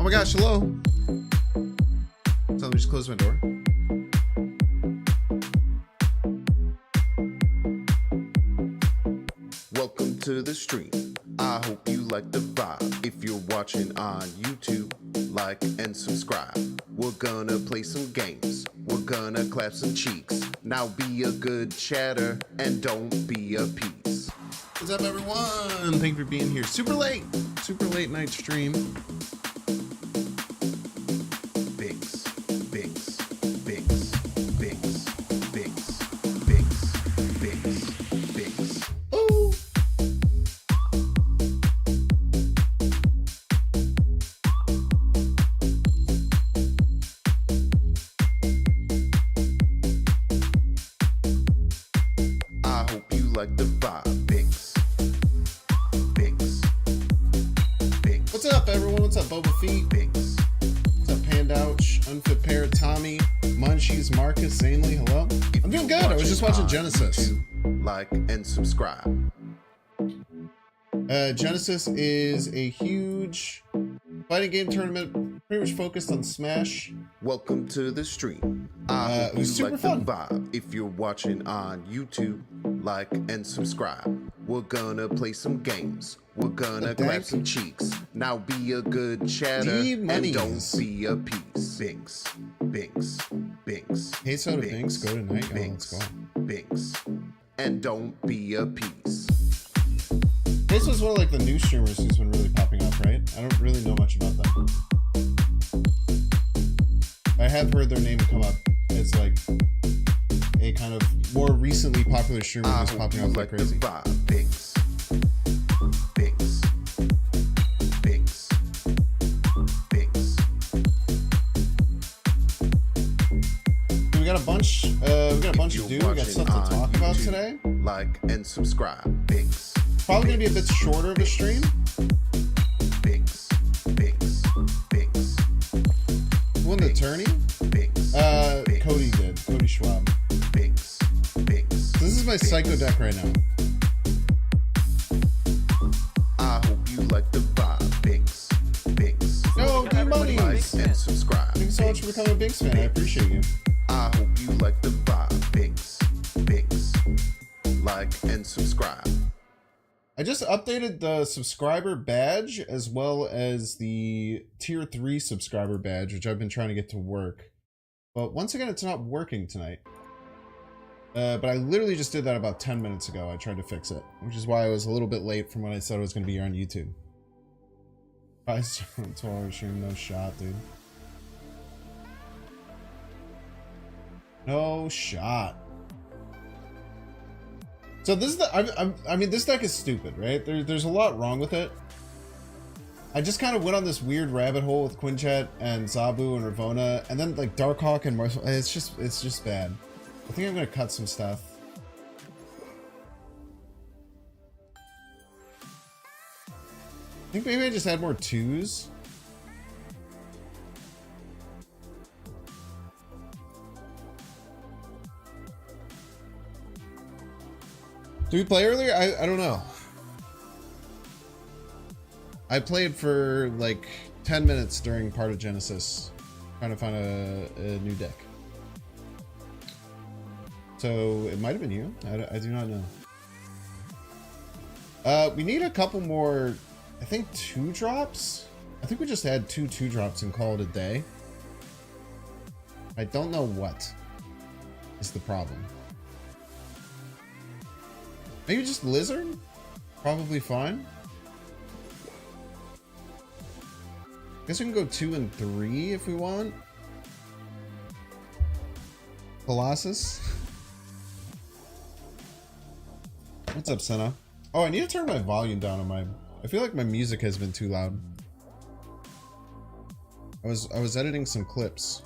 my gosh, hello. So let me just close my door. Welcome to the stream. I hope you like the vibe. If you're watching on YouTube, like and subscribe. We're gonna play some games. We're gonna clap some cheeks. Now be a good chatter and don't be a piece. What's up, everyone? Thank you for being here. Super late night stream. Bigs, bigs, bigs, bigs, bigs, bigs, bigs, bigs. Ooh. I hope you like the vibe. Bigs, bigs, bigs. What's up, everyone? What's up, Boba Feet? Bigs. What's up, Pandouch? Unfit Parrot, Tommy, Munchies, Marcus, Zanely, hello? I'm doing good. I was just watching Genesis. YouTube, like and subscribe. Genesis is a huge fighting game tournament, pretty much focused on Smash. Welcome to the stream. I hope you like the vibe. If you're watching on YouTube, like and subscribe. We're gonna play some games. We're gonna clap some cheeks. Now be a good chatter and don't be a piece. Binks, binks, binks. Hey, soda binks, go tonight. Binks, let's go. Binks, and don't be a piece. This was one of like the new streamers who's been really popping up, right? I don't really know much about them. I have heard their name come up as like a kind of more recently popular streamer who's popping up like crazy. Binks, binks, binks, binks. We got a bunch. We got a bunch to do. We got stuff to talk about today. Like and subscribe. Binks. Probably gonna be a bit shorter of a stream. Binks, binks, binks. Who won the tourney? Binks. Cody did. Cody Schwab. Binks, binks. This is my psycho deck right now. I hope you like the vibe. Binks, binks. No, D-Money. Like and subscribe. Thanks so much for becoming a Binks fan. I appreciate you. I hope you like the vibe. Binks, binks. Like and subscribe. I just updated the subscriber badge as well as the tier 3 subscriber badge, which I've been trying to get to work. But once again, it's not working tonight. But I literally just did that about 10 minutes ago. I tried to fix it, which is why I was a little bit late from when I said I was going to be here on YouTube. 12-hour stream, no shot, dude. No shot. So this is the, I mean, this deck is stupid, right? There's a lot wrong with it. I just kind of went on this weird rabbit hole with Quinjet and Zabu and Ravona, and then like Darkhawk and Marshall. It's just bad. I think I'm gonna cut some stuff. I think maybe I just add more 2s. Did we play earlier? I don't know. I played for like 10 minutes during part of Genesis, trying to find a new deck. So it might have been you. I do not know. We need a couple more, I think 2-drops. I think we just had 2 2-drops and call it a day. I don't know what is the problem. Maybe just Lizard? Probably fine. Guess we can go 2 and 3 if we want. Colossus. What's up, Senna? Oh, I need to turn my volume down on my... I feel like my music has been too loud. I was editing some clips.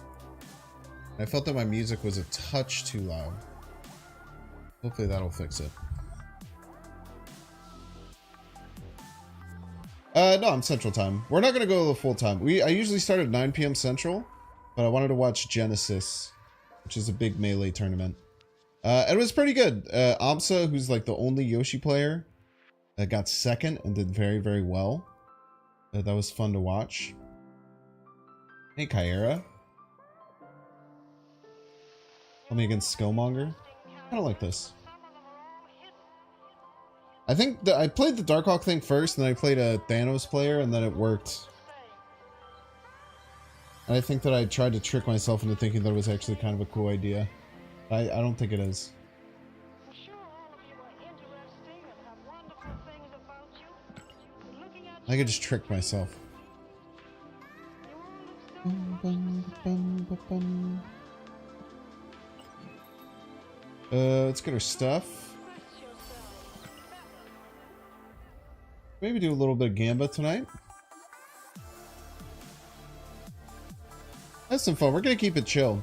I felt that my music was a touch too loud. Hopefully that'll fix it. No, I'm Central Time. We're not gonna go the full time. I usually start at 9 p.m. Central, but I wanted to watch Genesis, which is a big Melee tournament. And it was pretty good. Amsa, who's like the only Yoshi player, got second and did very, very well. That was fun to watch. Hey, Kyra. Tell me against Skillmonger. I don't like this. I think I played the Darkhawk thing first, and then I played a Thanos player, and then it worked. And I think that I tried to trick myself into thinking that it was actually kind of a cool idea. I don't think it is. I could just trick myself. Let's get our stuff. Maybe do a little bit of Gambit tonight. That's some fun. We're gonna keep it chill.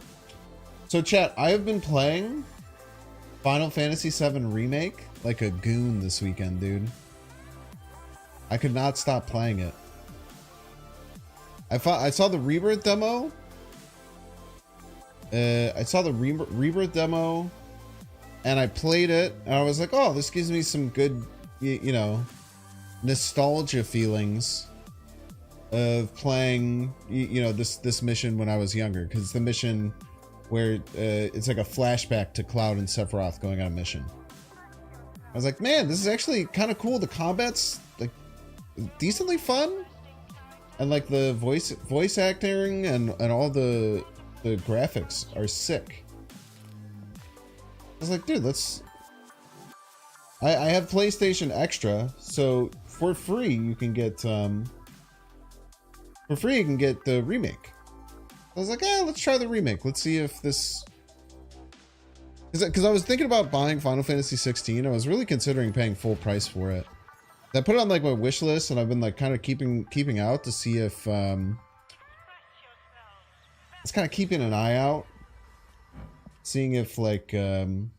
So chat, I have been playing Final Fantasy VII Remake like a goon this weekend, dude. I could not stop playing it. I saw the Rebirth demo. I saw the Rebirth demo, and I played it, and I was like, oh, this gives me some good, you know, nostalgia feelings of playing, you know, this mission when I was younger, because it's the mission where it's like a flashback to Cloud and Sephiroth going on a mission. I was like, man, this is actually kind of cool. The combat's like decently fun, and like the voice acting and all the graphics are sick. I was like, dude, let's. I have PlayStation Extra, so for free you can get the remake. I was like, let's try the remake. Let's see if this. Because I was thinking about buying Final Fantasy 16. I was really considering paying full price for it. I put it on like my wish list, and I've been like kind of keeping out to see if it's kind of keeping an eye out, seeing if like it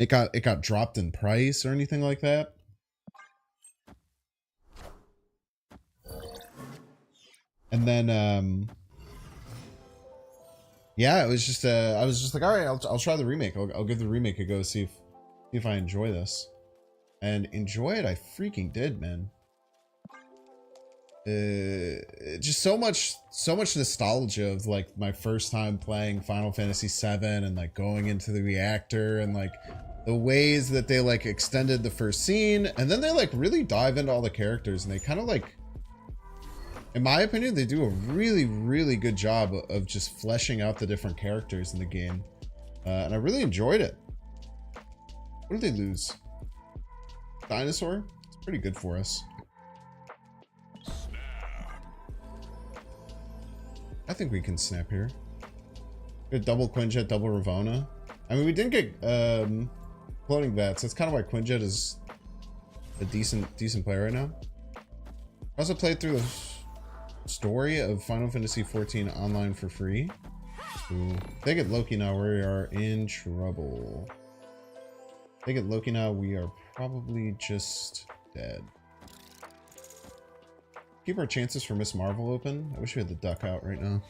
got dropped in price or anything like that. And then yeah, it was just I was just like, all right, I'll try the remake. I'll give the remake a go, see if I enjoy this. And enjoy it, I freaking did, man. Just so much nostalgia of like my first time playing Final Fantasy VII, and like going into the reactor, and like the ways that they like extended the first scene, and then they like really dive into all the characters, and they kind of like, in my opinion, they do a really good job of just fleshing out the different characters in the game. And I really enjoyed it. What did they lose? Dinosaur? It's pretty good for us. I think we can snap here. Good double Quinjet, double Ravona. I mean, we didn't get floating bats. That's kind of why Quinjet is a decent player right now. I also played through the story of Final Fantasy XIV online for free. Ooh. If they get Loki now, we are in trouble. If they get Loki now, we are probably just dead. Keep our chances for Miss Marvel open. I wish we had the duck out right now.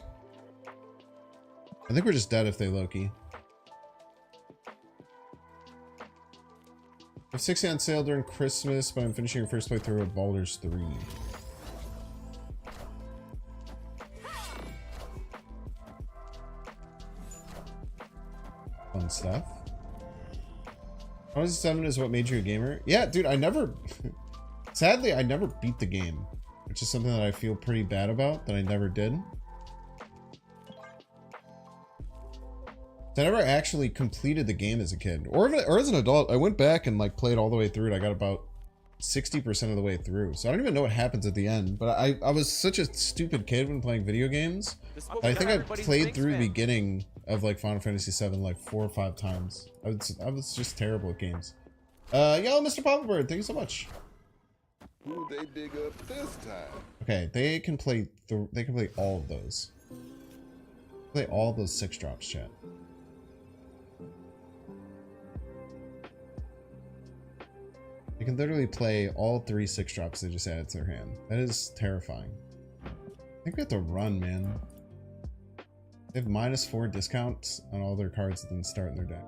I think we're just dead if they Loki. I have 60 on sale during Christmas, but I'm finishing your first playthrough of Baldur's 3. Fun stuff. Final Fantasy 7 is what made you a gamer? Yeah, dude, I never... Sadly, I never beat the game, which is something that I feel pretty bad about, that I never did. I never actually completed the game as a kid, or as an adult. I went back and like played all the way through it. I got about 60% of the way through, so I don't even know what happens at the end. But I was such a stupid kid when playing video games. I think I played through the beginning of like Final Fantasy VII like 4 or 5 times. I was just terrible at games. Yo, Mr. Popplebird, thank you so much. Who they dig up this time? Okay, they can play all of those. Play all those 6 drops, chat. They can literally play all 3 6 drops they just added to their hand. That is terrifying. I think we have to run, man. They have -4 discounts on all their cards that didn't start in their deck.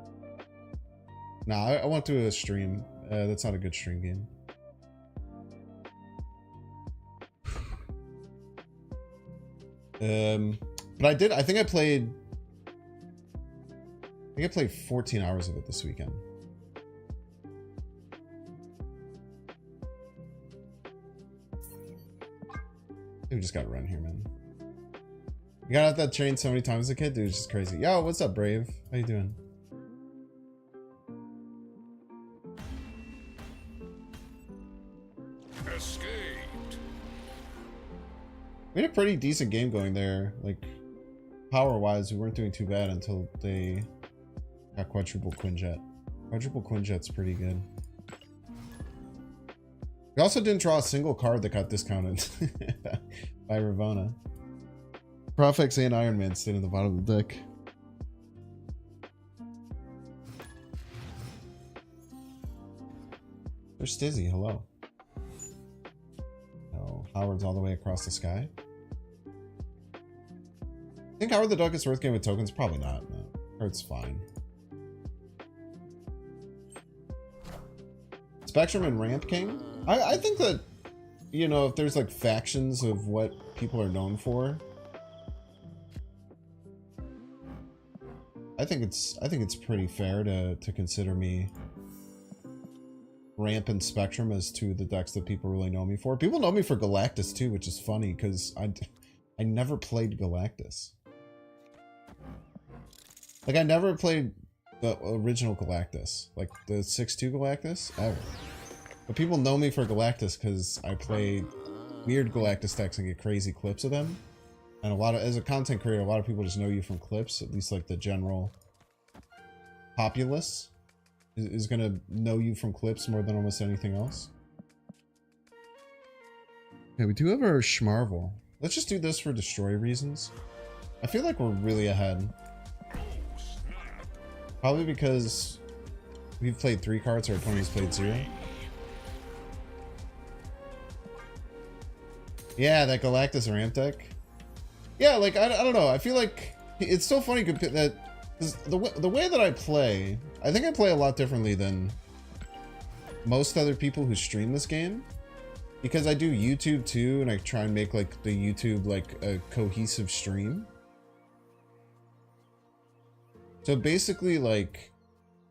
Nah, I want to do a stream. That's not a good stream game. But I think I played 14 hours of it this weekend. We just gotta run here, man. You got out that train so many times as a kid, dude. It's just crazy. Yo, what's up, Brave? How you doing? Escaped. We had a pretty decent game going there. Like, power-wise, we weren't doing too bad until they got quadruple Quinjet. Quadruple Quinjet's pretty good. We also didn't draw a single card that got discounted by Ravona. Profex and Iron Man stayed in the bottom of the deck. There's Stizzy, hello. Oh, Howard's all the way across the sky. Think Howard the Duck is worth game with tokens? Probably not. No. Hurt's fine. Spectrum and Ramp King? I think that, you know, if there's like factions of what people are known for, I think it's pretty fair to consider me Ramp and Spectrum as two of the decks that people really know me for. People know me for Galactus too, which is funny because I never played Galactus. Like I never played the original Galactus, like the 6-2 Galactus ever. But people know me for Galactus because I play weird Galactus decks and get crazy clips of them. And as a content creator, a lot of people just know you from clips, at least like the general populace is going to know you from clips more than almost anything else. Okay, we do have our Schmarvel. Let's just do this for destroy reasons. I feel like we're really ahead. Probably because we've played 3 cards, our opponent's played 0. Yeah, that Galactus Ramp deck. Yeah, like, I don't know. I feel like it's so funny that the way that I play, I think I play a lot differently than most other people who stream this game. Because I do YouTube too, and I try and make like the YouTube like a cohesive stream. So basically, like,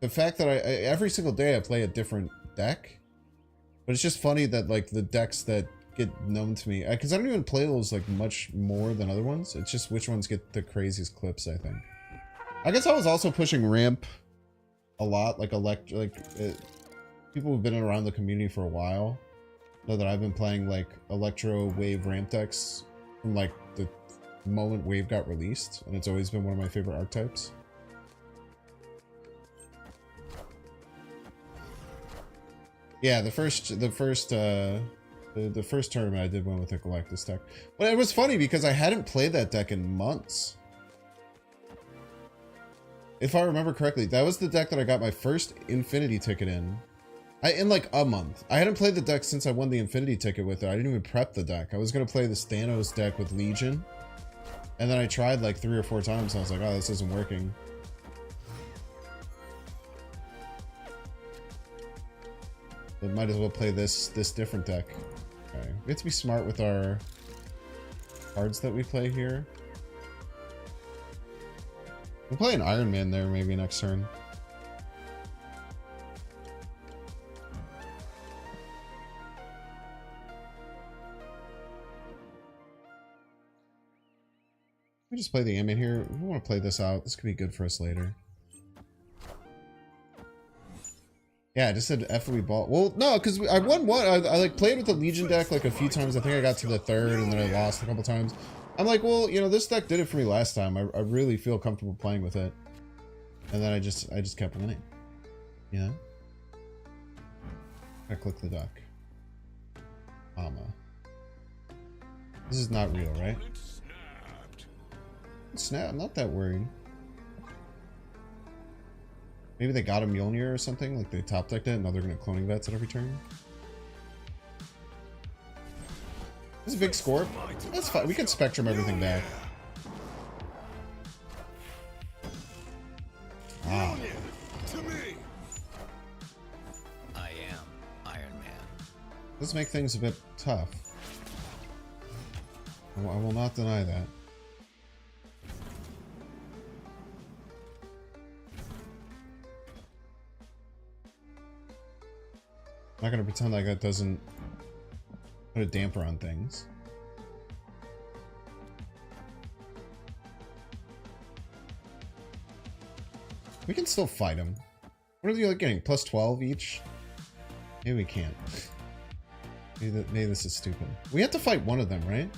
the fact that I every single day I play a different deck, but it's just funny that like the decks that get known to me, because I don't even play those like much more than other ones. It's just which ones get the craziest clips, I think. I guess I was also pushing Ramp a lot, like people who've been around the community for a while know that I've been playing like Electro Wave Ramp decks from like the moment Wave got released, and it's always been one of my favorite archetypes. Yeah, the first tournament I did one with a Galactus deck. But it was funny because I hadn't played that deck in months. If I remember correctly, that was the deck that I got my first Infinity ticket in like a month. I hadn't played the deck since I won the Infinity ticket with it. I didn't even prep the deck. I was going to play this Thanos deck with Legion. And then I tried like 3 or 4 times and I was like, oh, this isn't working. I might as well play this different deck. Okay, we have to be smart with our cards that we play here. We'll play an Iron Man there maybe next turn. We just play the Ant-Man here. We want to play this out. This could be good for us later. Yeah, I just said F we ball. Well, no, because I won one. I like played with the Legion deck like a few times. I think I got to the 3rd and then I lost a couple times. I'm like, well, you know, this deck did it for me last time. I really feel comfortable playing with it. And then I just kept winning. You know? I click the deck. This is not real, right? Snap, I'm not that worried. Maybe they got a Mjolnir or something, like they top decked it, and now they're gonna cloning vets at every turn. This is a big score. That's fine. We can Spectrum everything back. Wow. I am Iron Man. This make things a bit tough. I will not deny that. I'm not gonna pretend like that doesn't put a damper on things. We can still fight him. What are they getting? Plus 12 each? Maybe we can't. Maybe this is stupid. We have to fight one of them, right?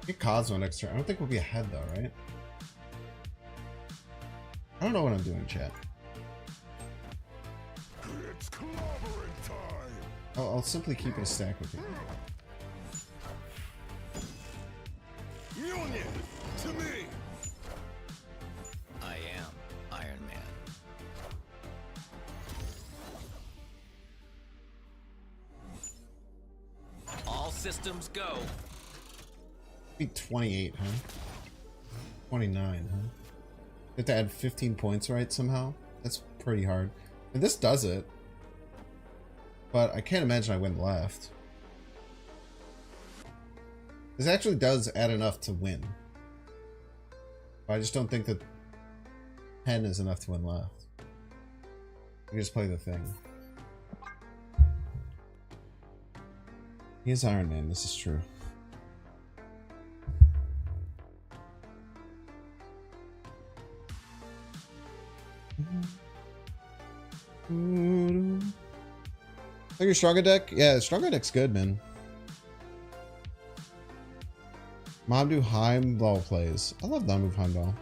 Get Cosmo next turn. I don't think we'll be ahead though, right? I don't know what I'm doing, chat. It's clobbering time. I'll simply keep it a stack with you. Union to me. I am Iron Man. All systems go. Be 28, huh? 29, huh? You have to add 15 points, right, somehow? That's pretty hard. And this does it. But I can't imagine I went left. This actually does add enough to win. But I just don't think that 10 is enough to win left. You just play the thing. He is Iron Man, this is true. Like your stronger deck? Yeah, stronger deck's good, man. Mamdu Heimdall plays. I love Mamdu Heimdall.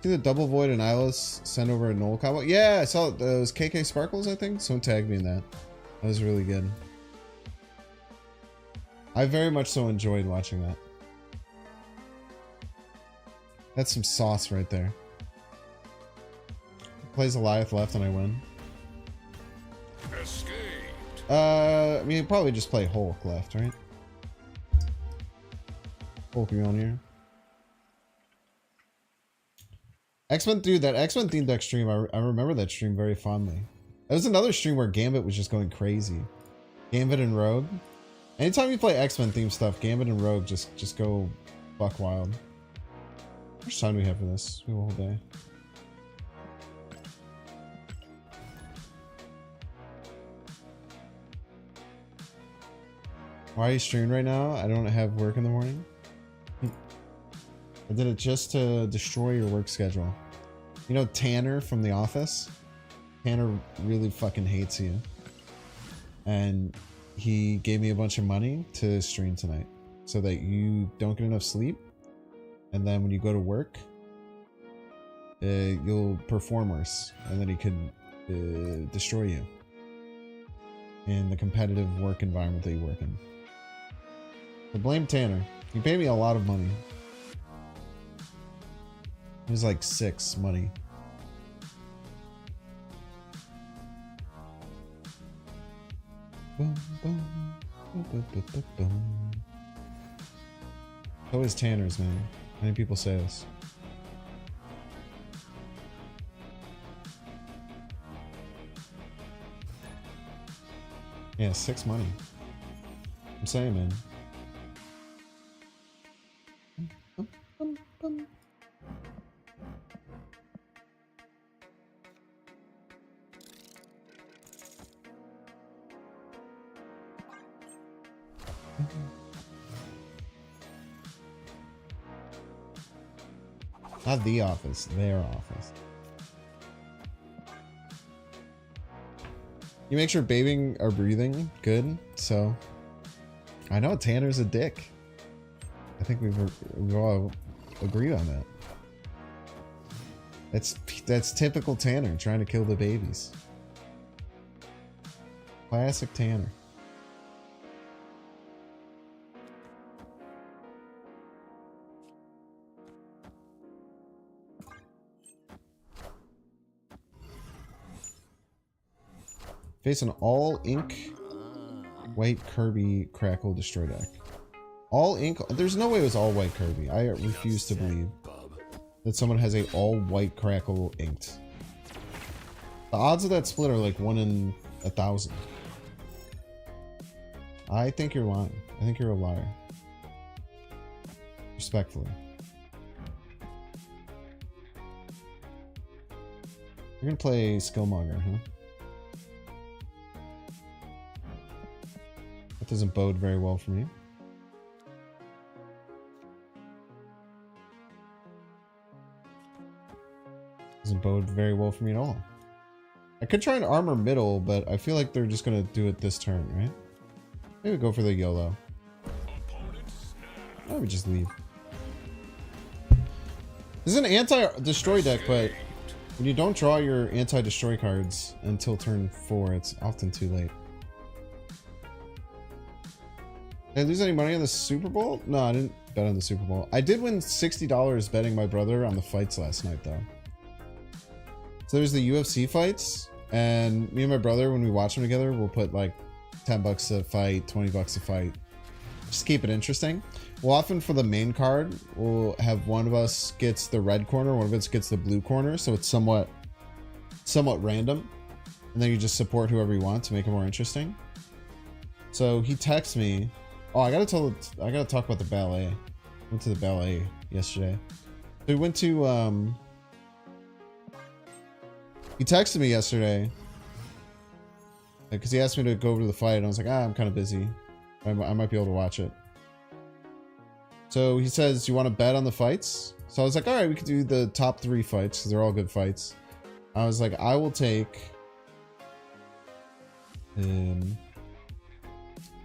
See the double void and Eyeless send over a null combo? Yeah, I saw those KK Sparkles, I think. Someone tagged me in that. That was really good. I very much so enjoyed watching that. That's some sauce right there. Plays Goliath left and I win. Escaped. I mean, probably just play Hulk left, right? Hulk Mjolnir. X-Men, dude, that X-Men theme deck stream, I remember that stream very fondly. That was another stream where Gambit was just going crazy. Gambit and Rogue. Anytime you play X-Men theme stuff, Gambit and Rogue just go buck wild. How much time do we have for this? We have a whole day. Why are you streaming right now? I don't have work in the morning. I did it just to destroy your work schedule. You know Tanner from The Office? Tanner really fucking hates you. And he gave me a bunch of money to stream tonight so that you don't get enough sleep. And then when you go to work, you'll perform worse. And then he could destroy you in the competitive work environment that you work in. So blame Tanner. He paid me a lot of money. It was like 6 money. Boom, boom, boom, boom, boom, boom, boom. So is Tanner's, man. Many people say this. Yeah, 6 money. I'm saying, man. Not the office, their office. You make sure bathing or breathing good, so I know Tanner's a dick. I think we've all agreed on that. That's typical Tanner, trying to kill the babies. Classic Tanner. Face an all ink white Kirby Crackle Destroy deck. All ink. There's no way it was all white Kirby. I refuse to believe that someone has a all white Crackle inked. The odds of that split are like 1 in 1,000. I think you're lying. I think you're a liar. Respectfully. You're gonna play Skillmonger, huh? That doesn't bode very well for me. Doesn't bode very well for me at all. I could try an armor middle, but I feel like they're just gonna do it this turn, right? Maybe go for the YOLO. Let me just leave. This is an anti-destroy deck, but when you don't draw your anti-destroy cards until turn 4, it's often too late. Did I lose any money on the Super Bowl? No, I didn't bet on the Super Bowl. I did win $60 betting my brother on the fights last night, though. So there's the UFC fights, and me and my brother, when we watch them together, we'll put like $10 a fight, $20 a fight. Just keep it interesting. Well, often for the main card, we'll have one of us gets the red corner, one of us gets the blue corner, so it's somewhat random. And then you just support whoever you want to make it more interesting. So he texts me. Oh, I gotta talk about the ballet. I went to the ballet yesterday. So we went to he texted me yesterday because he asked me to go over to the fight, and I was like, I'm kind of busy. I might be able to watch it. So he says, you want to bet on the fights? So I was like, all right, we could do the top 3 fights because they're all good fights. I was like, I will take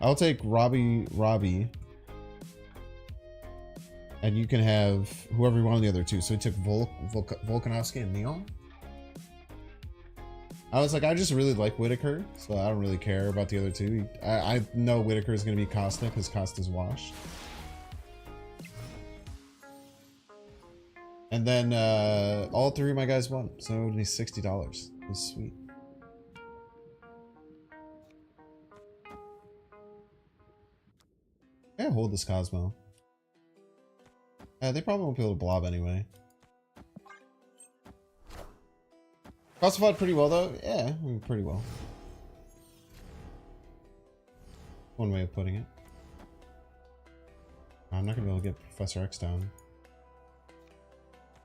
I'll take Robbie, and you can have whoever you want on the other 2. So he took Volkanovski and Neal. I was like, I just really like Whitaker, so I don't really care about the other 2. I know Whitaker is going to be Costa because Costa's washed. And then all 3 of my guys won, so it would be $60. It was sweet. Yeah, hold this Cosmo. They probably won't be able to blob anyway. Classified pretty well though. Yeah, I mean, pretty well. One way of putting it. I'm not gonna be able to get Professor X down.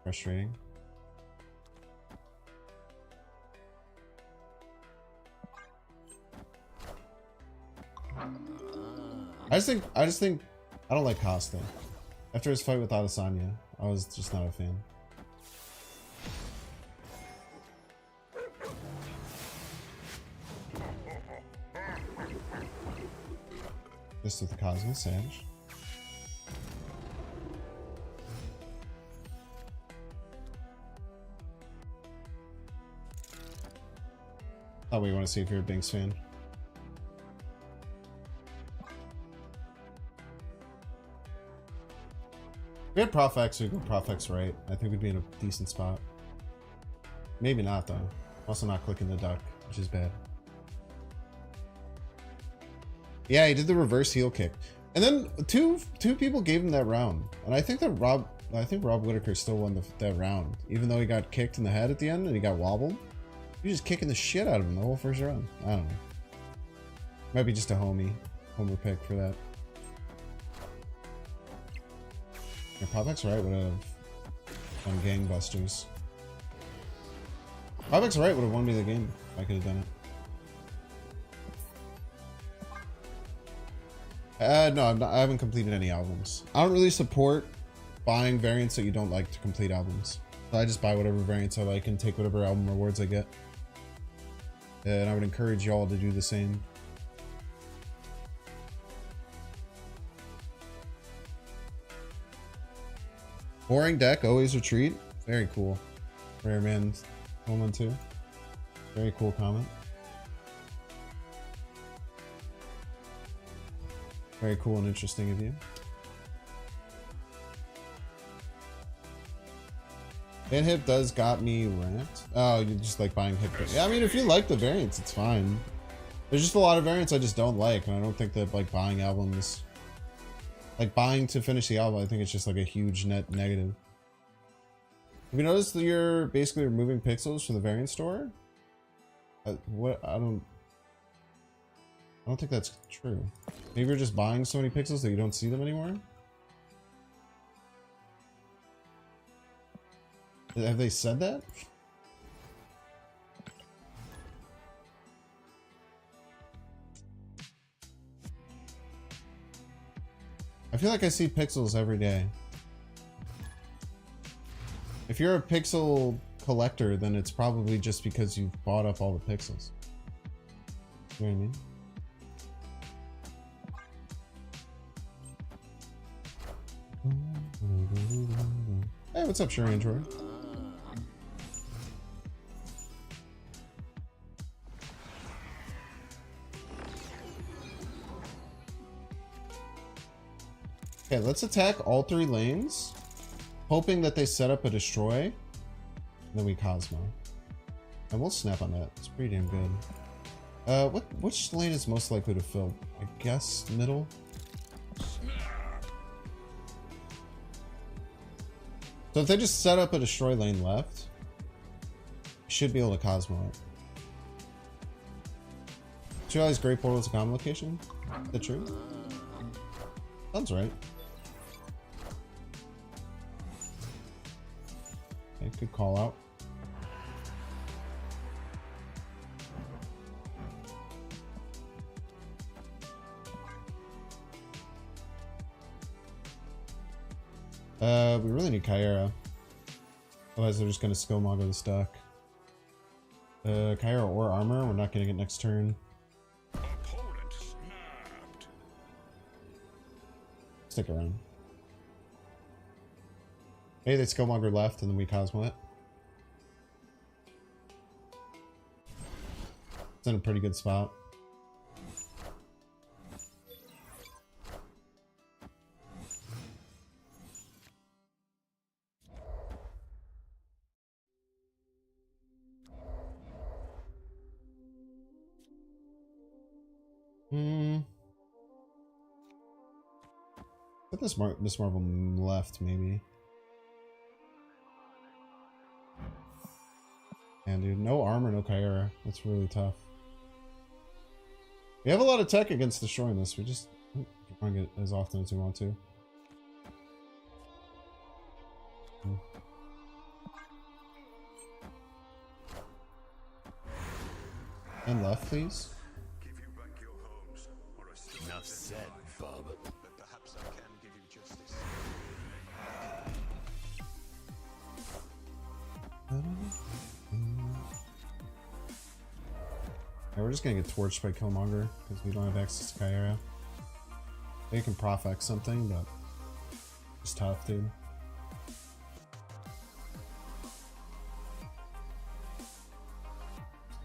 Frustrating. I just think I don't like Costa. After his fight with Adesanya, I was just not a fan. This with the Cosmo Sage. Oh, we want to see if you're a Binks fan. If we had Prof X, we'd go Prof X right. I think we'd be in a decent spot. Maybe not though. Also not clicking the duck, which is bad. Yeah, he did the reverse heel kick. And then two people gave him that round. And I think that Rob Whitaker still won that round. Even though he got kicked in the head at the end and he got wobbled. He was just kicking the shit out of him the whole first round. I don't know. Might be just a homer pick for that. Yeah, Popek's right would have won gangbusters. Popek's right would have won me the game if I could have done it. No, I haven't completed any albums. I don't really support buying variants that you don't like to complete albums. So I just buy whatever variants I like and take whatever album rewards I get. And I would encourage y'all to do the same. Boring deck, always retreat. Very cool. Rare Man Woman too. Very cool comment. Very cool and interesting of you. And hip does got me ramped. Oh, you just like buying hip. Yeah, I mean, if you like the variants, it's fine. There's just a lot of variants I just don't like, and I don't think that like buying albums, like buying to finish the album, I think it's just like a huge net negative. Have you noticed that you're basically removing pixels from the variant store? What? I don't. I don't think that's true. Maybe you're just buying so many pixels that you don't see them anymore? Have they said that? I feel like I see pixels every day. If you're a pixel collector, then it's probably just because you've bought up all the pixels. You know what I mean? Hey, what's up, Sure Android? Okay, let's attack all 3 lanes, hoping that they set up a destroy, and then we Cosmo. And we'll snap on that. It's pretty damn good. Which lane is most likely to fill? I guess middle. So if they just set up a destroy lane left, you should be able to Cosmo it. Do you realize Great Portal is a common location? Is that true? Sounds right. Okay, good call out. We really need Kyra. Otherwise they're just gonna Skillmonger the stock. Kyra or armor, we're not getting it next turn. Opponent snapped. Stick around. Hey, they Skillmonger left and then we Cosmo it. It's in a pretty good spot. But Miss Marvel left, maybe. And dude, no armor, no Kyra. That's really tough. We have a lot of tech against destroying this. We just don't run it as often as we want to. And left, please. Give you back your homes, or I still Enough said, bub. but perhaps I can give you justice. Yeah, we're just gonna get torched by Killmonger because we don't have access to Kyra. They can Prof-X something, but it's tough, dude.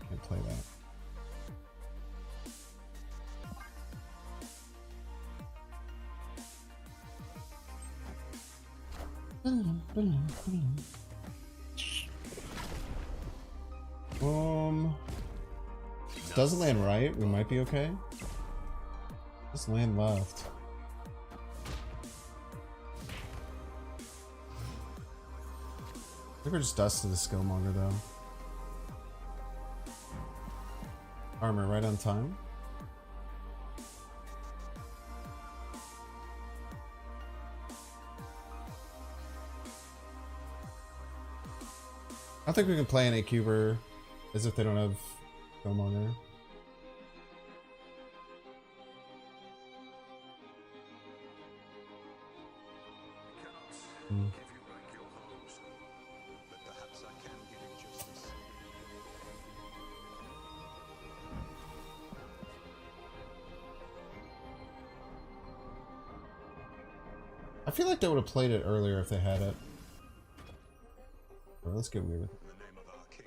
Can't play that. Doesn't land right, we might be okay. Just land left. I think we're just dusted the Skillmonger though. Armor right on time. I think we can play an A-Cuber as if they don't have Skillmonger. Give you back your homes, but perhaps I can give you justice. I feel like they would have played it earlier if they had it. Alright, let's get weird. In the name of our king.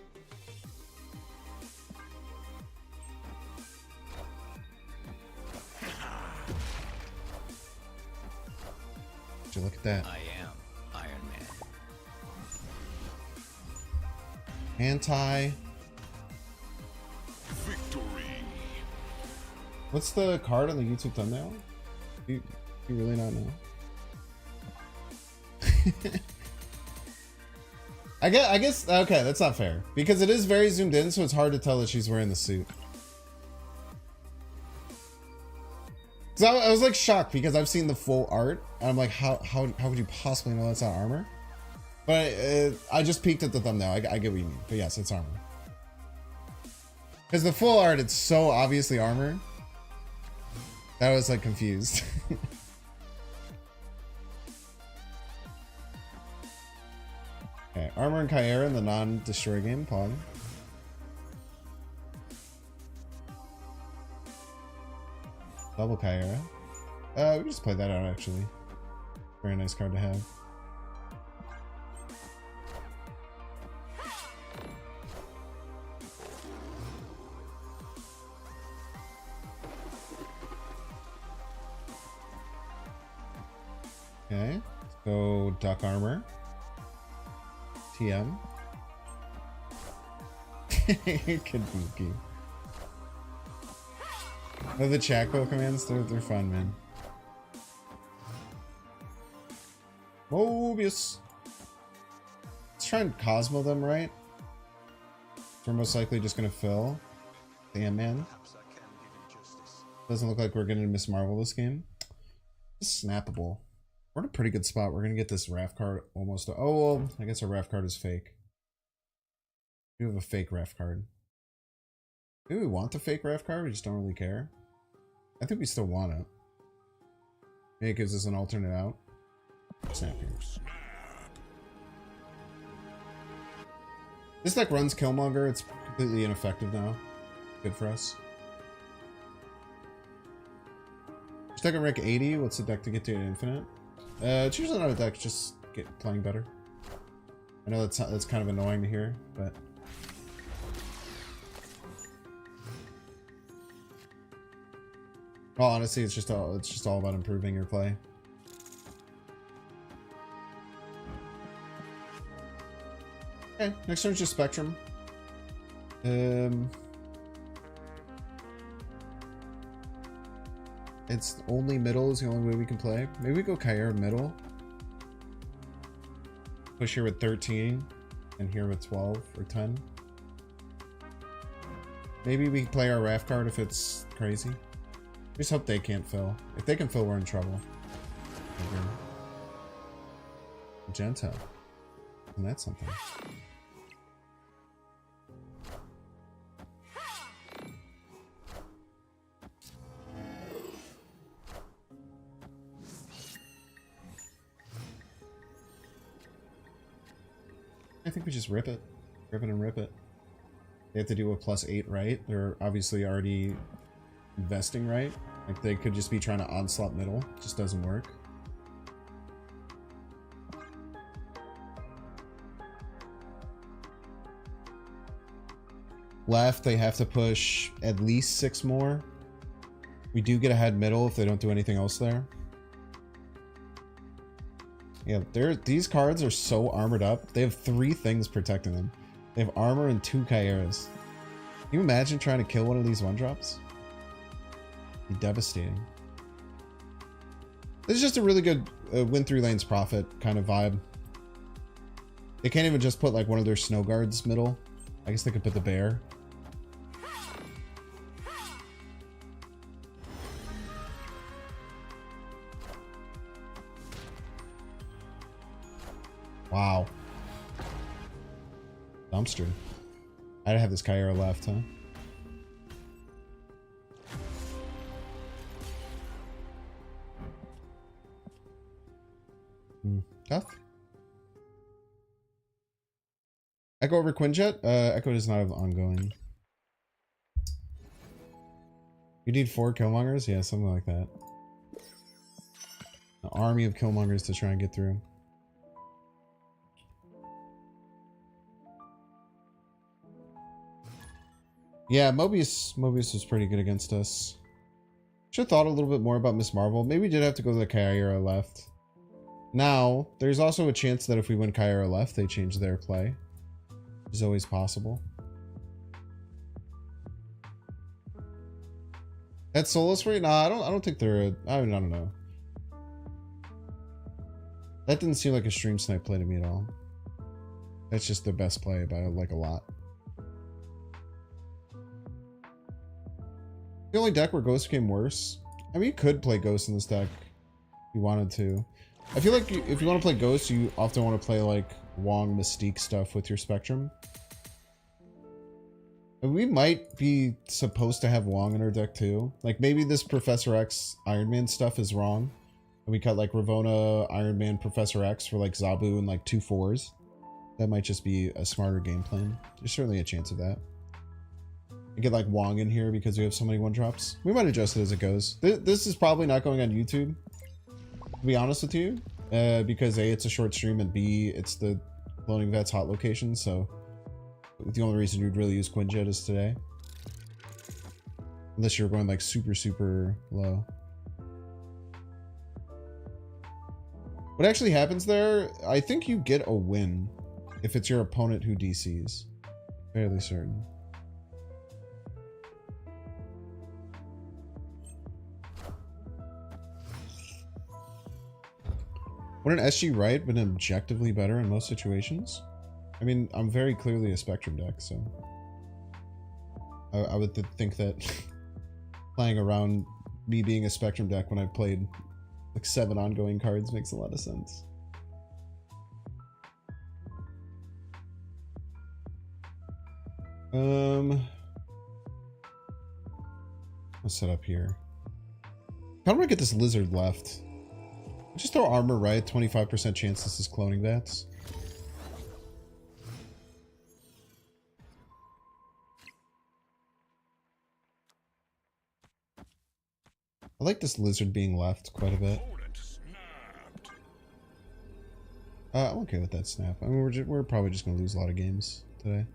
Would you look at that? I am Iron Man. Anti. Victory. What's the card on the YouTube thumbnail? You really not know? I guess okay, that's not fair because it is very zoomed in, so it's hard to tell that she's wearing the suit. So I was like shocked because I've seen the full art. And I'm like, how would you possibly know that's not armor? But I just peeked at the thumbnail. I get what you mean. But yes, it's armor. Because the full art, it's so obviously armor that I was like confused. Okay, armor and Kyra in the non-destroy game. Pog. Double Kyra. We just played that out actually. Very nice card to have. Okay, let's go Duck Armor. TM. Kabuki. Oh, the Chaco commands, they're fun, man. Mobius. Let's try and Cosmo them, right? We're most likely just gonna fill. Damn, man. Perhaps I can give him justice. Doesn't look like we're gonna Miss Marvel this game. It's snappable. We're in a pretty good spot. We're gonna get this Raf card almost. Oh, well, I guess our Raf card is fake. We have a fake Raf card. Maybe we want the fake Raf card, we just don't really care. I think we still want it. Maybe it gives us an alternate out. Snap here. This deck runs Killmonger. It's completely ineffective now. Good for us. This deck at rank 80. What's the deck to get to infinite? It's usually not a deck, just get playing better. I know that's kind of annoying to hear, but well, honestly, it's just all about improving your play. Okay, next turn's just Spectrum. It's only middle is the only way we can play. Maybe we go Kyra middle. Push here with 13 and here with 12 or 10. Maybe we play our Raf card if it's crazy. Just hope they can't fill. If they can fill, we're in trouble. Okay. Magenta. And that's something. I think we just rip it. Rip it and rip it. They have to do a +8, right? They're obviously already investing, right? Like they could just be trying to onslaught middle. It just doesn't work. Left, they have to push at least 6 more. We do get ahead middle if they don't do anything else there. Yeah, these cards are so armored up. They have 3 things protecting them. They have armor and 2 Kyras. Can you imagine trying to kill one of these 1-drops? Be devastating. This is just a really good win 3 lanes profit kind of vibe. They can't even just put like one of their snow guards middle. I guess they could put the bear. Wow. Dumpster. I'd have this Kyra left, huh? Tough. Echo over Quinjet? Echo does not have ongoing. You need 4 Killmongers? Yeah, something like that. An army of Killmongers to try and get through. Yeah, Mobius was pretty good against us. Should have thought a little bit more about Miss Marvel. Maybe we did have to go to the Kyra left. Now, there's also a chance that if we win Kyra left, they change their play. Which is always possible. That Solus rate? Nah, I don't think they're I don't know. That didn't seem like a stream snipe play to me at all. That's just their best play by like a lot. The only deck where Ghost became worse. I mean, you could play Ghost in this deck if you wanted to. I feel like if you want to play Ghost, you often want to play like Wong Mystique stuff with your Spectrum. And we might be supposed to have Wong in our deck too. Like maybe this Professor X Iron Man stuff is wrong. And we cut like Ravonna, Iron Man, Professor X for like Zabu and like 2/4s. That might just be a smarter game plan. There's certainly a chance of that. And get like Wong in here because we have so many 1-drops. We might adjust it as it goes. This is probably not going on YouTube, to be honest with you. Because A, it's a short stream, and B, it's the Cloning Vets hot location, so the only reason you'd really use Quinjet is today. Unless you're going like super, super low. What actually happens there, I think you get a win if it's your opponent who DCs. Fairly certain. Wouldn't SG Right been objectively better in most situations? I mean, I'm very clearly a Spectrum deck, so I would think that playing around me being a Spectrum deck when I've played like 7 ongoing cards makes a lot of sense. I'll set up here. How do I get this lizard left? Just throw armor right, 25% chance this is cloning bats. I like this lizard being left quite a bit. I'm okay with that snap. I mean, we're probably just gonna lose a lot of games today.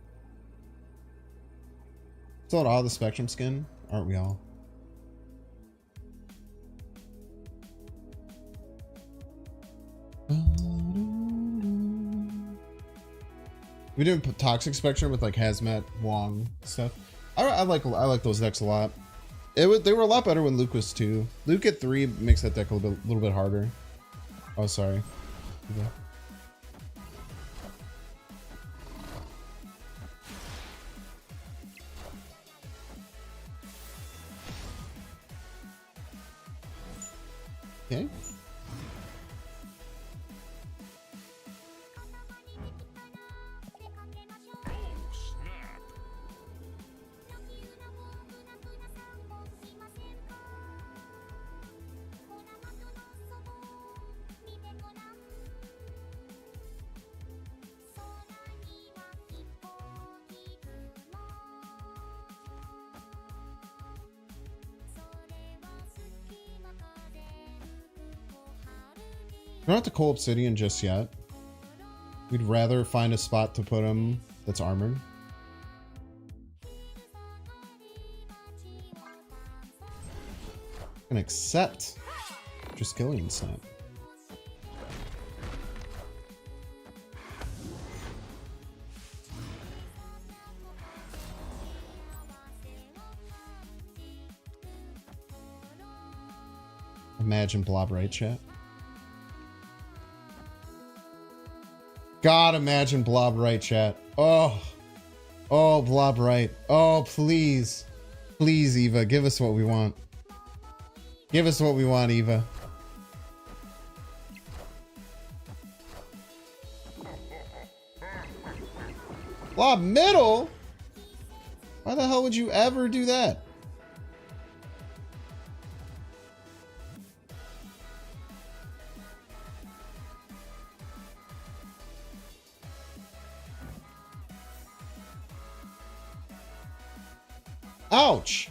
Still all the Spectrum skin, aren't we all? We doing Toxic Spectrum with like Hazmat, Wong stuff. I like those decks a lot. They were a lot better when Luke was 2. Luke at 3 makes that deck a little bit harder. Oh, sorry. Okay. Okay. We don't have to Coal Obsidian just yet. We'd rather find a spot to put him that's armored. And accept Triskelion Snap. Imagine Blob right, chat. God, imagine Blob right, chat. Oh, Blob right. Oh, please, please, Eva, give us what we want. Give us what we want, Eva. Blob middle? Why the hell would you ever do that? Ouch!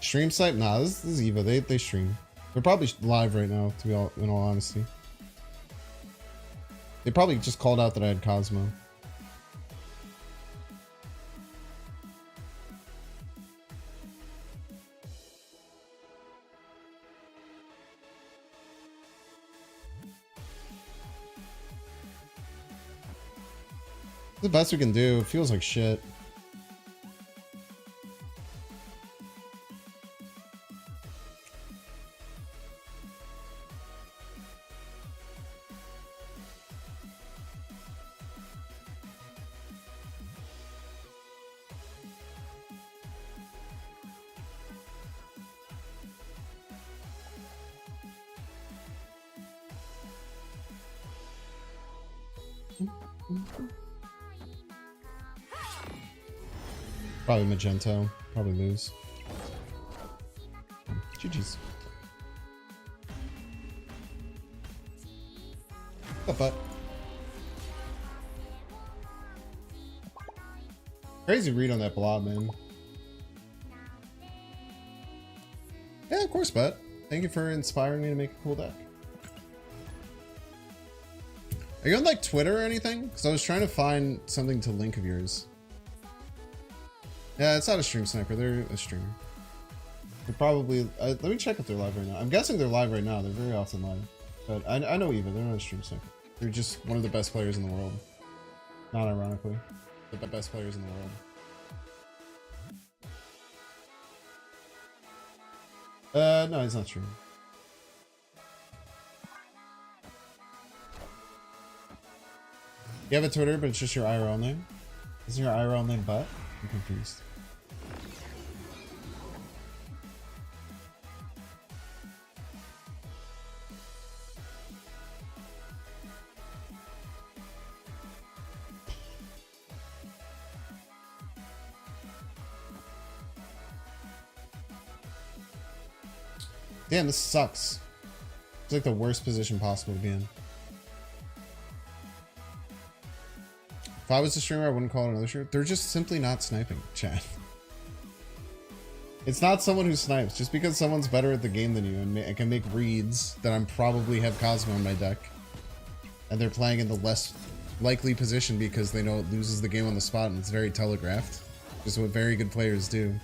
Stream site? Nah, this is Eva. They stream. They're probably live right now, to be in all honesty. They probably just called out that I had Cosmo. The best we can do. It feels like shit. Probably Magento. Probably lose. GG's. But crazy read on that blob, man. Yeah, of course, but thank you for inspiring me to make a cool deck. Are you on like Twitter or anything? Because I was trying to find something to link of yours. Yeah, it's not a stream sniper. They're a streamer. They're probably. Let me check if they're live right now. I'm guessing they're live right now. They're very often live. But I know Eva. They're not a stream sniper. They're just one of the best players in the world. Not ironically, the best players in the world. No, he's not streaming. You have a Twitter, but it's just your IRL name? Isn't your IRL name Butt? I'm confused. Damn, this sucks. It's like the worst position possible to be in. If I was a streamer, I wouldn't call it another streamer. They're just simply not sniping, chat. It's not someone who snipes. Just because someone's better at the game than you and can make reads that I'm probably have Cosmo in my deck, and they're playing in the less likely position because they know it loses the game on the spot and it's very telegraphed. Just what very good players do.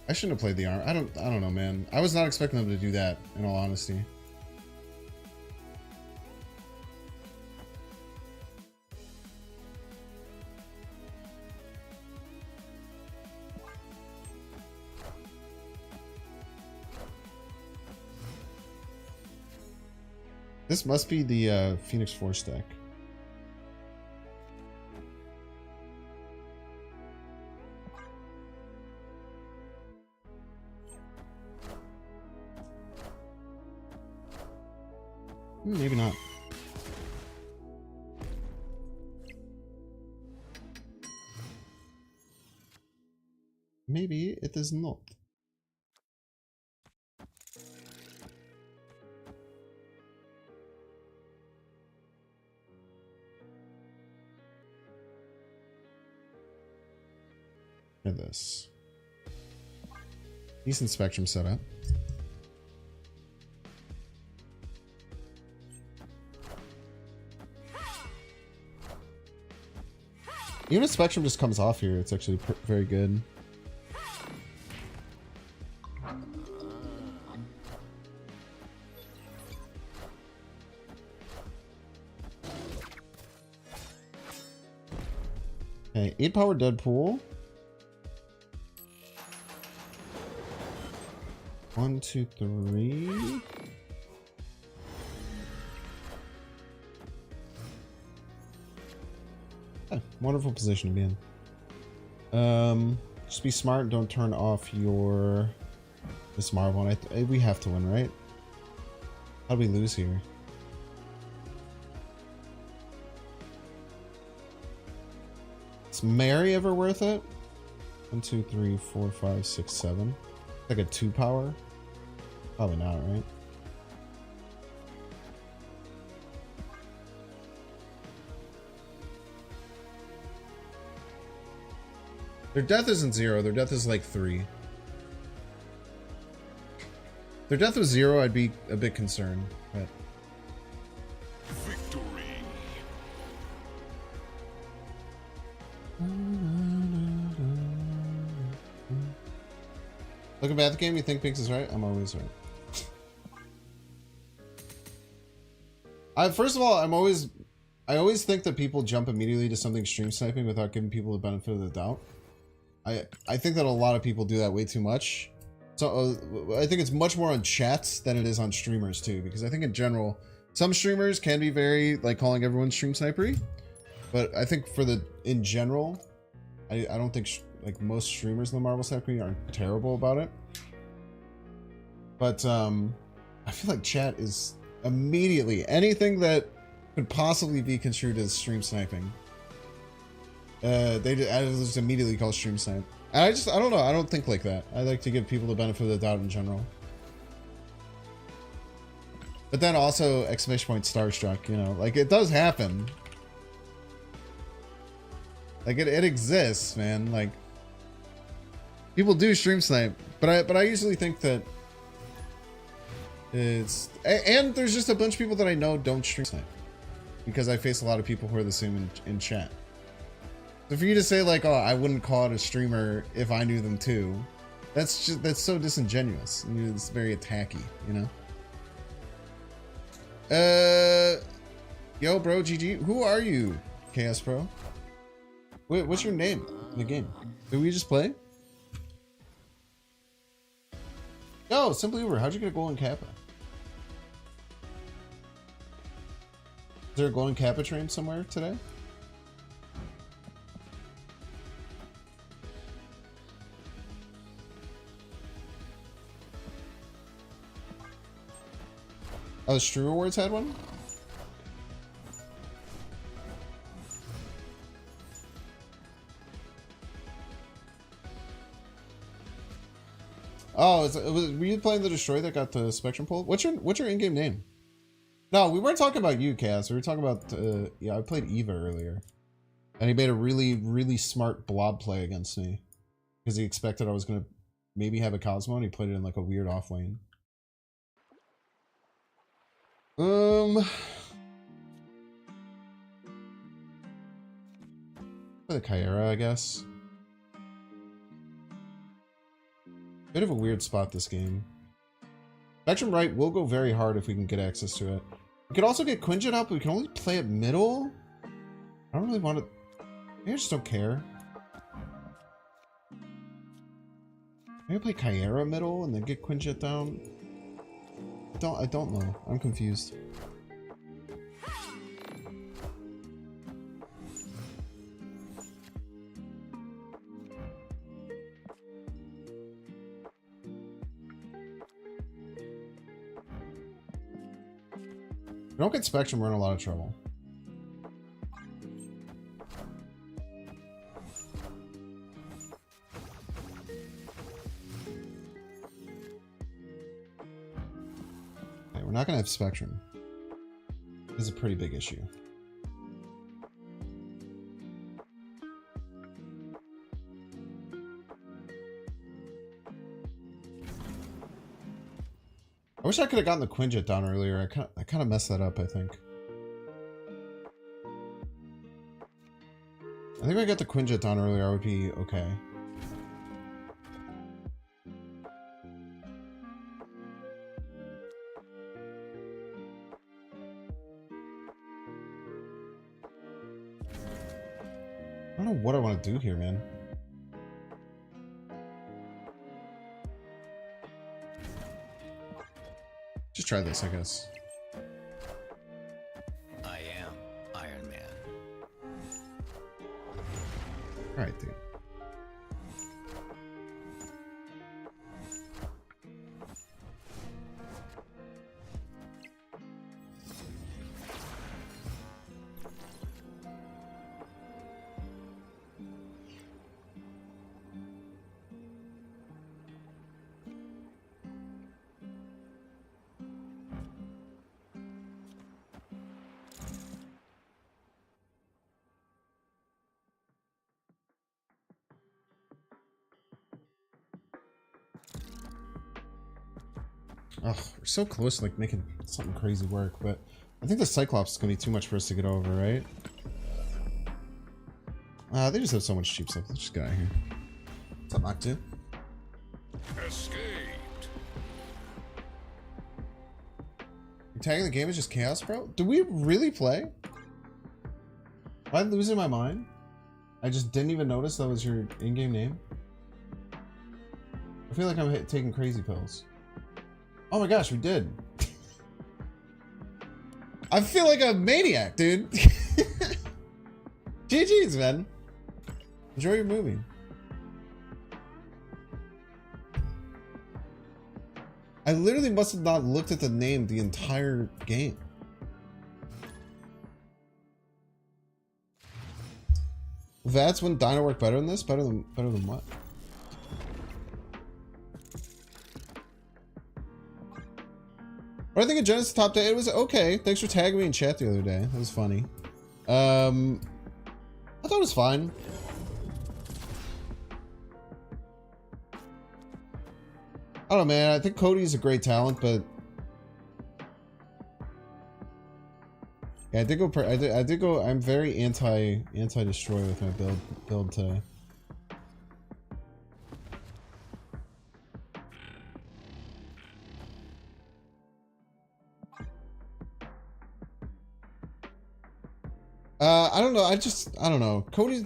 I shouldn't have played the arm. I don't know, man. I was not expecting them to do that, in all honesty. This must be the Phoenix Force deck. Maybe not. Maybe it is not. Look at this. Decent Spectrum setup. Even if Spectrum just comes off here, it's actually very good. Okay, 8 power Deadpool. 1, 2, 3. Wonderful position to be in. Just be smart. Don't turn off your this Marvel. We have to win, right? How do we lose here? Is Mary ever worth it? 1, 2, 3, 4, 5, 6, 7. Like a 2 power? Probably not, right? Their death isn't 0, their death is like 3. If their death was 0, I'd be a bit concerned, but... Victory. Looking back at the game, you think Pinks is right? I'm always right. First of all, I always think that people jump immediately to something stream sniping without giving people the benefit of the doubt. I think that a lot of people do that way too much. So I think it's much more on chats than it is on streamers too, because I think in general, some streamers can be very like calling everyone stream snipery, but I think in general, I don't think like most streamers in the Marvel snipery are terrible about it. But I feel like chat is Immediately. Anything that could possibly be construed as stream sniping. I just immediately call stream snipe. And I don't know. I don't think like that. I like to give people the benefit of the doubt in general. But then also, exclamation point starstruck, you know, like it does happen. Like it exists, man. Like people do stream snipe, but I usually think that it's, and there's just a bunch of people that I know don't stream snipe because I face a lot of people who are the same in chat. So for you to say like, oh, I wouldn't call it a streamer if I knew them too, that's so disingenuous. It's very attacky, you know. Yo, bro, GG. Who are you, KS Pro? Wait, what's your name in the game? Did we just play? Yo, Simply Uber, how'd you get a golden Kappa? Is there a golden Kappa train somewhere today? Oh, the Strew Awards had one? Oh, were you playing the Destroy that got the Spectrum pull? What's your in-game name? No, we weren't talking about you, Cass. We were talking about yeah, I played Eva earlier. And he made a really, really smart blob play against me. Because he expected I was gonna maybe have a Cosmo, and he played it in like a weird off lane. For the Kyra, I guess. Bit of a weird spot this game. Spectrum right will go very hard if we can get access to it. We could also get Quinjet up, but we can only play it middle. I don't really want to. Maybe I just don't care. Maybe play Kyra middle and then get Quinjet down. I don't know. I'm confused. If we don't get Spectrum, we're in a lot of trouble. Okay, we're not gonna have Spectrum. It's a pretty big issue. I wish I could have gotten the Quinjet down earlier. I kind of messed that up, I think. I think if I got the Quinjet down earlier, I would be okay. I don't know what I want to do here, man. Just try this, I guess. I am Iron Man. Alright, dude. Oh, we're so close to like making something crazy work, but I think the Cyclops is gonna be too much for us to get over, right? They just have so much cheap stuff. Let's just get out of here. What's up, Octu? Escaped. You're tagging the game as just Chaos, bro? Do we really play? Am I losing my mind? I just didn't even notice that was your in-game name. I feel like I'm taking crazy pills. Oh my gosh, we did. I feel like a maniac, dude. GG's, man. Enjoy your movie. I literally must have not looked at the name the entire game. That's when Dino worked better than this? Better than what? What I think of Genesis Top Day, it was okay. Thanks for tagging me in chat the other day. That was funny. I thought it was fine. I don't know, man. I think Cody's a great talent, but yeah, I did go. I'm very anti-destroy with my build today. I don't know. I don't know. Cody.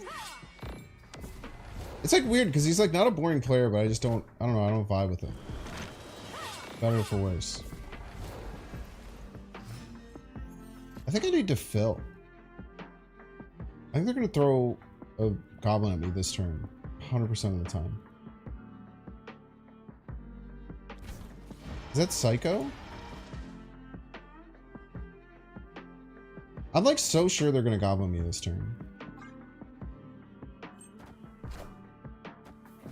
It's like weird because he's like not a boring player, but I don't know. I don't vibe with him. Better for worse. I think I need to fill. I think they're going to throw a goblin at me this turn. 100% of the time. Is that Psycho? I'm like so sure they're going to goblin me this turn.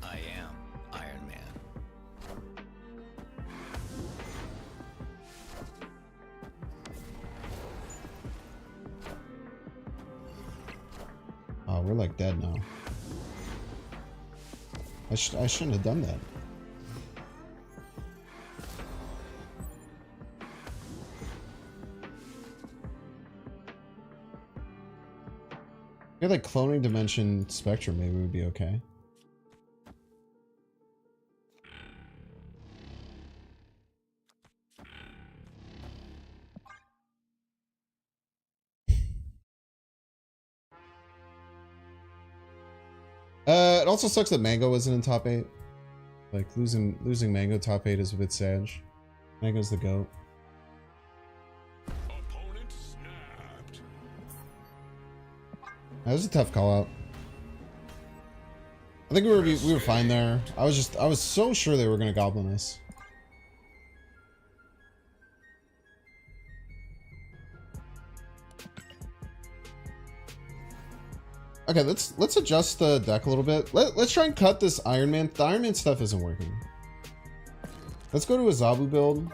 I am Iron Man. Oh, we're like dead now. I shouldn't have done that. Yeah, like cloning dimension spectrum maybe would be okay. It also sucks that Mango isn't in top 8. Like losing Mango top 8 is a bit sad. Mango's the GOAT. Opponent snapped. That was a tough call out. I think we were fine there. I was so sure they were gonna goblin us. Okay, let's adjust the deck a little bit. Let's try and cut this Iron Man. The Iron Man stuff isn't working. Let's go to a Zabu build.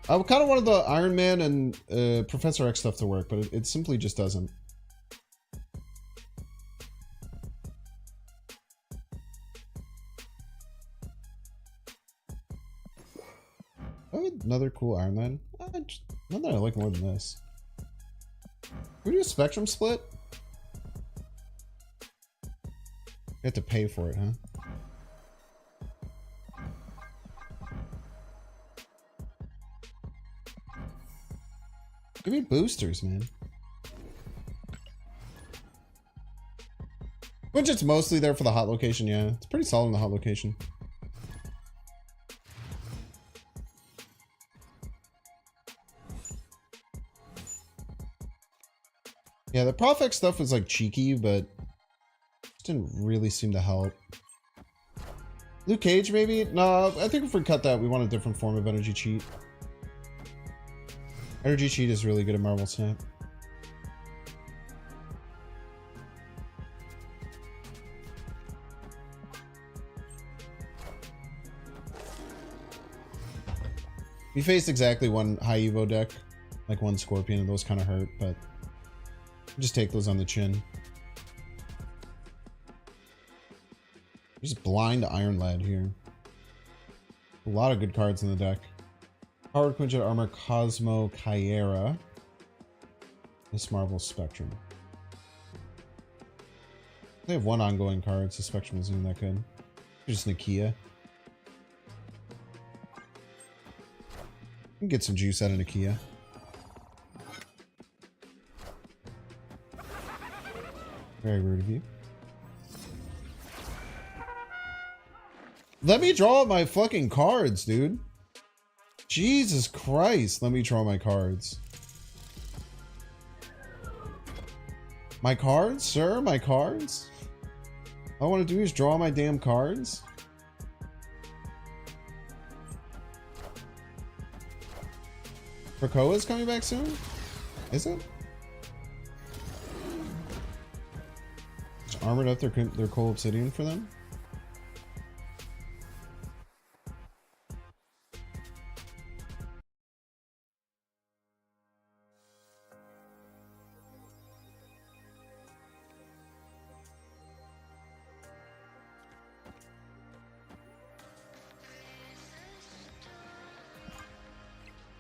I kind of wanted the Iron Man and Professor X stuff to work, but it simply just doesn't. Another cool Iron Man. Not that I like more than this. Can we do a Spectrum split? You have to pay for it, huh? Give me boosters, man. Which it's mostly there for the hot location, yeah. It's pretty solid in the hot location. Yeah, the Prof X stuff was like cheeky, but just didn't really seem to help. Luke Cage, maybe? No, I think if we cut that, we want a different form of energy cheat. Energy cheat is really good at Marvel Snap. We faced exactly one high Evo deck, like one Scorpion, and those kind of hurt, but just take those on the chin. Just blind Iron Lad here. A lot of good cards in the deck. Power Quinjet Armor, Cosmo, Kyera. Miss Marvel, Spectrum. They have one ongoing card, so Spectrum isn't even that good. Just Nakia. We can get some juice out of Nakia. Very rude of you. Let me draw my fucking cards, dude. Jesus Christ. Let me draw my cards. My cards, sir? My cards? All I want to do is draw my damn cards? Krakoa's coming back soon? Is it? Just armored up their coal obsidian for them?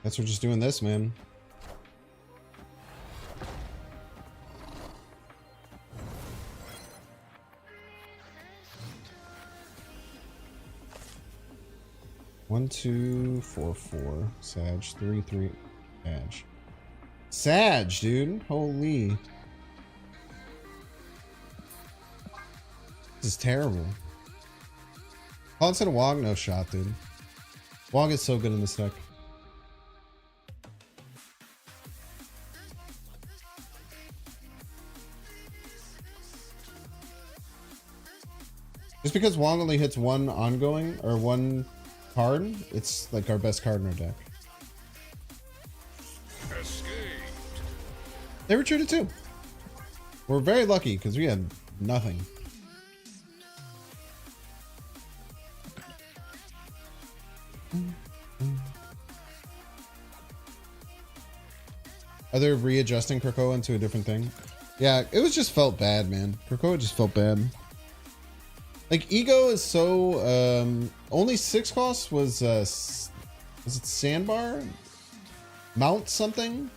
Guess we're just doing this, man. One, two, four, four. Sag. 3, 3. Sag. Sag, dude. Holy. This is terrible. Oh, instead of Wong, no shot, dude. Wong is so good in this deck. Just because Wong only hits one ongoing or one card, it's like our best card in our deck. Escaped. They retreated too. We're very lucky because we had nothing. Are they readjusting Krakoa into a different thing? Yeah, it was just felt bad, man. Krakoa just felt bad. Like, Ego is so, only 6 costs was it Sandbar? Mount something?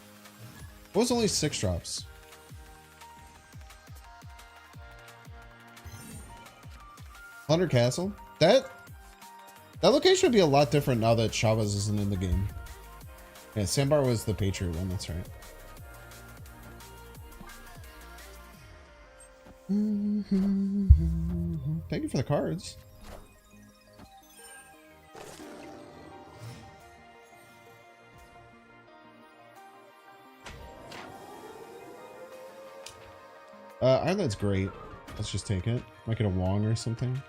What was only 6 drops? Thunder Castle? That location would be a lot different now that Chavez isn't in the game. Yeah, Sandbar was the Patriot one, that's right. Thank you for the cards. Ireland's great. Let's just take it. Might get a Wong or something.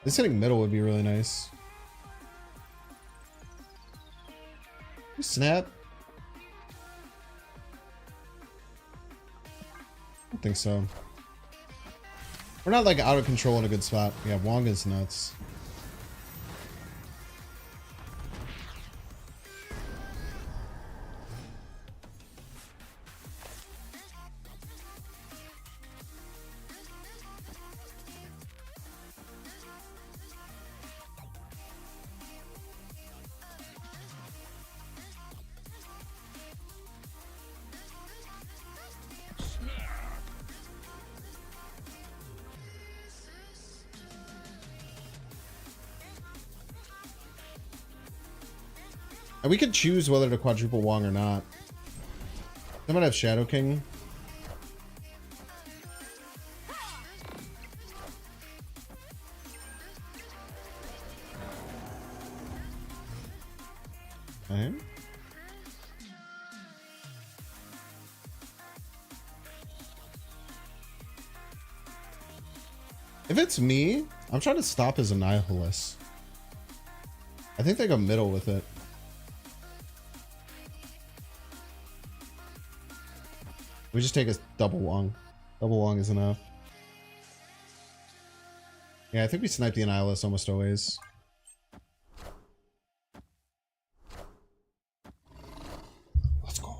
This hitting middle would be really nice. Snap. I don't think so. We're not like out of control in a good spot. Yeah, Wong is nuts. And we could choose whether to quadruple Wong or not. I might have Shadow King. Okay. If it's me, I'm trying to stop his Annihilus. I think they go middle with it. We just take a double Wong. Double Wong is enough. Yeah, I think we snipe the Annihilus almost always. Let's go.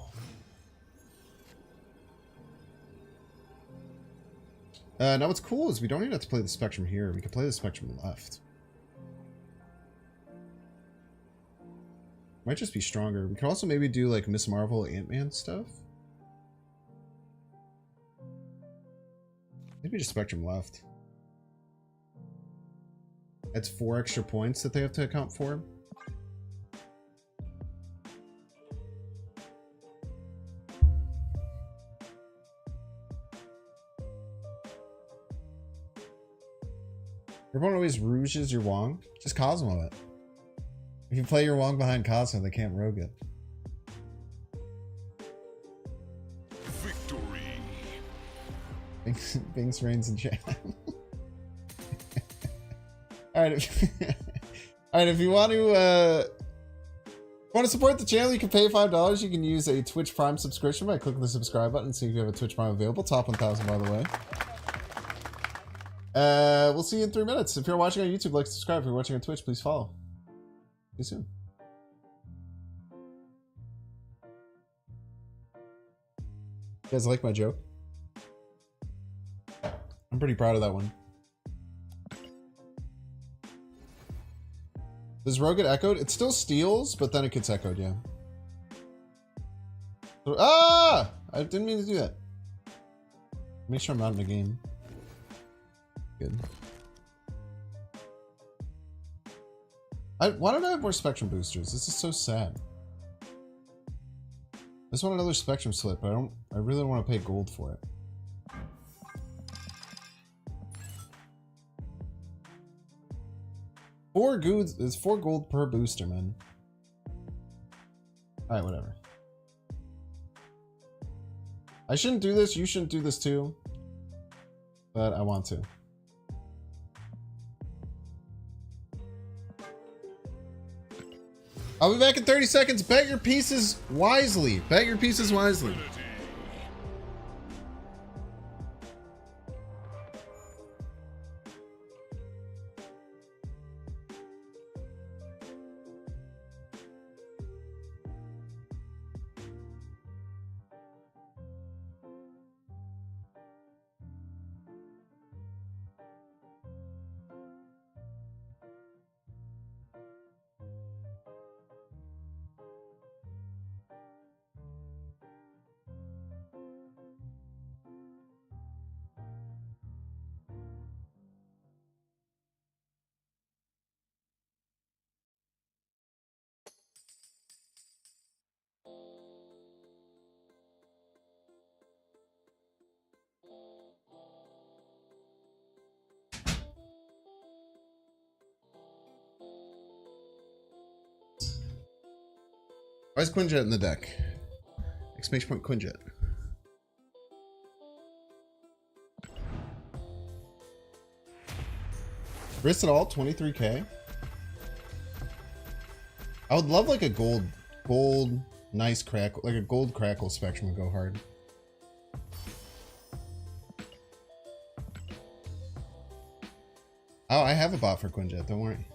Now what's cool is we don't even have to play the Spectrum here. We can play the Spectrum left. Might just be stronger. We could also maybe do like Miss Marvel, Ant-Man stuff. Maybe just Spectrum left. That's 4 extra points that they have to account for. Your opponent always rouges your Wong. Just Cosmo it. If you play your Wong behind Cosmo, they can't rogue it. Victory. Binks reigns in chat. Alright, if you want to support the channel, you can pay $5. You can use a Twitch Prime subscription by clicking the subscribe button and see if you have a Twitch Prime available. Top 1,000, by the way. We'll see you in 3 minutes. If you're watching on YouTube, like, subscribe. If you're watching on Twitch, please follow. See you soon. You guys like my joke? I'm pretty proud of that one. Does Rogue get echoed? It still steals, but then it gets echoed, yeah. So, I didn't mean to do that. Make sure I'm not in the game. Good. Why don't I have more Spectrum boosters? This is so sad. I just want another Spectrum slip, but I really don't want to pay gold for it. It's 4 gold per booster, man. Alright, whatever. I shouldn't do this, you shouldn't do this too. But I want to. I'll be back in 30 seconds. Bet your pieces wisely. Bet your pieces wisely. Why is Quinjet in the deck? Exclamation point Quinjet. Risk it all, 23k. I would love like a gold, nice crackle, like a gold crackle Spectrum would go hard. Oh, I have a bot for Quinjet, don't worry.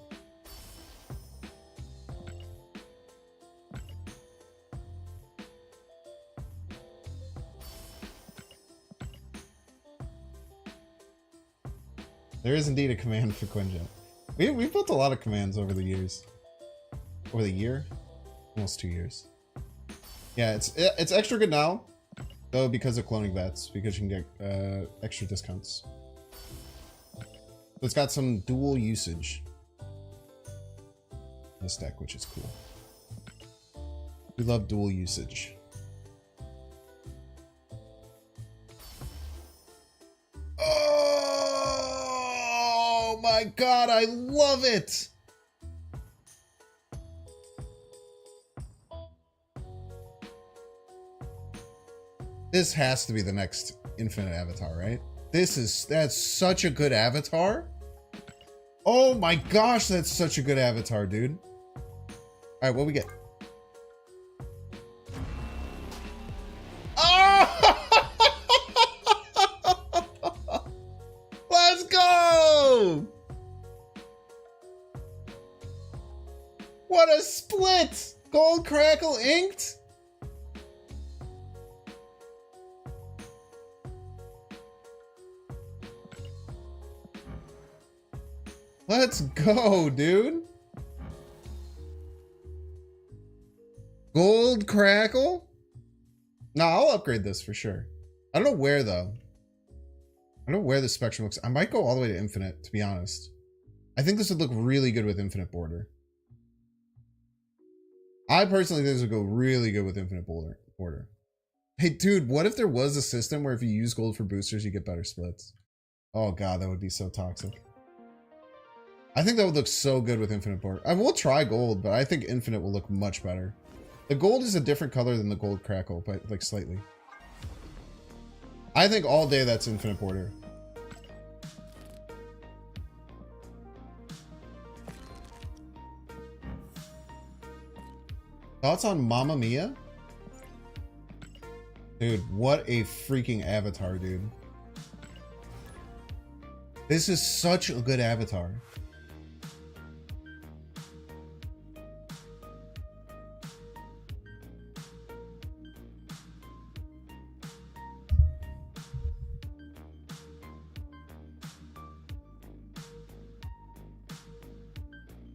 There is indeed a command for Quinjet. We've built a lot of commands over the years. Over the year? Almost 2 years. Yeah, it's extra good now, though, because of cloning bats, because you can get extra discounts. It's got some dual usage in this deck, which is cool. We love dual usage. Oh my god, I love it! This has to be the next Infinite Avatar, right? That's such a good avatar. Oh my gosh, that's such a good avatar, dude. Alright, what we get? Oh! Let's go! What a split! Gold Crackle inked? Let's go, dude. Gold Crackle? No, I'll upgrade this for sure. I don't know where, though. I don't know where the Spectrum looks. I might go all the way to Infinite, to be honest. I think this would look really good with Infinite Border. I personally think this would go really good with Infinite Border. Hey, dude, what if there was a system where if you use gold for boosters, you get better splits? Oh, God, that would be so toxic. I think that would look so good with Infinite border. I will try gold, but I think Infinite will look much better. The gold is a different color than the gold crackle, but like slightly. I think all day that's Infinite border. Thoughts on Mamma Mia? Dude, what a freaking avatar, dude. This is such a good avatar.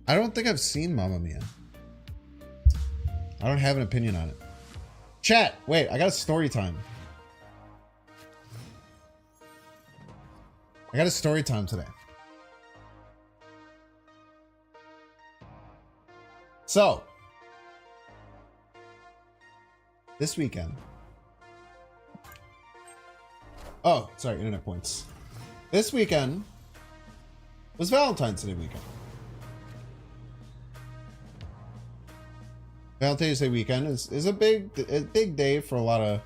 I don't think I've seen Mamma Mia. I don't have an opinion on it. Chat, wait, I got a story time. I got a story time today. So, this weekend. Oh, sorry, internet points. This weekend was Valentine's Day weekend. Valentine's Day weekend is a big day for a lot of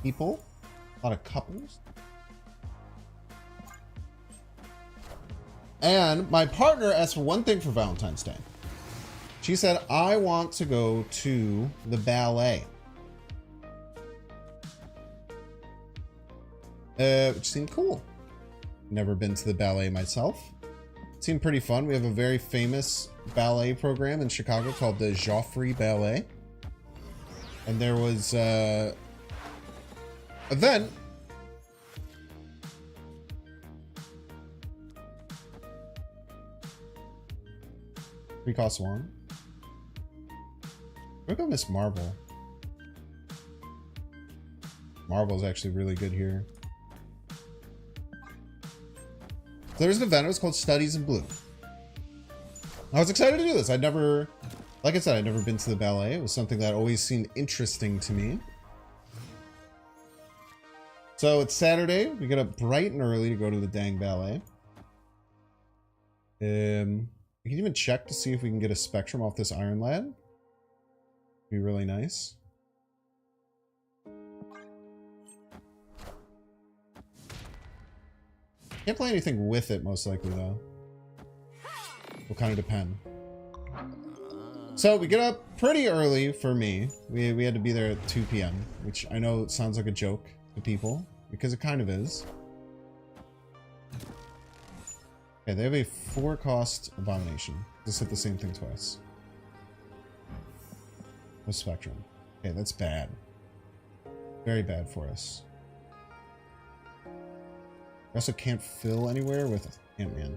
people, a lot of couples. And my partner asked for one thing for Valentine's Day. She said, I want to go to the ballet. Which seemed cool. Never been to the ballet myself. It seemed pretty fun. We have a very famous ballet program in Chicago called the Joffrey Ballet. And there was an event cost one. Look at Miss Marvel. Marvel's actually really good here. So there's an event. It was called Studies in Blue. I was excited to do this. I'd never, like I said, I'd never been to the ballet. It was something that always seemed interesting to me. So it's Saturday. We get up bright and early to go to the dang ballet. We can even check to see if we can get a Spectrum off this Iron Lad. Be really nice. Can't play anything with it, most likely, though. Will kind of depend. So we get up pretty early for me. We had to be there at 2 p.m., which I know sounds like a joke to people, because it kind of is. Okay, they have a 4-cost Abomination. Just hit the same thing twice. With Spectrum. Okay, that's bad. Very bad for us. We also can't fill anywhere with Ant-Man.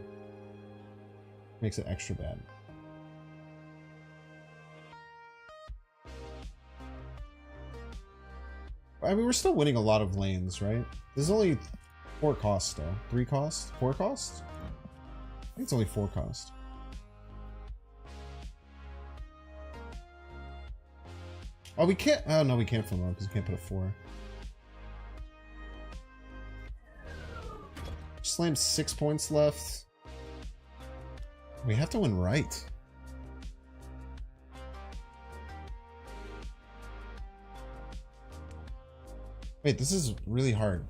Makes it extra bad. I mean, we're still winning a lot of lanes, right? There's only 4 costs, though. 3 costs? 4 costs? I think it's only 4 costs. Oh, we can't... Oh, no, we can't fill them because we can't put a 4. Slam 6 points left. We have to win right. Wait, this is really hard.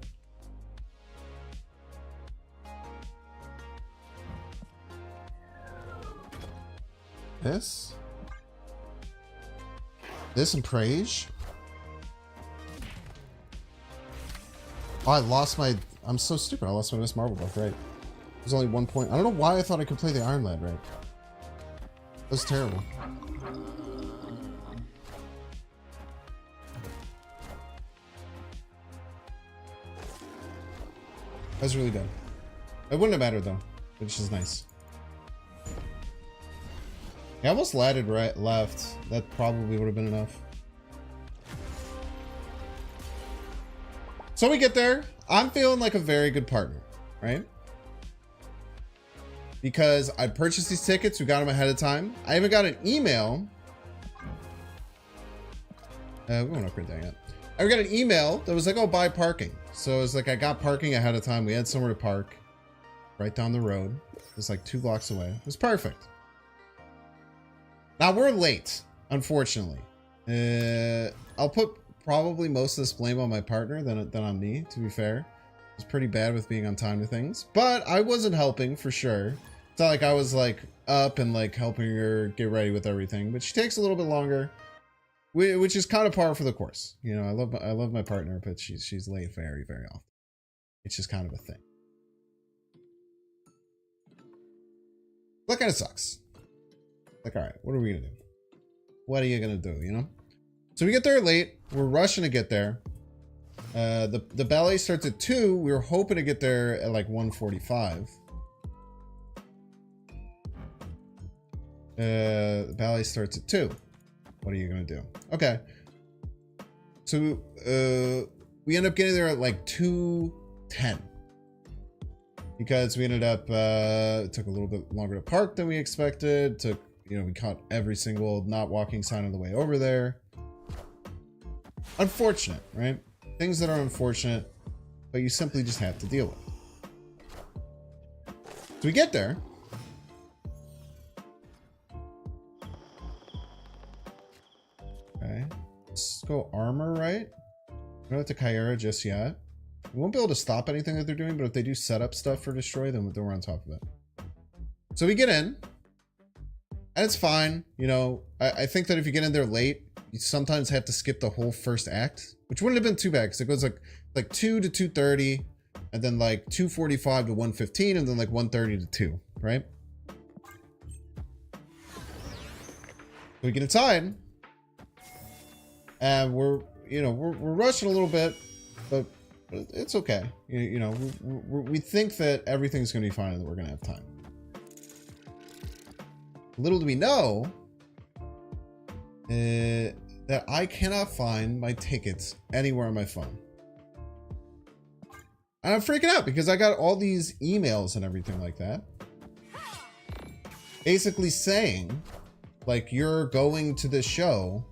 This and Praise. Oh, I lost my... I'm so stupid. I lost my Miss Marvel buff, right? There's only 1 point. I don't know why I thought I could play the Iron Lad, right? That was terrible. That was really bad. It wouldn't have mattered, though, which is nice. I almost ladded right, left. That probably would have been enough. So we get there. I'm feeling like a very good partner, right? Because I purchased these tickets. We got them ahead of time. I even got an email. We won't upgrade that yet. I got an email that was like, oh, buy parking. So it's like I got parking ahead of time. We had somewhere to park. right down the road. It was like 2 blocks away. It was perfect. Now we're late, unfortunately. I'll put probably most of this blame on my partner than on me, to be fair. It's pretty bad with being on time to things, but I wasn't helping for sure. It's not like I was like up and like helping her get ready with everything, but she takes a little bit longer, which is kind of par for the course. You know, I love my partner, but she's late very, very often. It's just kind of a thing. That kind of sucks. Like, all right, what are we gonna do? What are you gonna do? You know? So we get there late. We're rushing to get there. The ballet starts at 2. We were hoping to get there at like 1:45. The ballet starts at 2. What are you gonna do? Okay. So we end up getting there at like 2:10 because we ended up it took a little bit longer to park than we expected. We caught every single not walking sign on the way over there. Unfortunate, right? Things that are unfortunate, but you simply just have to deal with. So we get there. Okay. Let's go armor, right? We don't have to Kyra just yet. We won't be able to stop anything that they're doing, but if they do set up stuff for destroy, then we're on top of it. So we get in. And it's fine. You know, I think that if you get in there late, you sometimes have to skip the whole first act, which wouldn't have been too bad because it goes like 2 to 2:30 and then like 2:45 to 1:15 and then like 1:30 to 2, right? So we get inside and we're rushing a little bit, but it's okay. We think that everything's going to be fine and that we're going to have time. Little do we know that I cannot find my tickets anywhere on my phone. And I'm freaking out because I got all these emails and everything like that. Basically saying, like, you're going to the show,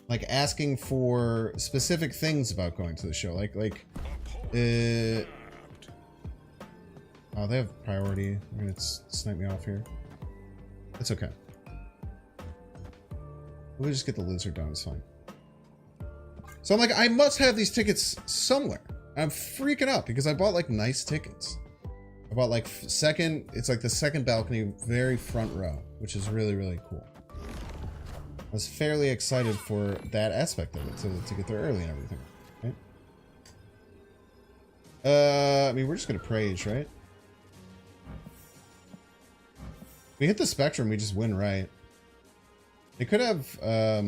like asking for specific things about going to the show. Oh, they have priority. They're gonna snipe me off here. It's okay. We'll just get the lizard down, it's fine. So I'm like, I must have these tickets somewhere. I'm freaking out because I bought like nice tickets. I bought like it's like the second balcony, very front row, which is really, really cool. I was fairly excited for that aspect of it, to get there early and everything. Right? I mean, we're just gonna praise, right? We hit the spectrum, we just win, right? They could have, but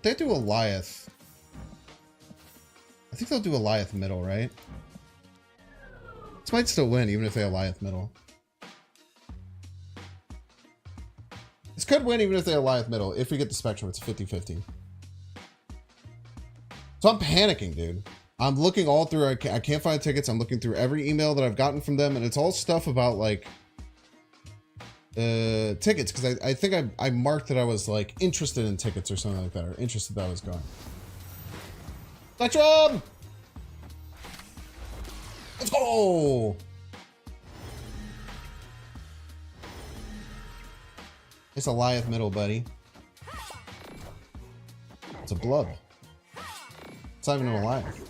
they do Eliath. I think they'll do Eliath middle, right? This might still win, even if they Eliath middle. This could win, even if they Eliath middle. If we get the spectrum, it's 50-50. So I'm panicking, dude. I'm looking all through, I can't find tickets. I'm looking through every email that I've gotten from them, and it's all stuff about like tickets, because I think I marked that I was like interested in tickets or something like that, or interested that I was going. Spectrum! Let's go! It's a Eliath middle, buddy. It's a blood. It's not even an Eliath.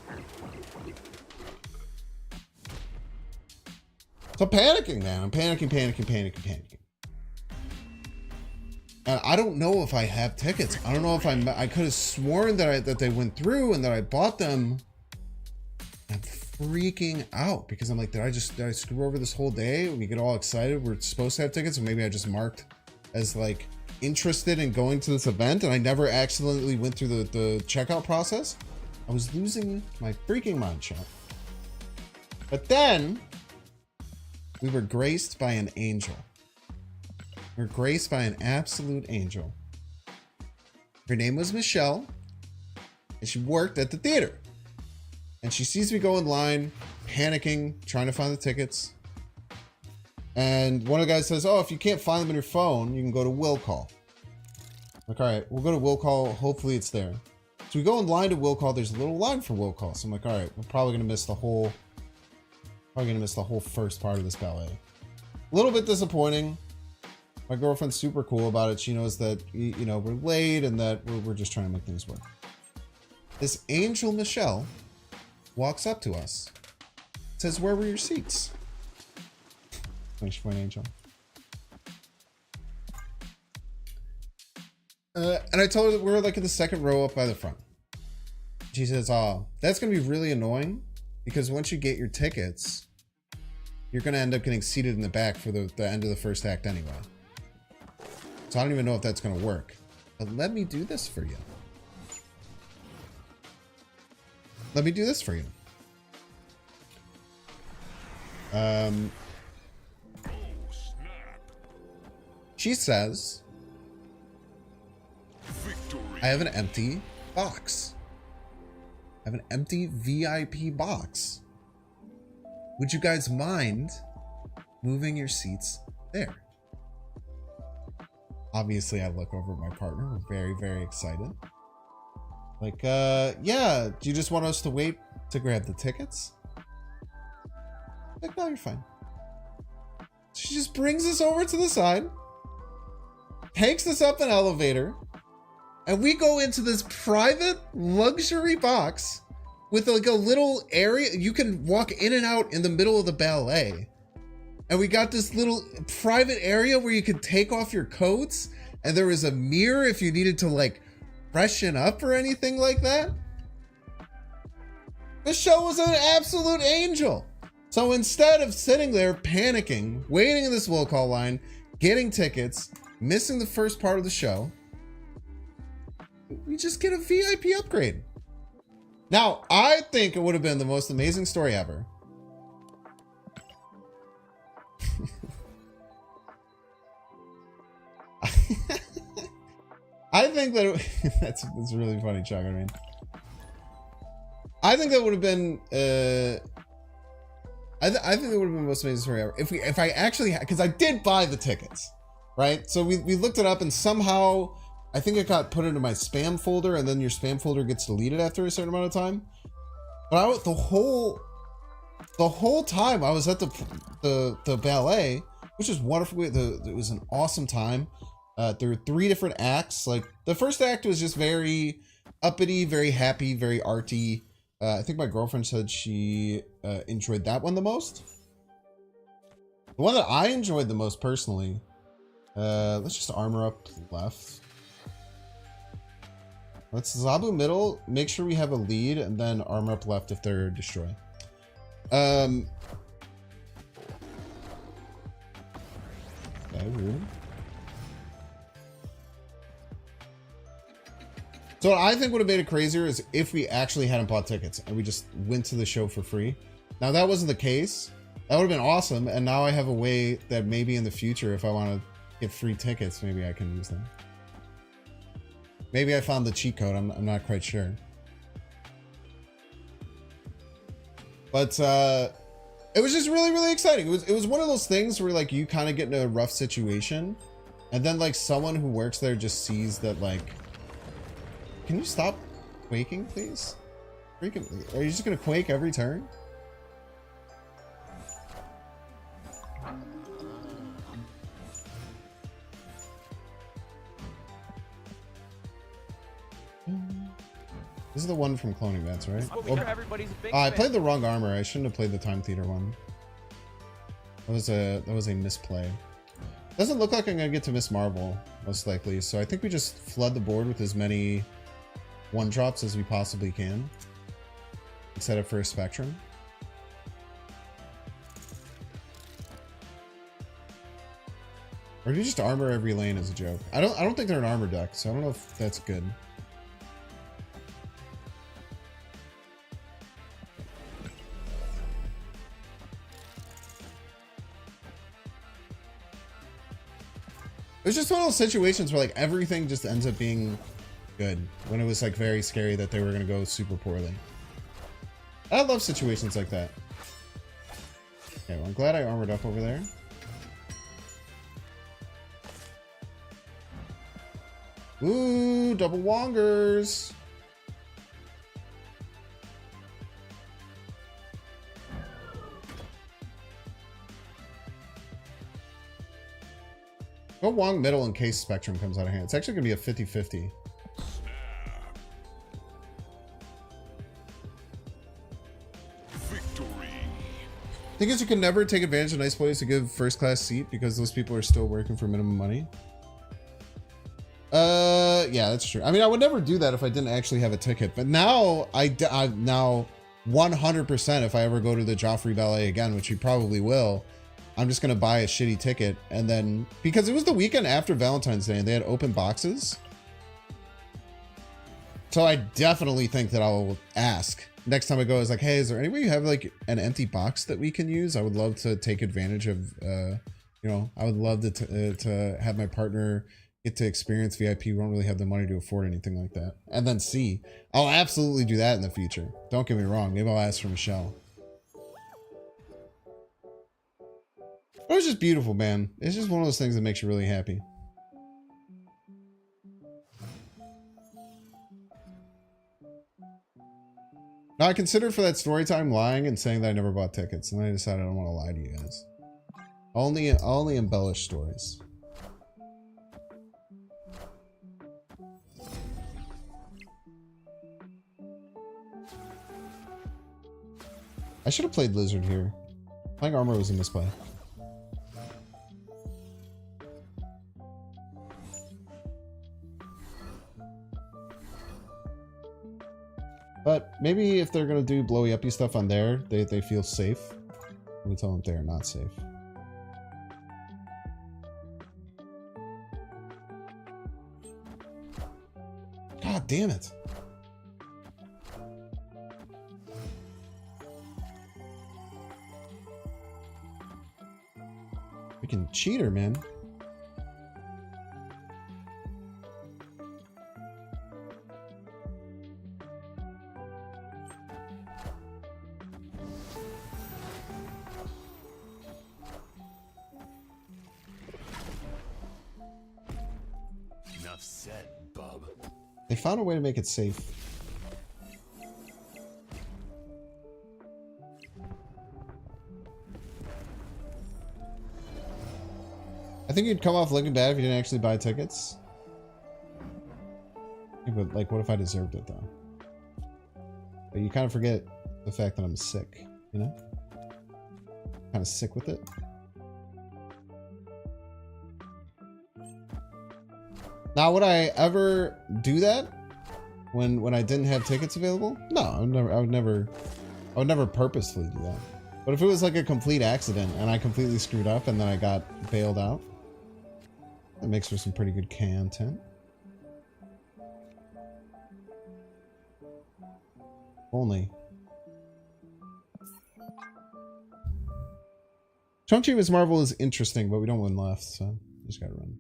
So I'm panicking, man. I'm panicking. And I don't know if I have tickets. I don't know if I could have sworn that they went through and that I bought them. I'm freaking out because I'm like, did I screw over this whole day? We get all excited. We're supposed to have tickets, and maybe I just marked as like interested in going to this event, and I never accidentally went through the checkout process. I was losing my freaking mind, chat. But then we were graced by an angel. We're graced by an absolute angel. Her name was Michelle, and she worked at the theater. And she sees me go in line, panicking, trying to find the tickets. And one of the guys says, oh, if you can't find them on your phone, you can go to Will Call. Like, all right, we'll go to Will Call. Hopefully it's there. So we go in line to will call. There's a little line for will call. So I'm like, all right, we're probably gonna miss the whole first part of this ballet. A little bit disappointing. My girlfriend's super cool about it. She knows that, you know, we're late and that we're just trying to make things work. This angel Michelle walks up to us, says, "Where were your seats?" Thanks for an angel. And I told her that we're like in the second row up by the front. She says, "Oh, that's gonna be really annoying because once you get your tickets, you're gonna end up getting seated in the back for the end of the first act anyway. So I don't even know if that's gonna work. But let me do this for you. Let me do this for you." She says, "I have an empty box. I have an empty VIP box. Would you guys mind moving your seats there?" Obviously, I look over at my partner. We're very, very excited. Like, yeah, do you just want us to wait to grab the tickets? Like, no, you're fine. She just brings us over to the side, takes us up an elevator, and we go into this private luxury box with like a little area. You can walk in and out in the middle of the ballet. And we got this little private area where you could take off your coats. And there was a mirror if you needed to like freshen up or anything like that. The show was an absolute angel. So instead of sitting there panicking, waiting in this will call line, getting tickets, missing the first part of the show, we just get a VIP upgrade. Now, I think it would have been the most amazing story ever. I think that that's really funny, Chuck. I mean, I think that would have been I think it would have been the most amazing story ever if I actually had, because I did buy the tickets, right? So we looked it up and somehow I think it got put into my spam folder, and then your spam folder gets deleted after a certain amount of time. But the whole time I was at the ballet, which was wonderful. It was an awesome time. There were 3 different acts. Like the first act was just very uppity, very happy, very arty. I think my girlfriend said she enjoyed that one the most. The one that I enjoyed the most personally, let's just armor up left. Let's Zabu middle, make sure we have a lead, and then armor up left if they're destroyed. Okay, rude. So what I think would have made it crazier is if we actually hadn't bought tickets and we just went to the show for free. Now that wasn't the case. That would have been awesome. And now I have a way that maybe in the future, if I want to get free tickets, maybe I can use them. Maybe I found the cheat code. I'm not quite sure. But it was just really, really exciting. It was one of those things where like you kind of get in a rough situation, and then like someone who works there just sees that like, can you stop quaking, please? Freaking, are you just gonna quake every turn? This is the one from Cloning Vets, right? Well, I played the wrong armor. I shouldn't have played the Time Theater one. That was a misplay. Doesn't look like I'm gonna get to Miss Marvel, most likely. So I think we just flood the board with as many one drops as we possibly can, set up for a Spectrum. Or do you just armor every lane as a joke? I don't think they're an armor deck, so I don't know if that's good. It was just one of those situations where like everything just ends up being good when it was like very scary that they were gonna go super poorly. I love situations like that. Okay, well, I'm glad I armored up over there. Ooh, double wongers. Go Wong middle in case Spectrum comes out of hand. It's actually going to be a 50-50. Victory. Thing is, you can never take advantage of nice plays to give first class seat because those people are still working for minimum money. Yeah, that's true. I mean, I would never do that if I didn't actually have a ticket. But now, now 100% if I ever go to the Joffrey Ballet again, which we probably will, I'm just going to buy a shitty ticket. And then, because it was the weekend after Valentine's Day and they had open boxes. So I definitely think that I'll ask. Next time I go, is like, hey, is there any way you have like an empty box that we can use? I would love to take advantage of, you know, I would love to have my partner get to experience VIP. We don't really have the money to afford anything like that. And then C, I'll absolutely do that in the future. Don't get me wrong. Maybe I'll ask for Michelle. It was just beautiful, man. It's just one of those things that makes you really happy. Now, I considered for that story time lying and saying that I never bought tickets, and then I decided I don't want to lie to you guys. Only embellish stories. I should have played Lizard here. Playing Armor was a misplay. But maybe if they're gonna do blowy uppy stuff on there, they feel safe. Let me tell them they're not safe. God damn it. Freaking cheater, man. Enough said, bub. They found a way to make it safe. I think you'd come off looking bad if you didn't actually buy tickets. Yeah, but like, what if I deserved it though? But you kind of forget the fact that I'm sick, you know? Kind of sick with it. Now, would I ever do that when I didn't have tickets available? No, I would never purposefully do that. But if it was like a complete accident and I completely screwed up and then I got bailed out, that makes for some pretty good content. Only. Chong-Chi Miss Marvel is interesting, but we don't win left, so just gotta run.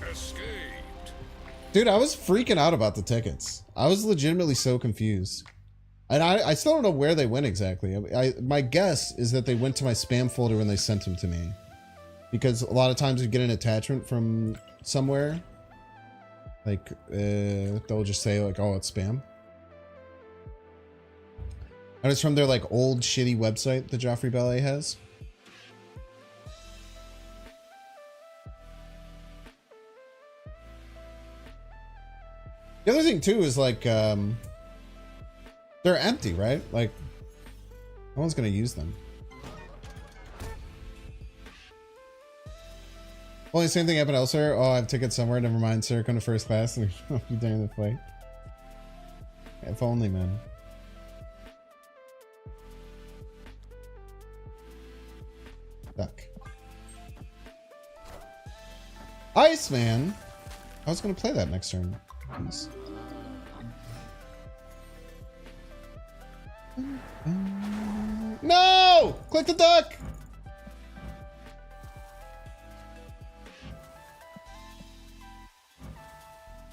Escaped. Dude, I was freaking out about the tickets. I was legitimately so confused. And I still don't know where they went exactly. My guess is that they went to my spam folder when they sent them to me. Because a lot of times you get an attachment from somewhere. Like, they'll just say like, oh, it's spam. And it's from their like old shitty website that Joffrey Ballet has. The other thing too is like, they're empty, right? Like, no one's gonna use them. Only same thing happened elsewhere. Oh, I have tickets somewhere. Never mind, sir. Come to first class and I'll be during the flight. If only, man. Duck. Iceman. I was gonna play that next turn. Please. No! Click the duck!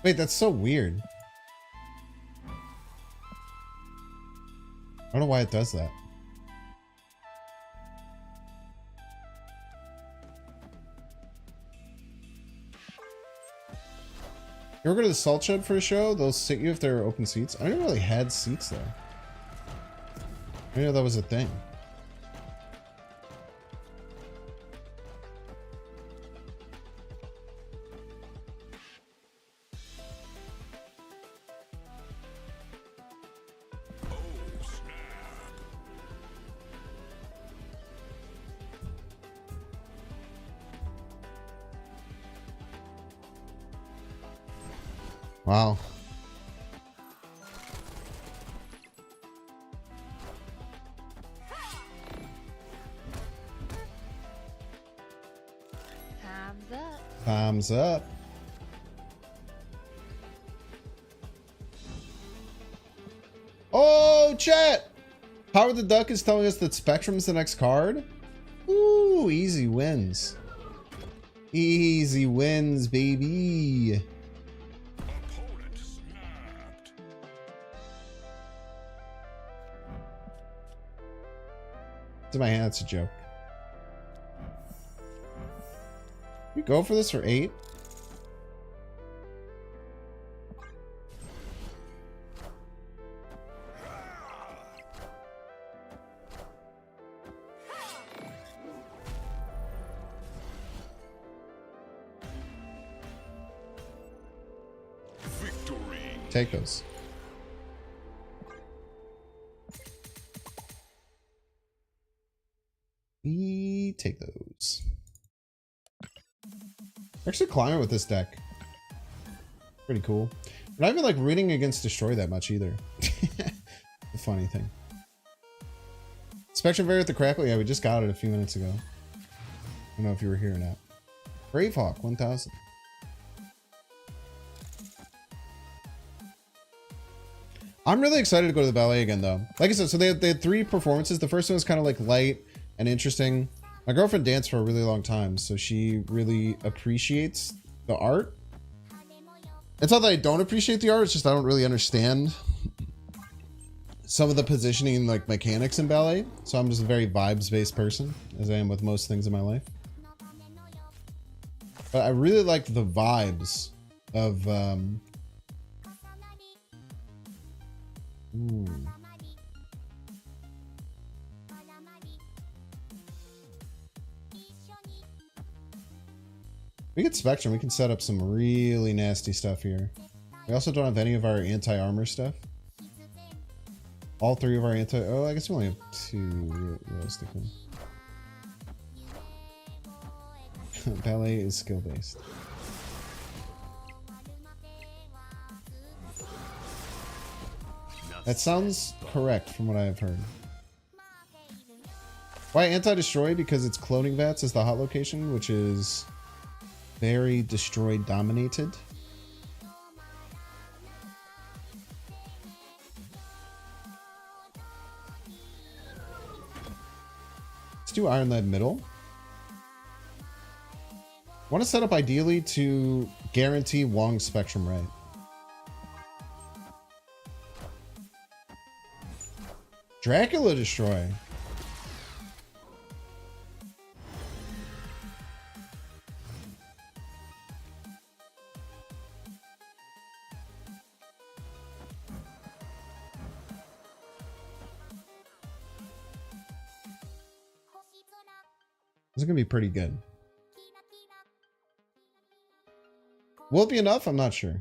Wait, that's so weird. I don't know why it does that. You ever go to the Salt Shed for a show? They'll sit you if there are open seats. I never really had seats there. I didn't know that was a thing. Wow. Time's up. Thumbs up. Oh, chat! Howard the Duck is telling us that Spectrum's the next card. Ooh, easy wins. Easy wins, baby. Opponent snapped. It's in my hand, it's a joke. We go for this for 8? Victory. Take those. We take those. Actually climbing with this deck. Pretty cool. We're not even like rooting against Destroy that much either. The funny thing. Spectrum Variant with the Crackle. Yeah, we just got it a few minutes ago. I don't know if you were here or not. Bravehawk 1000. I'm really excited to go to the ballet again though. Like I said, so they had 3 performances. The first one was kind of like light and interesting. My girlfriend danced for a really long time, so she really appreciates the art. It's not that I don't appreciate the art, it's just I don't really understand some of the positioning and like mechanics in ballet. So I'm just a very vibes-based person, as I am with most things in my life. But I really liked the vibes of we get Spectrum, we can set up some really nasty stuff here. We also don't have any of our anti-armor stuff. All 3 of our oh, I guess we only have 2 realistically. Ballet is skill-based. That sounds correct from what I have heard. Why anti-destroy? Because it's cloning vats is the hot location, which is very destroy dominated. Let's do Iron Lead middle. Want to set up ideally to guarantee Wong Spectrum right. Dracula destroy. This is gonna be pretty good. Will it be enough? I'm not sure.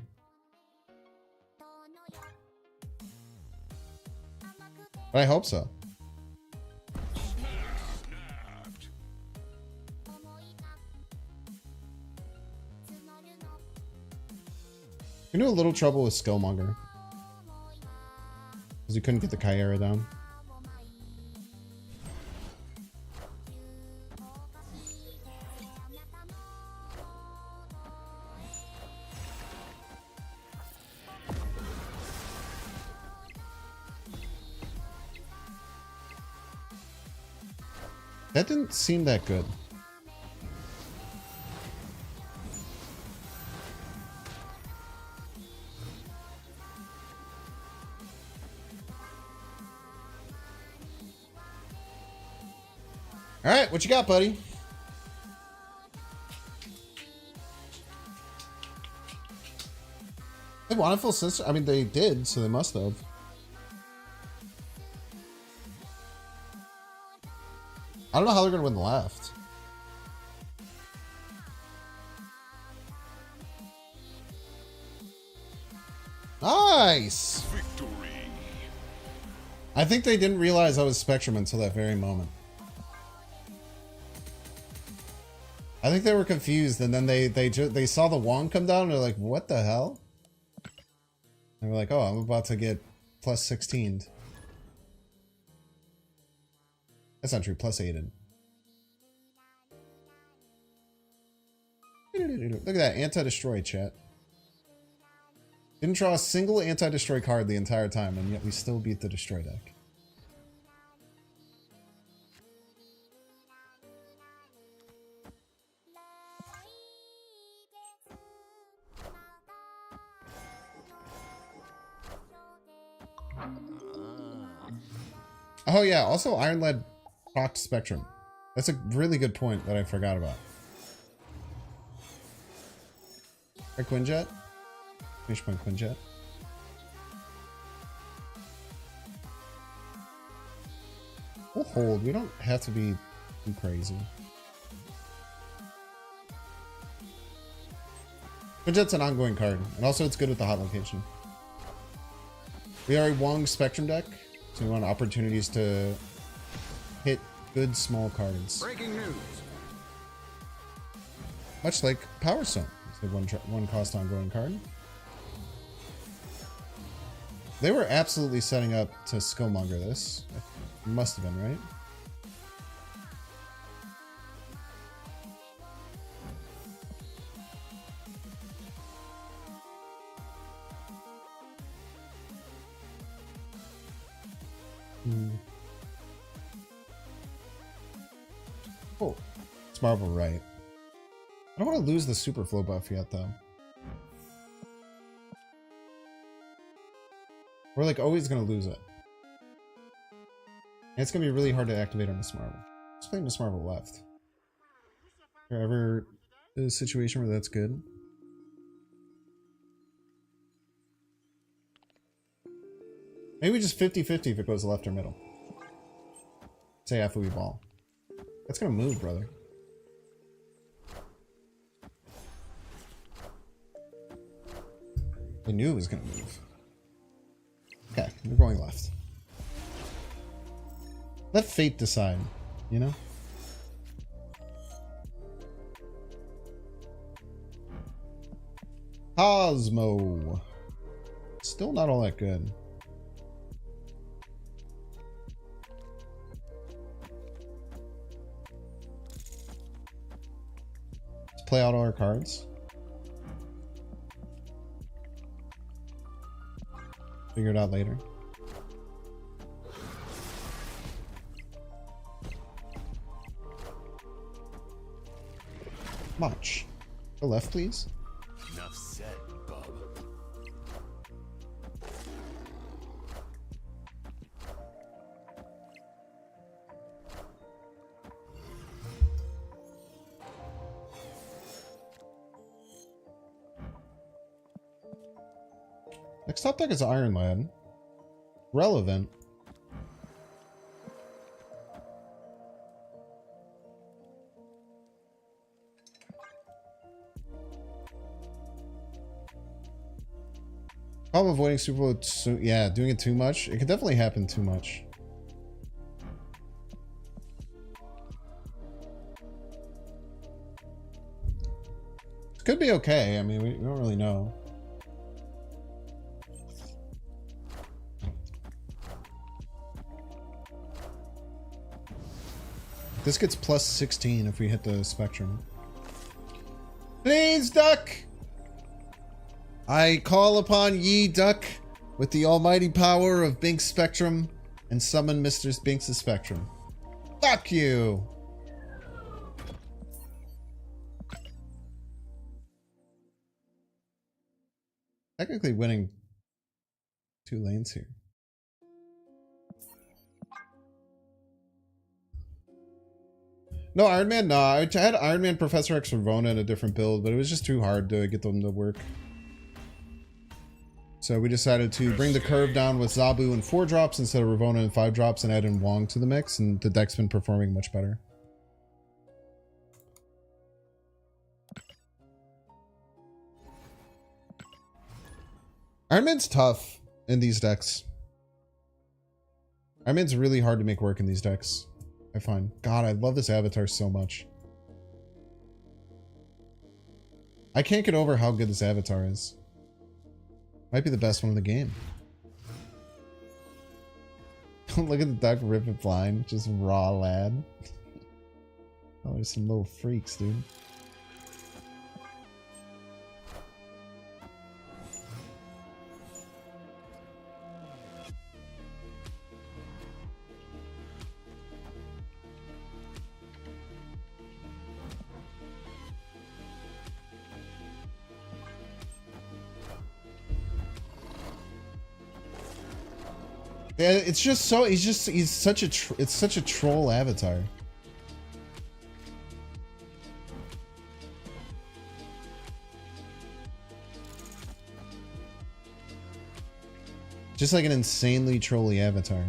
But I hope so. Snapped. We knew a little trouble with Skillmonger. Because we couldn't get the Kyera down. That didn't seem that good. All right, what you got, buddy? They wanted full sister. I mean, they did, so they must have. I don't know how they're gonna win the left. Nice. Victory. I think they didn't realize I was Spectrum until that very moment. I think they were confused, and then they saw the Wong come down, and they're like, "What the hell?" And we're like, oh, I'm about to get plus 16. That's not true. Plus 8. Look at that. Anti-destroy, chat. Didn't draw a single anti-destroy card the entire time, and yet we still beat the destroy deck. Oh yeah, also Iron Lead procced Spectrum. That's a really good point that I forgot about. Or Quinjet? Finish point Quinjet. We'll hold. We don't have to be too crazy. Quinjet's an ongoing card, and also it's good with the hot location. We are a Wong Spectrum deck, so we want opportunities to hit good small cards. Breaking news. Much like Power Stone. It's a one cost ongoing card. They were absolutely setting up to Skillmonger this. It must have been, right? Oh, it's Marvel right. I don't want to lose the super flow buff yet, though. We're like always going to lose it. And it's going to be really hard to activate on Miss Marvel. Let's play Miss Marvel left. Is there ever a situation where that's good? Maybe just 50-50 if it goes left or middle. Say after we ball. That's going to move, brother. I knew it was going to move. Okay, we're going left. Let fate decide, you know? Cosmo. Still not all that good. Let's play out all our cards. Figure it out later. March. Go left, please. Enough said, bub. Next top deck is Iron Lad. Relevant. Problem avoiding super so yeah, doing it too much. It could definitely happen too much. It could be okay. I mean, we don't really know. This gets plus 16 if we hit the Spectrum. Please, duck! I call upon ye, duck, with the almighty power of Bink's Spectrum, and summon Mr. Binks' Spectrum. Fuck you! Technically winning 2 lanes here. No, Iron Man, nah. I had Iron Man, Professor X, Ravonna in a different build, but it was just too hard to get them to work. So we decided to bring the curve down with Zabu and 4 drops instead of Ravonna and 5 drops and add in Wong to the mix, and the deck's been performing much better. Iron Man's tough in these decks. Iron Man's really hard to make work in these decks, I find. God, I love this avatar so much. I can't get over how good this avatar is. Might be the best one in the game. Look at the duck rip it blind. Just raw lad. Oh, there's some little freaks, dude. Yeah, it's just so he's such a it's such a troll avatar. Just like an insanely trolly avatar.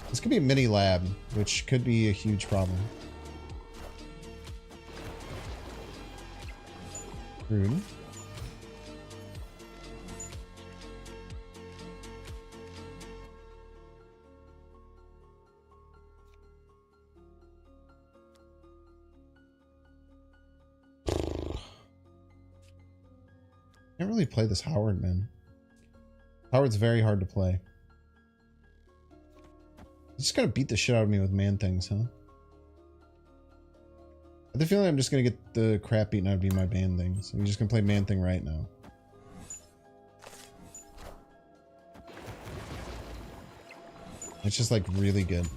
This could be a mini lab, which could be a huge problem. Rude. Can't really play this Howard, man. Howard's very hard to play. You just gotta beat the shit out of me with man things, huh? I have the feeling I'm just gonna get the crap beaten out of me my man thing. So you're just gonna play man thing right now. It's just like really good.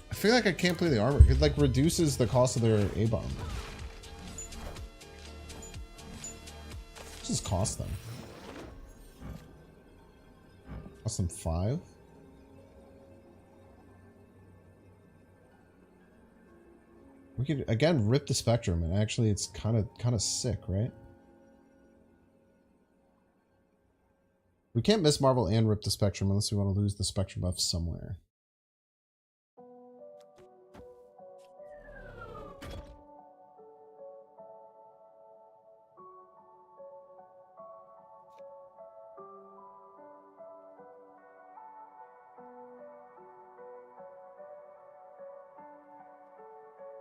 I feel like I can't play the armor. It like reduces the cost of their A-bomb. What does this cost them? Cost them 5? We could again rip the spectrum, and actually it's kind of sick, right? We can't miss Marvel and rip the spectrum unless we want to lose the spectrum buff somewhere.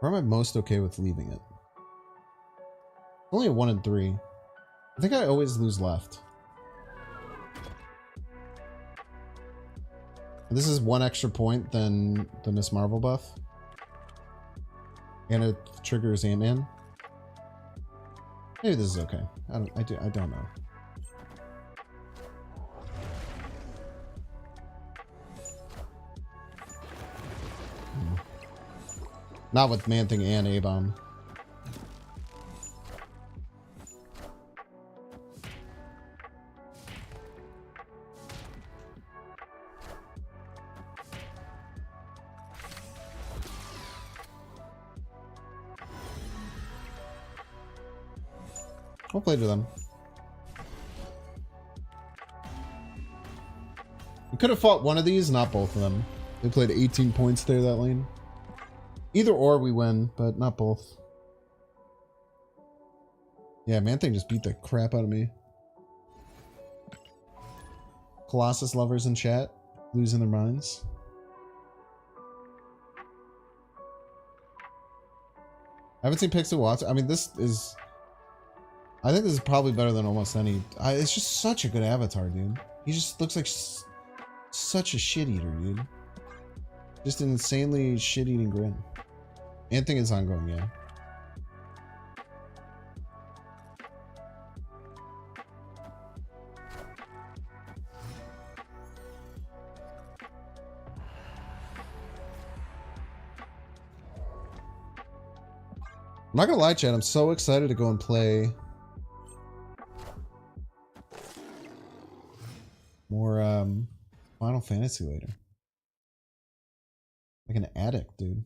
Where am I most okay with leaving it? Only a 1 and 3. I think I always lose left. And this is 1 extra point than the Miss Marvel buff. And it triggers Ant-Man. Maybe this is okay. I don't know. Not with Man-Thing and A-Bomb. We'll play to them. We could have fought one of these, not both of them. They played 18 points there, that lane. Either or we win, but not both. Yeah, Man-Thing just beat the crap out of me. Colossus lovers in chat, losing their minds. I haven't seen Pixel Watch. I mean, this is... I think this is probably better than almost any... it's just such a good avatar, dude. He just looks like such a shit-eater, dude. Just an insanely shit-eating grin. Man-Thing is ongoing, yeah. I'm not gonna lie, Chad. I'm so excited to go and play more Final Fantasy later. Like an addict, dude.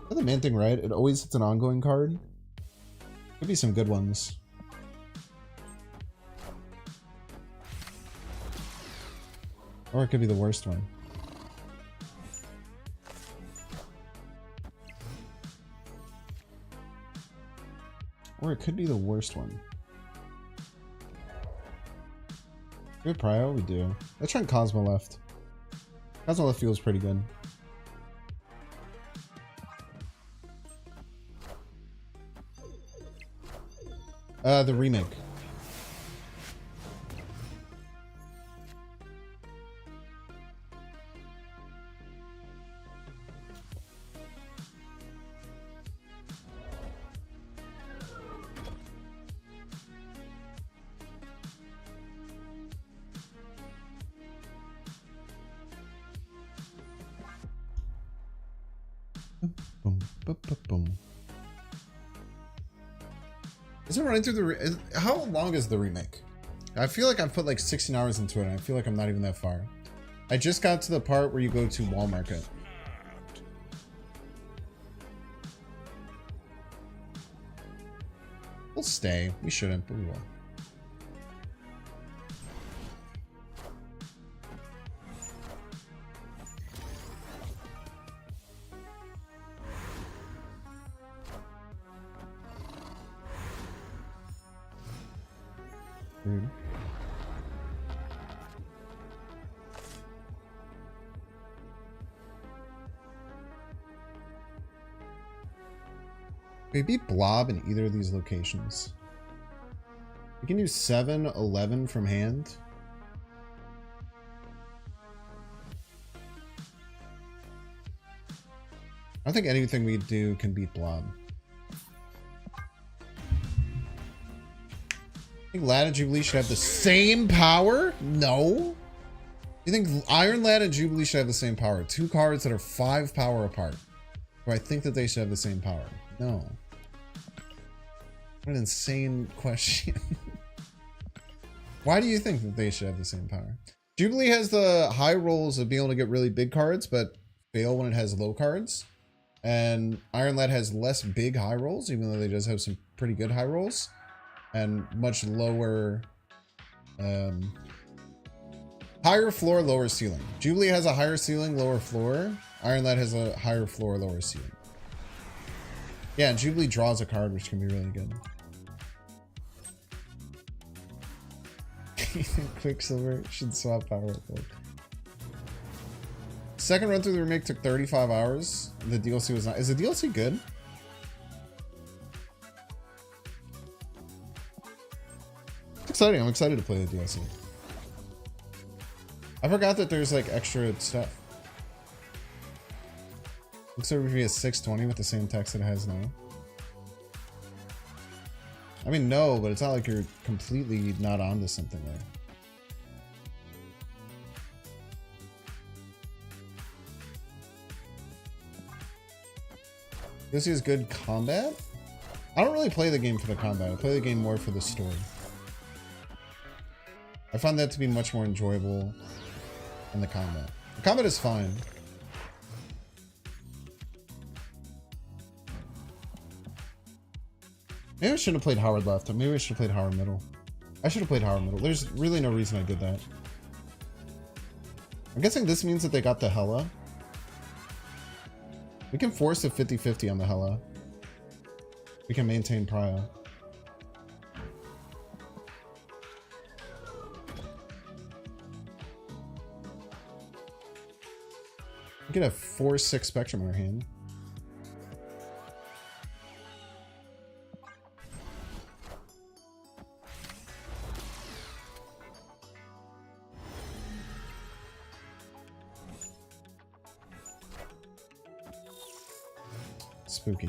Is the Man-Thing right? It always hits an ongoing card. Could be some good ones. Or it could be the worst one. Or it could be the worst one. Do we have Prio? We do. Let's try Cosmo left. Cosmo left feels pretty good. The remake. Boom, boom, boom, boom. Is it running through the... how long is the remake? I feel like I've put like 16 hours into it and I feel like I'm not even that far. I just got to the part where you go to Wall Market. We'll stay. We shouldn't, but we will. Rude. We beat Blob in either of these locations. We can do 7, 11 from hand. I don't think anything we do can beat Blob. I think Lad and Jubilee should have the same power? No. You think Iron Lad and Jubilee should have the same power? Two cards that are 5 power apart. Do I think that they should have the same power? No. What an insane question. Why do you think that they should have the same power? Jubilee has the high rolls of being able to get really big cards, but fail when it has low cards. And Iron Lad has less big high rolls, even though they does have some pretty good high rolls. And much lower, higher floor, lower ceiling. Jubilee has a higher ceiling, lower floor. Iron Lad has a higher floor, lower ceiling. Yeah, and Jubilee draws a card, which can be really good. Quicksilver should swap power with Hulk. Second run through the remake took 35 hours. The DLC was not. Is the DLC good? It's exciting. I'm excited to play the DLC. I forgot that there's like extra stuff. Looks like it would be a 620 with the same text that it has now. I mean, no, but it's not like you're completely not onto something there. This is good combat? I don't really play the game for the combat. I play the game more for the story. I find that to be much more enjoyable than the combat. The combat is fine. Maybe I shouldn't have played Howard left. Maybe I should have played Howard middle. I should have played Howard middle. There's really no reason I did that. I'm guessing this means that they got the Hella. We can force a 50-50 on the Hella. We can maintain Prio. We get a 4-6 Spectrum in our hand. Spooky.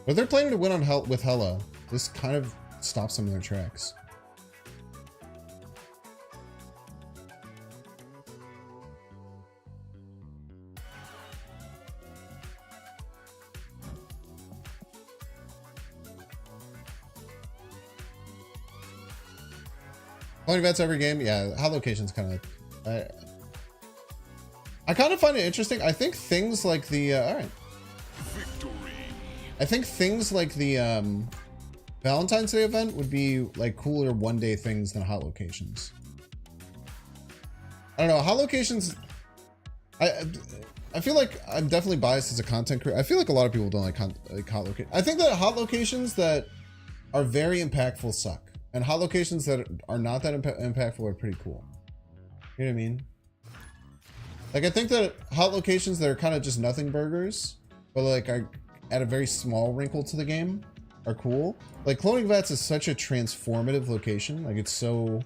But they're planning to win on with Hella. This kind of stops them in their tracks. Playing events every game, yeah. Hot location's kind of. I kind of find it interesting. I think things like the. All right. Victory. I think things like the Valentine's Day event would be like cooler one-day things than hot locations. I don't know. Hot locations. I feel like I'm definitely biased as a content creator. I feel like a lot of people don't like hot locations. I think that hot locations that are very impactful suck, and hot locations that are not that impactful are pretty cool. You know what I mean? Like, I think that hot locations that are kind of just nothing burgers, but like are add a very small wrinkle to the game, are cool. Like, Cloning Vats is such a transformative location. Like, it's so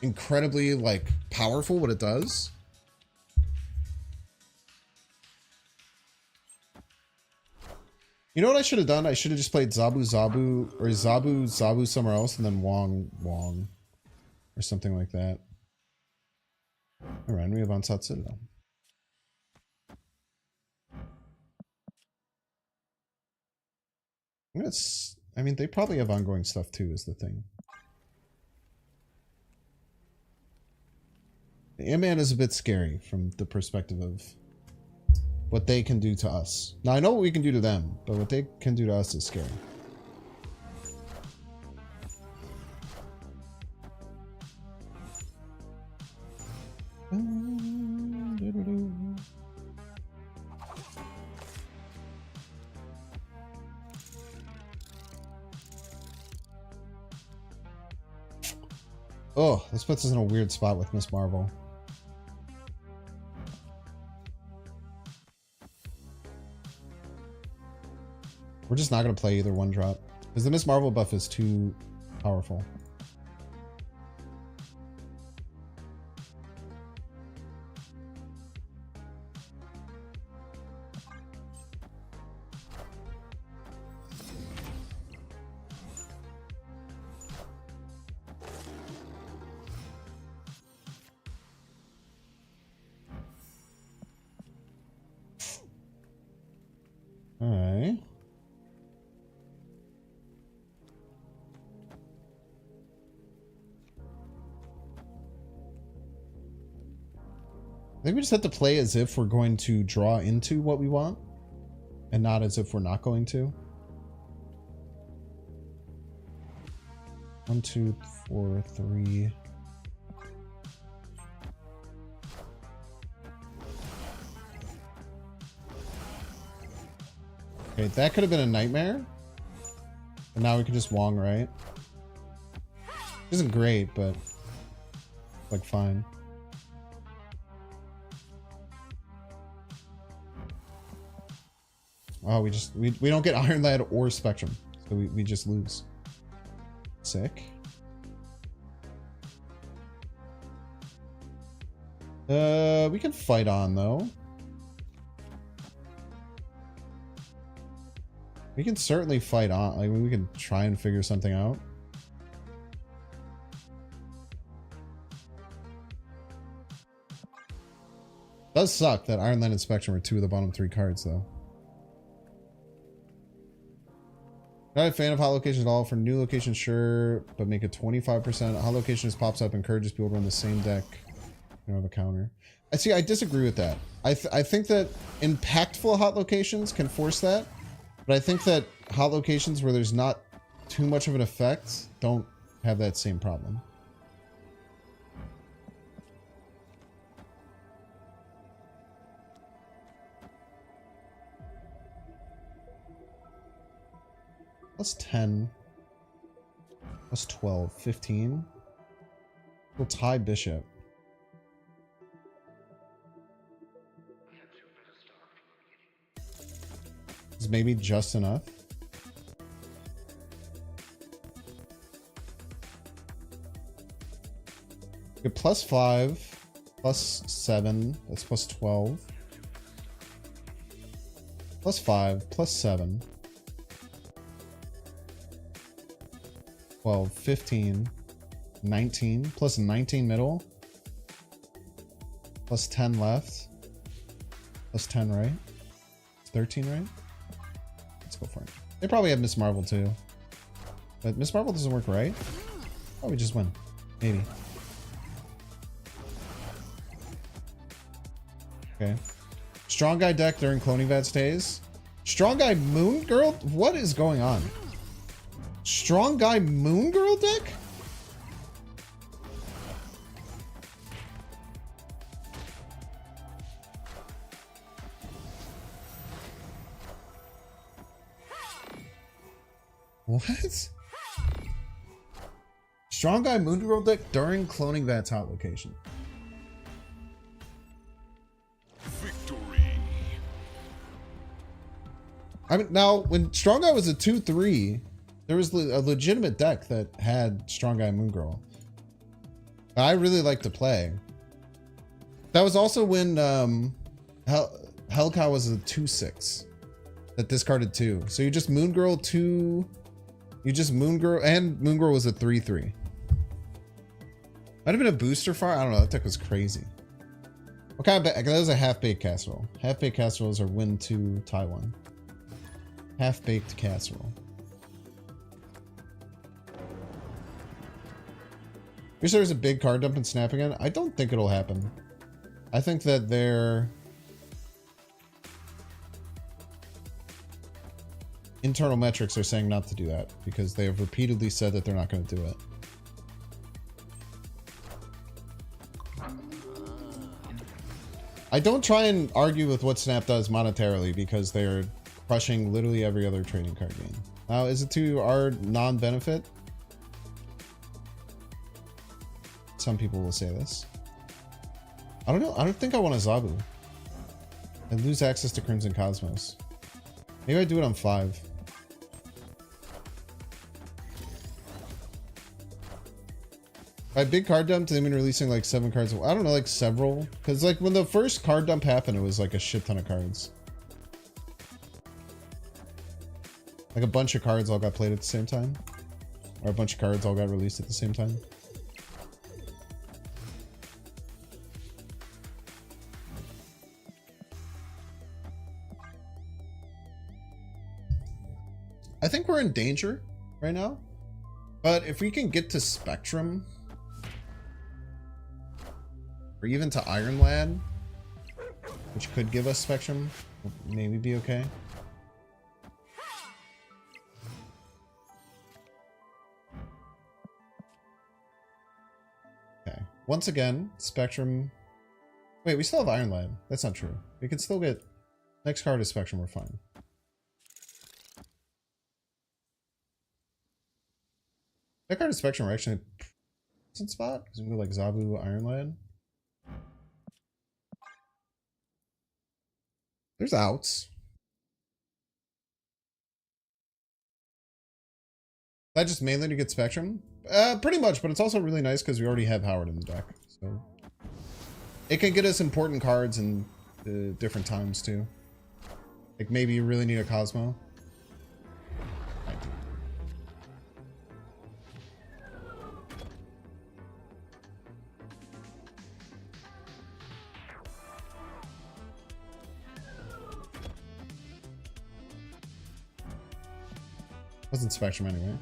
incredibly like powerful what it does. You know what I should have done? I should have just played Zabu Zabu or Zabu Zabu somewhere else and then Wong Wong or something like that. Alright, we have Ansat Citadel. I mean, they probably have ongoing stuff too, is the thing. The Ant-Man is a bit scary from the perspective of what they can do to us. Now, I know what we can do to them, but what they can do to us is scary. Oh, this puts us in a weird spot with Miss Marvel. We're just not going to play either one drop because the Miss Marvel buff is too powerful. All right. I think we just have to play as if we're going to draw into what we want and not as if we're not going to. 1, 2, 4, 3. Okay, that could have been a nightmare. And now we can just Wong, right? Isn't great, but like fine. Oh, we don't get Iron Lad or Spectrum, so we just lose. Sick. We can fight on though. We can certainly fight on. Like, we can try and figure something out. Does suck that Iron Lad and Spectrum are 2 of the bottom 3 cards though. Not a fan of hot locations at all. For new locations, sure, but make it 25%. Hot location just pops up, encourages people to run the same deck. You don't have a counter. I see. I disagree with that. I think that impactful hot locations can force that, but I think that hot locations where there's not too much of an effect don't have that same problem. Plus 10. Plus 12. 15. We'll tie Bishop. Is maybe just enough. Get plus 5. Plus 7. That's plus 12. Plus 5. Plus 7. 12, 15, 19, plus 19 middle, plus 10 left, plus 10 right, 13 right. Let's go for it. They probably have Miss Marvel too, but Miss Marvel doesn't work right. Oh, we just win, maybe. Okay. Strong guy deck during Cloning Vat stays. Strong guy Moon Girl. What is going on? Strong guy Moon Girl deck? What? Strong Guy Moon Girl deck during cloning that top location. Victory. I mean, now when Strong Guy was a 2/3, there was a legitimate deck that had Strong Guy Moon Girl. I really like to play. That was also when Hellcow was a 2/6 that discarded 2. So you just Moon Girl 2. You just Moon Girl, and Moon Girl was a 3/3. Might have been a booster fire. I don't know. That deck was crazy. What kind of that was a half-baked casserole. Half-baked casseroles are win 2 Taiwan. Half-baked casserole. Wish there was a big card dump and snap again. I don't think it'll happen. I think that their internal metrics are saying not to do that because they have repeatedly said that they're not going to do it. I don't try and argue with what Snap does monetarily because they're crushing literally every other trading card game. Now, is it to our non-benefit? Some people will say this. I don't know. I don't think I want a Zabu. And lose access to Crimson Cosmos. Maybe I do it on 5. By big card dump, do they mean releasing like 7 cards? I don't know, like several. Because like when the first card dump happened, it was like a shit ton of cards. Like a bunch of cards all got played at the same time. Or a bunch of cards all got released at the same time. I think we're in danger right now. But if we can get to Spectrum, or even to Iron Lad, which could give us Spectrum, we'll maybe be okay. Okay. Once again, Spectrum. Wait, we still have Iron Lad. That's not true. We can still get next card is Spectrum. We're fine. That card is Spectrum are actually in a decent spot because we can go like Zabu, Iron Lad. There's outs. That just mainly to get Spectrum? Pretty much, but it's also really nice because we already have Howard in the deck. So it can get us important cards in different times too. Like maybe you really need a Cosmo. I do. Wasn't Spectrum anyway.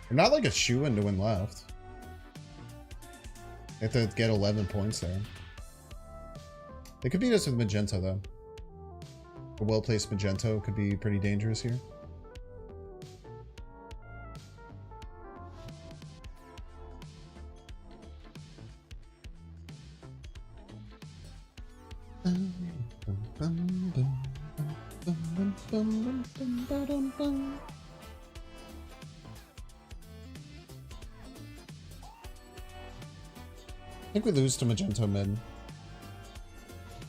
We're not like a shoe-in to win left. They have to get 11 points there. They could beat us with Magento though. A well-placed Magento could be pretty dangerous here. I think we lose to Magento mid.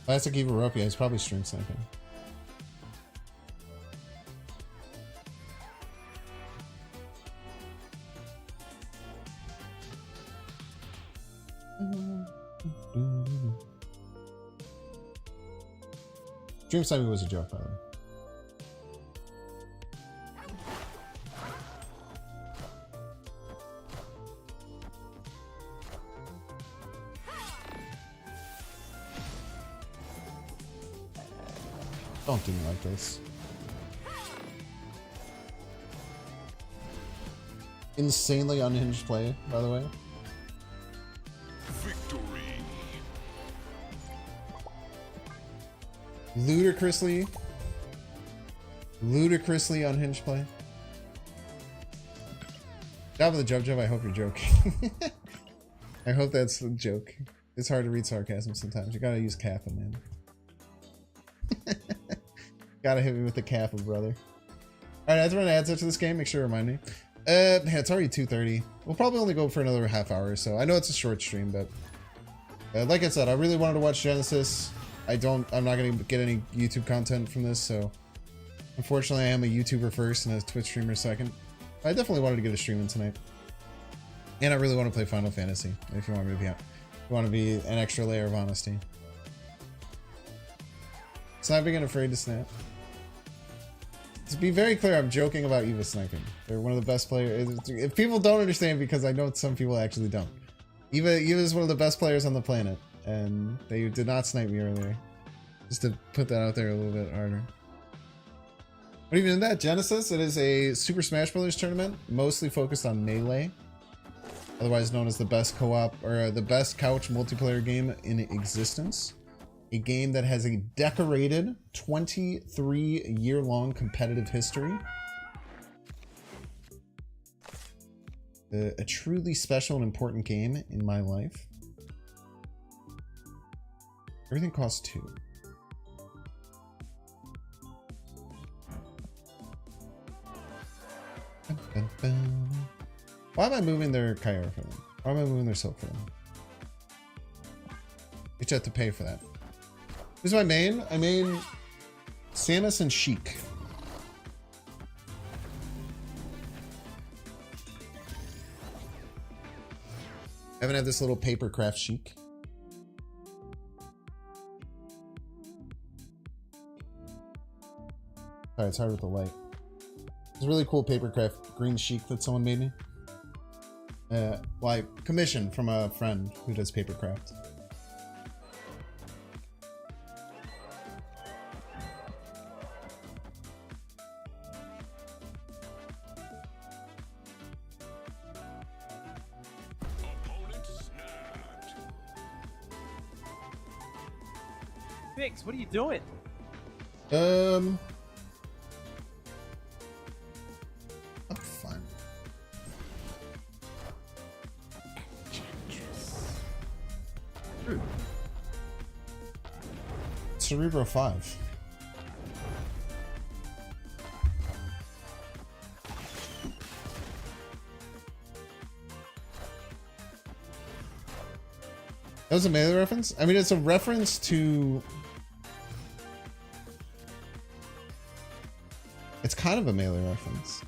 Classic Eva Rope, yeah, he's probably stream sniping. Stream sniping was a joke, by the way. Don't do me like this. Insanely unhinged play, by the way. Victory. Ludicrously unhinged play. Job of the Jub, I hope you're joking. I hope that's a joke. It's hard to read sarcasm sometimes. You gotta use Kappa, man. Gotta hit me with the Kappa, brother. Alright, I have to run ads after this game. Make sure to remind me. Yeah, it's already 2:30. We'll probably only go for another half hour or so. I know it's a short stream, but like I said, I really wanted to watch Genesis. I'm not gonna get any YouTube content from this, so unfortunately I am a YouTuber first and a Twitch streamer second. I definitely wanted to get a stream in tonight. And I really want to play Final Fantasy, if you want me to be out. You want to be an extra layer of honesty. Sniping and afraid to snap. To be very clear, I'm joking about Eva sniping. They're one of the best players. If people don't understand, because I know some people actually don't. Eva is one of the best players on the planet, and they did not snipe me earlier. Just to put that out there a little bit harder. But even in that, Genesis, it is a Super Smash Bros. Tournament, mostly focused on Melee. Otherwise known as the best co-op, or the best couch multiplayer game in existence. A game that has a decorated 23-year-long competitive history. A truly special and important game in my life. Everything costs 2. Why am I moving their Kyra for them? Why am I moving their Silk for them? You have to pay for that. Who's my main? I main Samus and Sheik. I haven't had this little paper craft Sheik. Sorry, it's hard with the light. It's a really cool paper craft green Sheik that someone made me. Like commissioned from a friend who does paper craft. Biggs, what are you doing? I'm fine. Cerebro 5. That was a Melee reference? I mean, it's a reference to... It's kind of a Melee reference.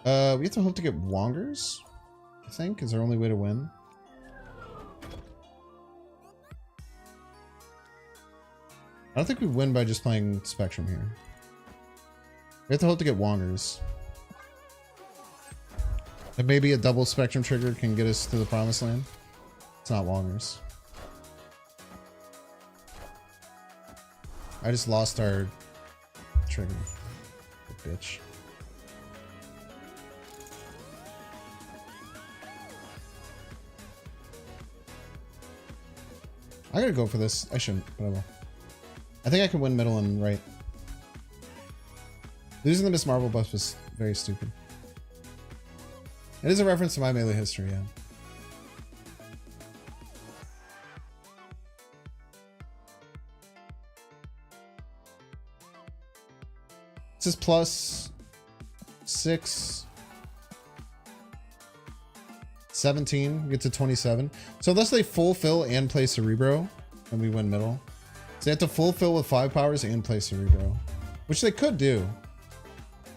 We have to hope to get Wongers, I think, is our only way to win. I don't think we win by just playing Spectrum here. We have to hope to get Wongers. And maybe a double Spectrum trigger can get us to the promised land. It's not Wongers. I just lost our trigger. The bitch. I gotta go for this. I shouldn't, but I will. I think I can win middle and right. Losing the Miss Marvel buff was very stupid. It is a reference to my Melee history, yeah. This is plus 6, 17, we get to 27. So unless they fulfill and play Cerebro, then we win middle. So they have to fulfill with 5 powers and play Cerebro, which they could do.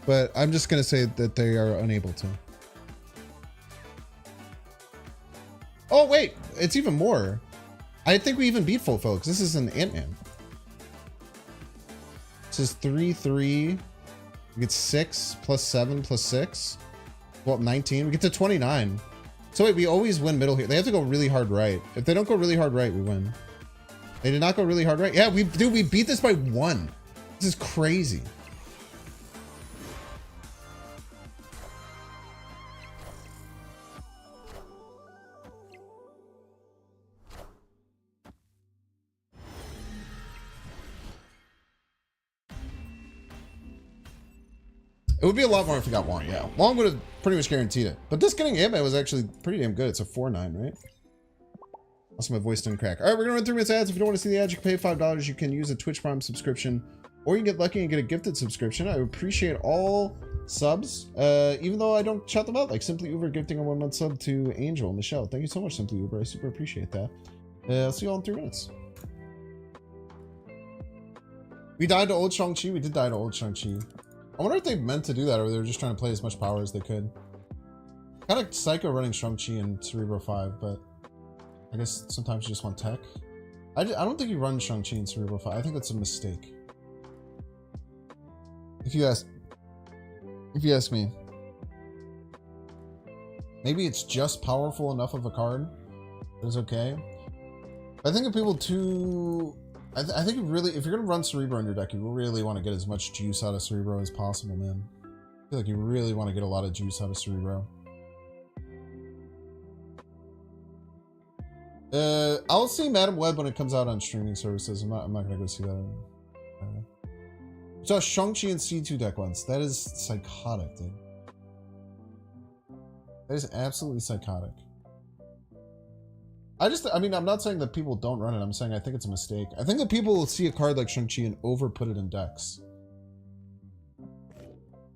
But I'm just going to say that they are unable to. Oh, wait, it's even more. I think we even beat fulfill because this is an Ant-Man. This is 3, 3. We get 6 plus 7 plus 6. Well, 19. We get to 29. So wait, we always win middle here. They have to go really hard right. If they don't go really hard right, we win. They did not go really hard right. Yeah, we beat this by 1. This is crazy. It would be a lot more if we got Wong, yeah. Wong would have pretty much guaranteed it. But this getting Ant-Man was actually pretty damn good. It's a 4-9, right? Also, my voice didn't crack. All right, we're going to run 3 minutes ads. If you don't want to see the ads, you can pay $5. You can use a Twitch Prime subscription, or you can get lucky and get a gifted subscription. I appreciate all subs, even though I don't shout them out, like Simply Uber gifting a 1-month sub to Angel and Michelle. Thank you so much, Simply Uber. I super appreciate that. I'll see you all in 3 minutes. We died to old Shang-Chi. We did die to old Shang-Chi. I wonder if they meant to do that, or they were just trying to play as much power as they could. Kind of psycho running Shang-Chi in Cerebro 5, but I guess sometimes you just want tech. I don't think you run Shang-Chi in Cerebro 5. I think that's a mistake. If you ask me. Maybe it's just powerful enough of a card that is okay. I think if people too... I think really, if you're going to run Cerebro in your deck, you really want to get as much juice out of Cerebro as possible, man. I feel like you really want to get a lot of juice out of Cerebro. I'll see Madam Web when it comes out on streaming services. I'm not going to go see that. I saw Shang-Chi and C2 deck once. That is psychotic, dude. That is absolutely psychotic. I mean, I'm not saying that people don't run it. I'm saying I think it's a mistake. I think that people will see a card like Shang-Chi and over-put it in decks.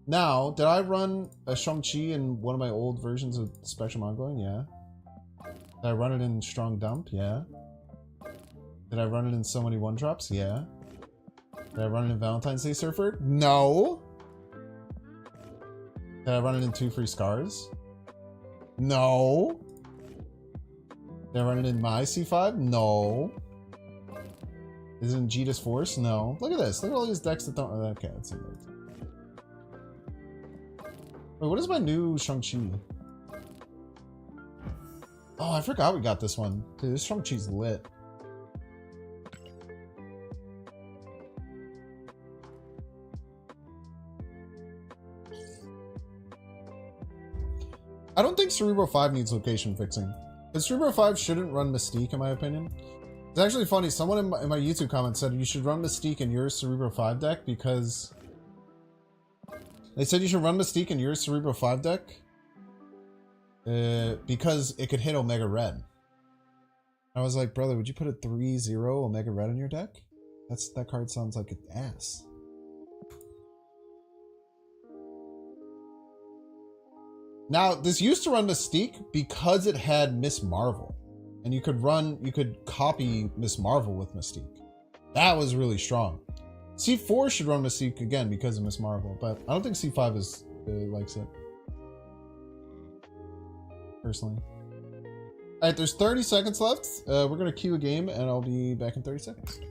Now, did I run a Shang-Chi in one of my old versions of Spectrum Ongoing? Yeah. Did I run it in Strong Dump? Yeah. Did I run it in So Many One-Drops? Yeah. Did I run it in Valentine's Day Surfer? No. Did I run it in 2 Free Scars? No. Did I run it in my C5? No. Is it in Jeeta's Force? No. Look at this. Look at all these decks that don't... Okay, that's it. Wait, what is my new Shang-Chi? Oh, I forgot we got this one. Dude, this Shang-Chi's lit. I don't think Cerebro 5 needs location fixing. But Cerebro 5 shouldn't run Mystique, in my opinion. It's actually funny. Someone in my YouTube comments said you should run Mystique in your Cerebro 5 deck because... They said you should run Mystique in your Cerebro 5 deck because it could hit Omega Red. I was like, brother, would you put a 3-0 Omega Red in your deck? That card sounds like an ass. Now, this used to run Mystique because it had Miss Marvel. And you could copy Miss Marvel with Mystique. That was really strong. C4 should run Mystique again because of Miss Marvel, but I don't think C5 likes it. Personally. Alright, there's 30 seconds left. We're going to queue a game and I'll be back in 30 seconds.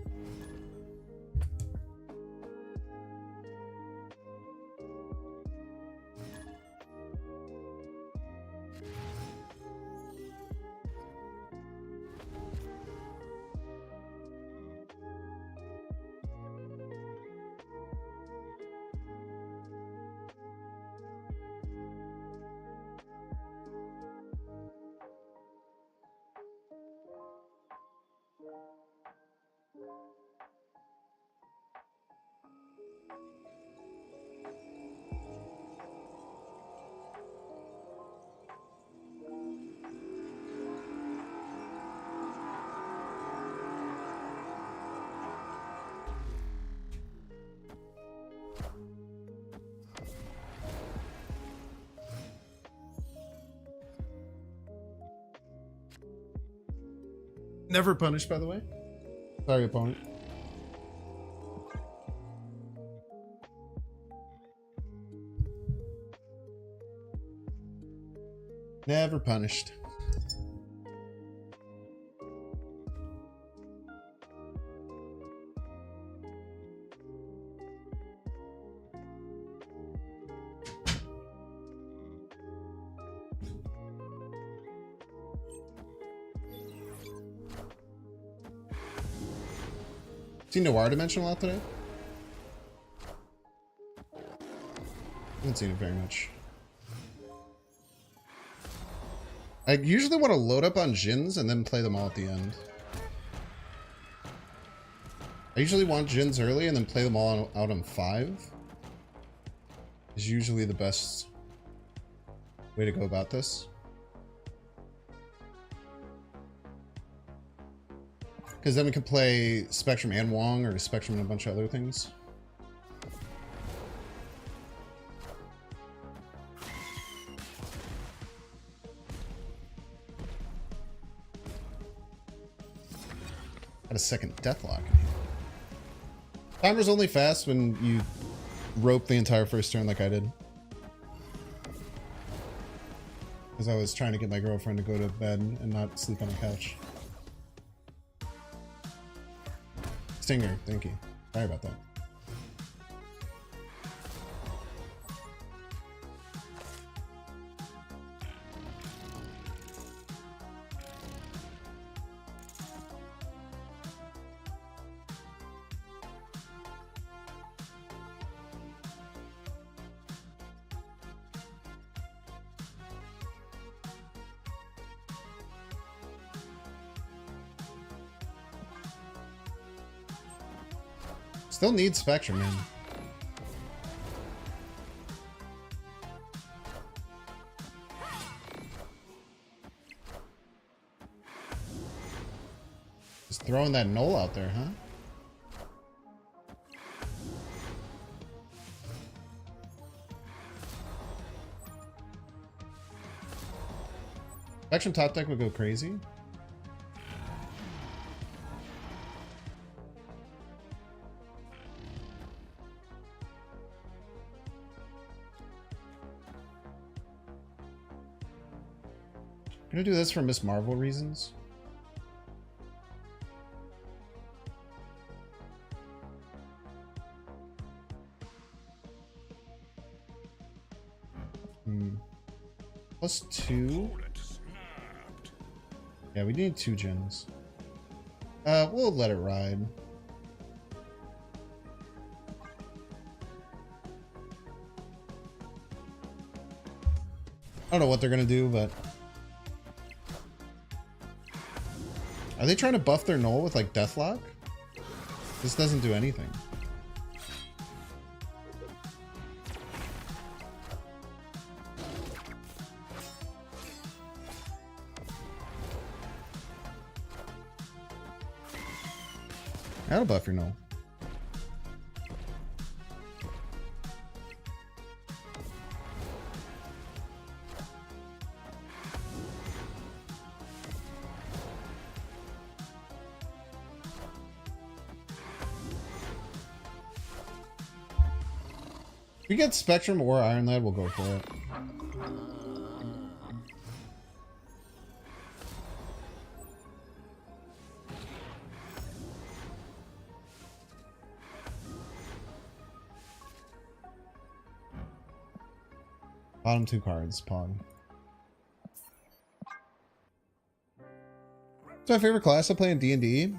Never punished, by the way. Sorry, opponent. Never punished. Seen Noir Dimension a lot today? Haven't seen it very much. I usually want to load up on Jins and then play them all at the end. I usually want Jins early and then play them all out on 5. is usually the best way to go about this. Because then we can play Spectrum and Wong, or Spectrum and a bunch of other things. Got a second Deathlock. Timer's only fast when you rope the entire first turn like I did. Because I was trying to get my girlfriend to go to bed and not sleep on the couch. Stinger, thank you. Sorry about that. Still need Spectrum, man. Just throwing that null out there, huh? Spectrum top deck would go crazy. I'm gonna do this for Miss Marvel reasons. +2. Yeah, we need 2 gens. We'll let it ride. I don't know what they're gonna do, but are they trying to buff their null with like Deathlock? This doesn't do anything. That'll buff your null. If we get Spectrum or Iron Lad, we'll go for it. Bottom 2 cards, Pog. It's my favorite class I play in D&D.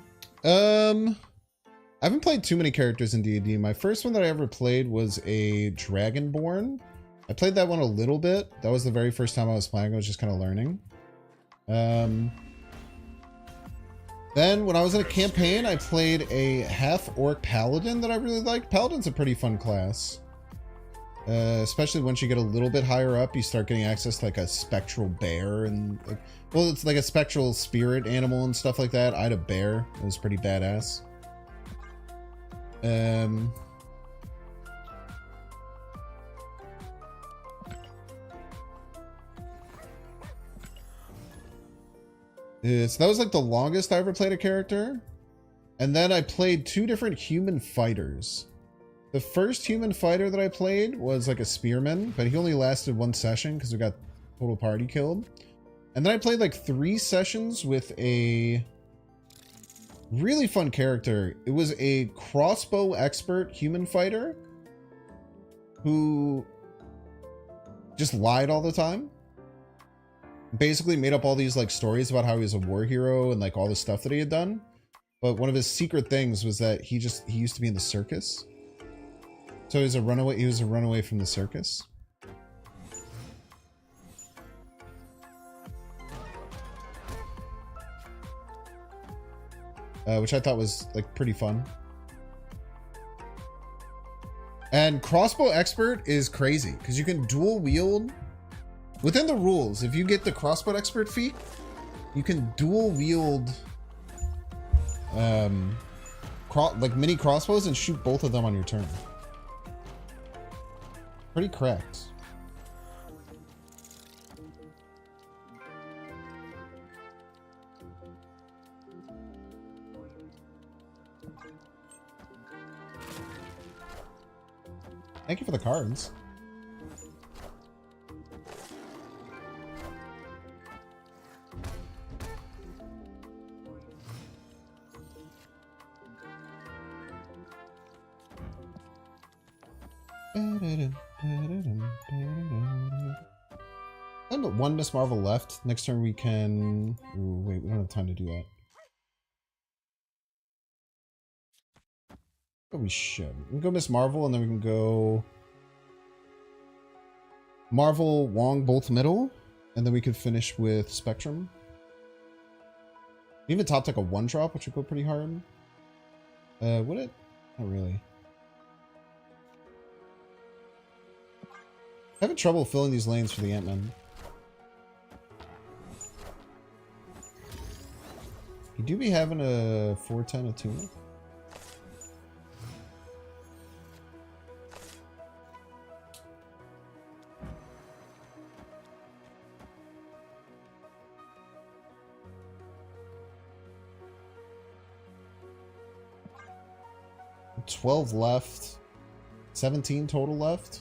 I haven't played too many characters in D&D. My first one that I ever played was a Dragonborn. I played that one a little bit. That was the very first time I was playing. I was just kind of learning. Then when I was in a campaign, I played a half-orc paladin that I really liked. Paladin's a pretty fun class. Especially once you get a little bit higher up, you start getting access to like a spectral bear and like, well, it's like a spectral spirit animal and stuff like that. I had a bear. It was pretty badass. So that was like the longest I ever played a character. And then I played 2 different human fighters. The first human fighter that I played was like a spearman, but he only lasted 1 session because we got total party killed. And then I played like 3 sessions with a really fun character. It was a crossbow expert human fighter who just lied all the time. Basically made up all these like stories about how he was a war hero and like all the stuff that he had done. But one of his secret things was that he used to be in the circus. So he was a runaway from the circus. Which I thought was like pretty fun. And crossbow expert is crazy because you can dual wield within the rules. If you get the crossbow expert feat, you can dual wield like mini crossbows and shoot both of them on your turn. Pretty correct. Thank you for the cards. And one Miss Marvel left. Next turn we can... Ooh, wait, we don't have time to do that. But we should. We can go Miss Marvel and then we can go... Marvel, Wong, both middle. And then we could finish with Spectrum. Even top deck a 1-drop, which would go pretty hard. Would it? Not really. Having trouble filling these lanes for the Ant-Man. You do be having a 410 attunement. $12 left. 17 total left.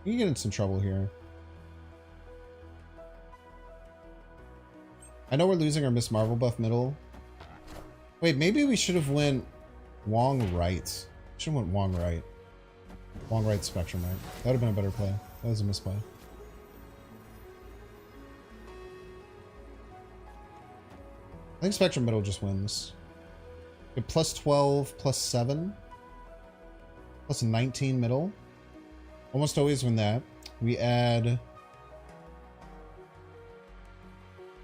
You get in some trouble here. I know we're losing our Miss Marvel buff middle. Wait, maybe we should have went Wong right. Should have went Wong right. Wong right, Spectrum right. That would have been a better play. That was a misplay. I think Spectrum middle just wins. Get plus 12, plus 7. Plus 19 middle. Almost always win that. We add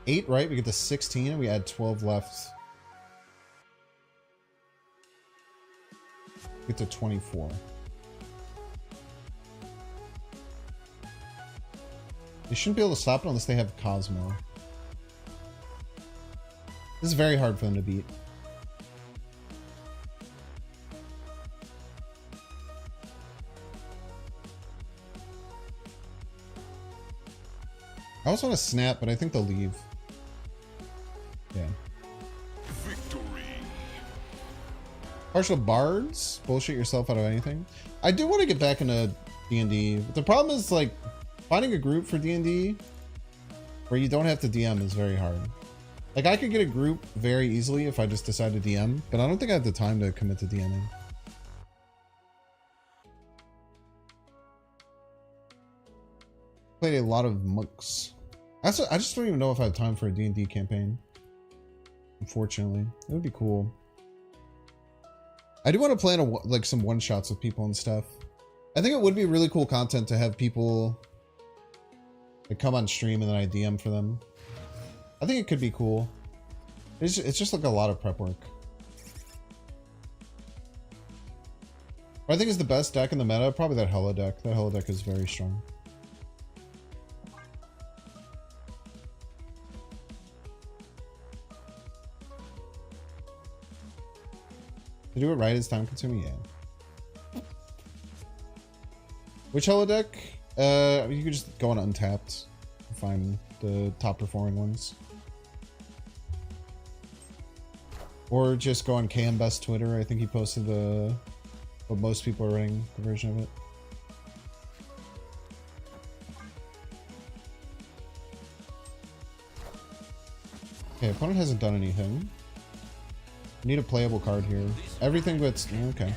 8, right? We get to 16 and we add 12 left. Get to 24. They shouldn't be able to stop it unless they have Cosmo. This is very hard for them to beat. I also want to snap, but I think they'll leave. Yeah. Victory. Partial bards? Bullshit yourself out of anything. I do want to get back into D&D. But the problem is, like, finding a group for D&D where you don't have to DM is very hard. Like, I could get a group very easily if I just decide to DM, but I don't think I have the time to commit to DMing. Played a lot of monks. I just don't even know if I have time for a D&D campaign. Unfortunately, it would be cool. I do want to plan like some one-shots with people and stuff. I think it would be really cool content to have people like come on stream and then I DM for them. I think it could be cool. It's just like a lot of prep work. What I think is the best deck in the meta, probably that Hella deck. That Hella deck is very strong. To do it right is time consuming, yeah. Which Hella deck? You could just go on Untapped and find the top performing ones. Or just go on KM Best Twitter. I think he posted what most people are running the version of it. Okay, opponent hasn't done anything. Need a playable card here. Everything but... Okay.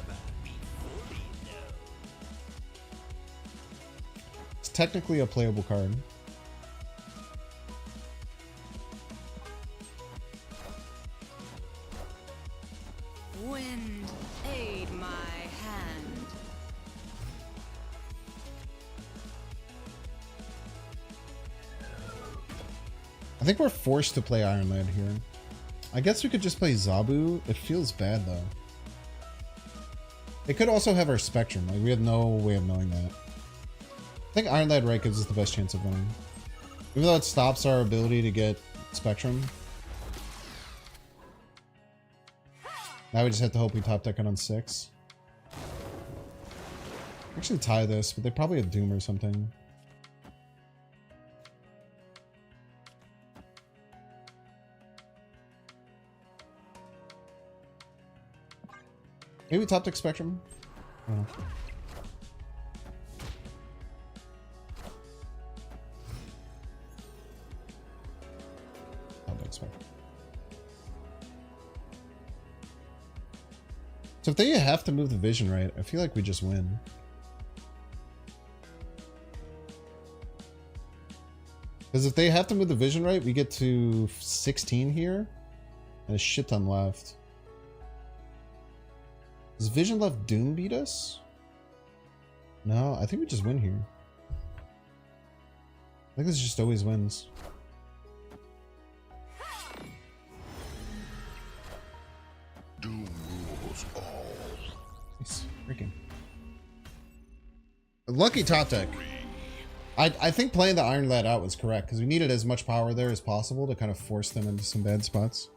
It's technically a playable card. Wind, aid my hand. I think we're forced to play Iron Lad here. I guess we could just play Zabu. It feels bad though. They could also have our Spectrum. Like, we have no way of knowing that. I think Iron Lad right gives us the best chance of winning. Even though it stops our ability to get Spectrum. Now we just have to hope we top deck it on 6. Actually tie this, but they probably have Doom or something. Maybe top deck Spectrum? Oh. Top deck Spectrum. So if they have to move the vision right, I feel like we just win. Because if they have to move the vision right, we get to 16 here. And a shit ton left. Does Vision left Doom beat us? No, I think we just win here. I think this just always wins. Doom rules all. Nice. Freaking. Lucky top deck. I think playing the Iron Lad out was correct because we needed as much power there as possible to kind of force them into some bad spots.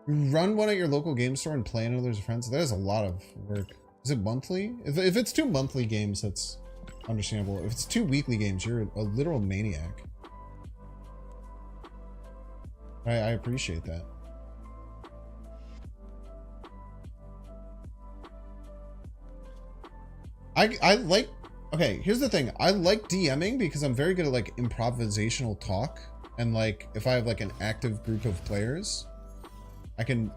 Run one at your local game store and play another's friends. That is a lot of work. Is it monthly? If it's 2 monthly games, that's understandable. If it's 2 weekly games, you're a literal maniac. I appreciate that. I like... Okay, here's the thing. I like DMing because I'm very good at like improvisational talk. And like, if I have like an active group of players, I can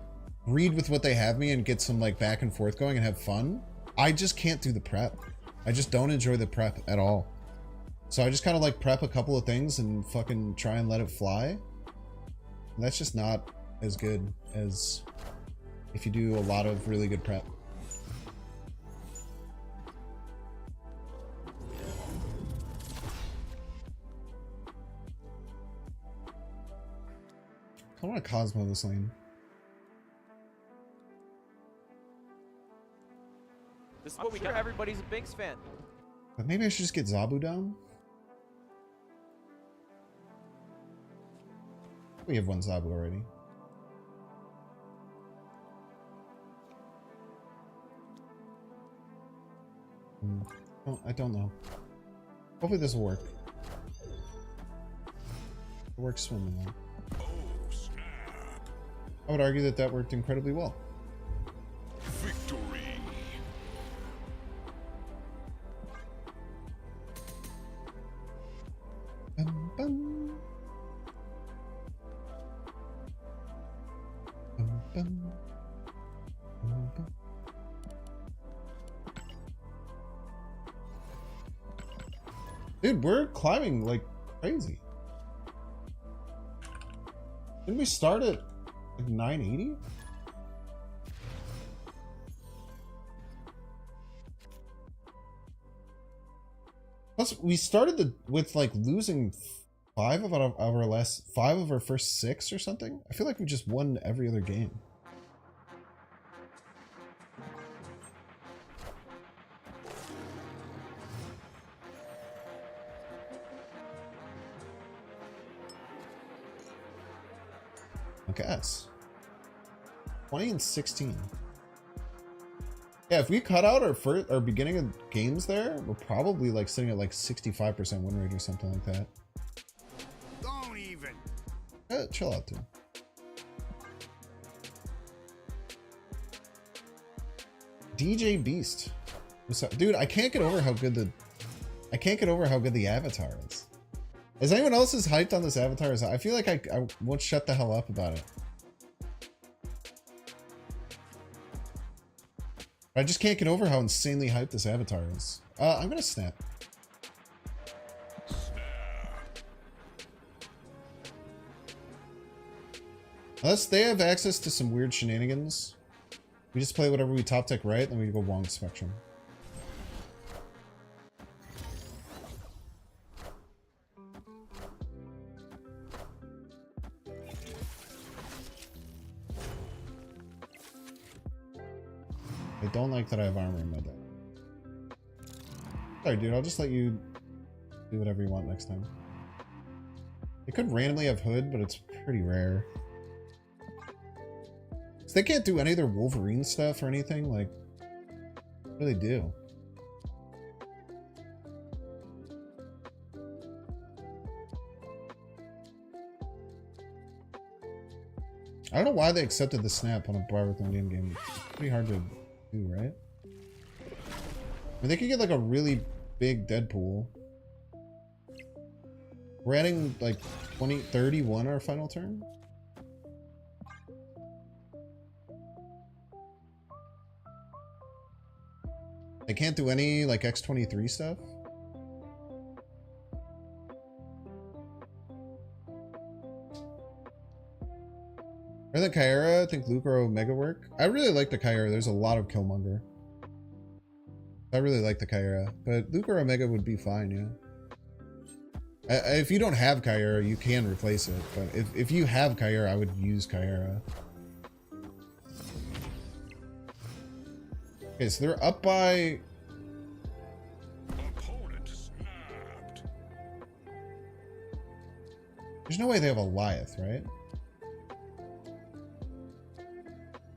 read with what they have me and get some like back and forth going and have fun. I just can't do the prep. I just don't enjoy the prep at all. So I just kind of like prep a couple of things and fucking try and let it fly. And that's just not as good as if you do a lot of really good prep. I want to Cosmo this lane. This is what we got. Everybody's a Binks fan. But maybe I should just get Zabu down? We have one Zabu already. Oh, I don't know. Hopefully this will work. It works swimmingly. I would argue that that worked incredibly well. Victory. Bum, bum. Bum, bum. Bum, bum. Dude, we're climbing like crazy. Didn't we start at like 980? Plus, we started with like losing 5 of our first 6 or something. I feel like we just won every other game. I guess. 20 and 16. Yeah, if we cut out our beginning of games there, we're probably like sitting at like 65% win rate or something like that. Don't even. Chill out, dude. DJ Beast. What's up? Dude, I can't get over how good the avatar is. Is anyone else as hyped on this avatar? I feel like I won't shut the hell up about it. I just can't get over how insanely hyped this avatar is. I'm gonna snap. Unless they have access to some weird shenanigans, we just play whatever we top deck right, then we go Wong Spectrum. I don't like that I have armor in my deck. Sorry, dude. I'll just let you do whatever you want next time. It could randomly have Hood, but it's pretty rare. So they can't do any of their Wolverine stuff or anything. Like, what do they do? I don't know why they accepted the snap on a bar with no name game. It's pretty hard to do, right? I mean, they could get like a really big Deadpool. We're adding like 31 our final turn. They can't do any like X-23 stuff. Or the Kyra, I think Luke or Omega work. I really like the Kyra. There's a lot of Killmonger. I really like the Kyra, but Luke or Omega would be fine, yeah. If you don't have Kyra, you can replace it. But if you have Kyra, I would use Kyra. Okay, so they're up by... Opponent snapped. There's no way they have a Goliath, right?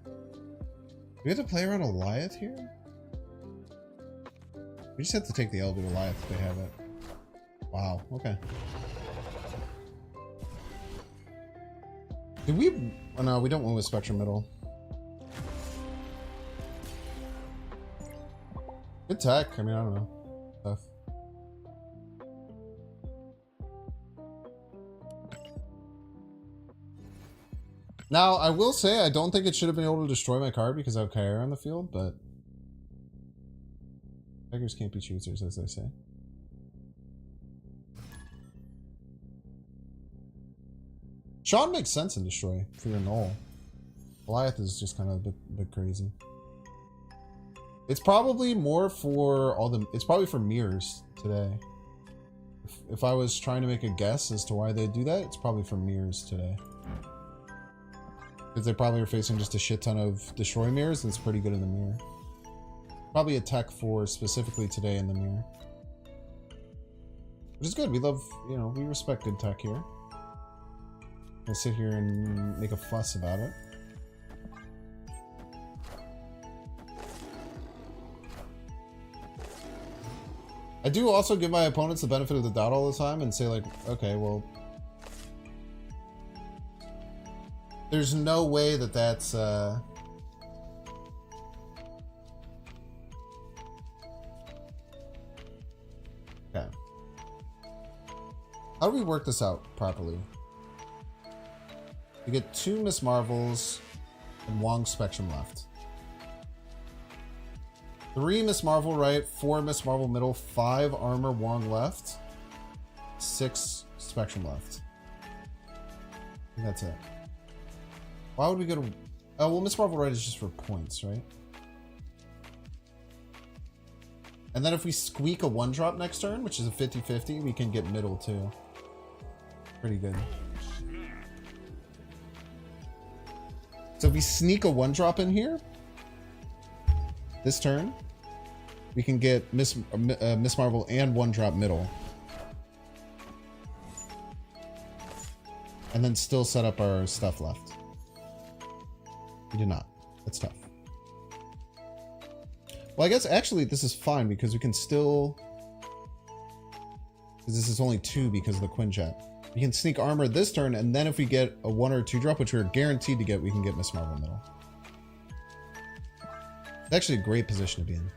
Do we have to play around a Goliath here? We just have to take the Elder Goliath if they have it. Wow, okay. Did we... Oh no, we don't win with Spectrum Middle. Good tech. I mean, I don't know. Tough. Now, I will say I don't think it should have been able to destroy my card because I have Kyra on the field, but... Beggars can't be choosers, as they say. Sean makes sense in Destroy for your null. Goliath is just kind of a bit crazy. It's probably more for all the... It's probably for mirrors today. If I was trying to make a guess as to why they do that, it's probably for mirrors today. Because they probably are facing just a shit ton of Destroy mirrors, and it's pretty good in the mirror. Probably a tech for specifically today in the mirror. Which is good. We love, you know, we respect good tech here. I sit here and make a fuss about it. I do also give my opponents the benefit of the doubt all the time and say like, okay, well, there's no way that that's, okay. How do we work this out properly? We get 2 Miss Marvels and Wong Spectrum left. 3 Miss Marvel right, 4 Miss Marvel middle, 5 Armor Wong left, 6 Spectrum left. I think that's it. Why would we go to... Oh, well, Miss Marvel right is just for points, right? And then if we squeak a 1-drop next turn, which is a 50-50, we can get middle too. Pretty good. So if we sneak a 1-drop in here, this turn, we can get Miss Marvel and 1-drop middle. And then still set up our stuff left. We did not. That's tough. Well, I guess actually this is fine because we can still... Because this is only 2 because of the Quinjet. We can sneak armor this turn, and then if we get a 1 or 2 drop, which we're guaranteed to get, we can get Miss Marvel middle. It's actually a great position to be in.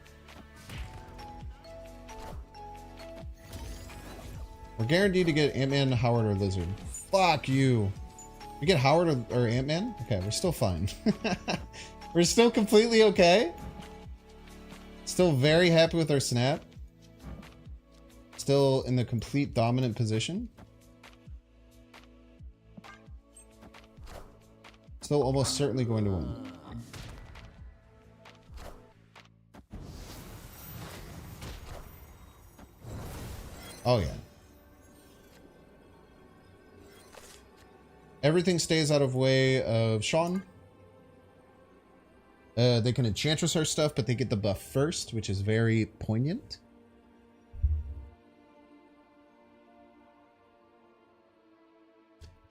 We're guaranteed to get Ant-Man, Howard, or Lizard. Fuck you. We get Howard or Ant-Man? Okay, we're still fine. We're still completely okay. Still very happy with our snap. Still in the complete dominant position. Still almost certainly going to win. Oh yeah. Everything stays out of way of Sean. They can Enchantress our stuff, but they get the buff first, which is very poignant.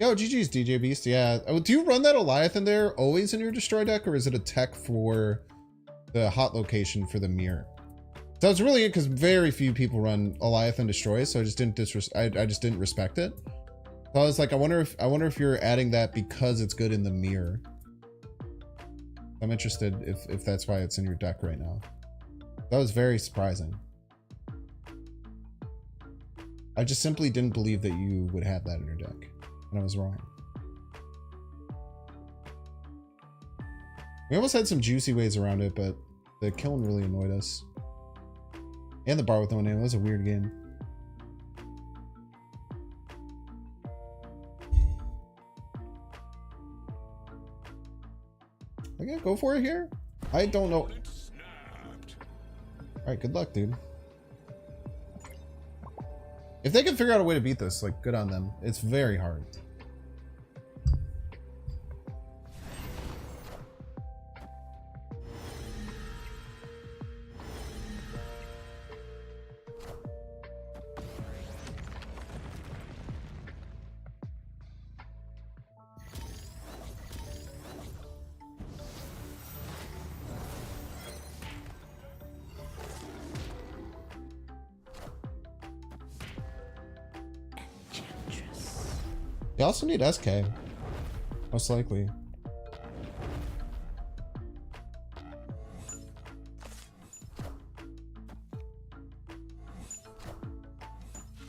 Yo, GG's DJ Beast. Yeah. Oh, do you run that Eliathan there always in your destroy deck, or is it a tech for the hot location for the mirror? So it's really good because very few people run Eliathan destroy, so I just didn't I just didn't respect it. So I was like, I wonder if you're adding that because it's good in the mirror. I'm interested if that's why it's in your deck right now. That was very surprising. I just simply didn't believe that you would have that in your deck. And I was wrong. We almost had some juicy ways around it, but the killing really annoyed us. And the bar with no name. It was a weird game. I gotta go for it here? I don't know. Alright, good luck, dude. If they can figure out a way to beat this, like, good on them. It's very hard. They also need SK. Most likely.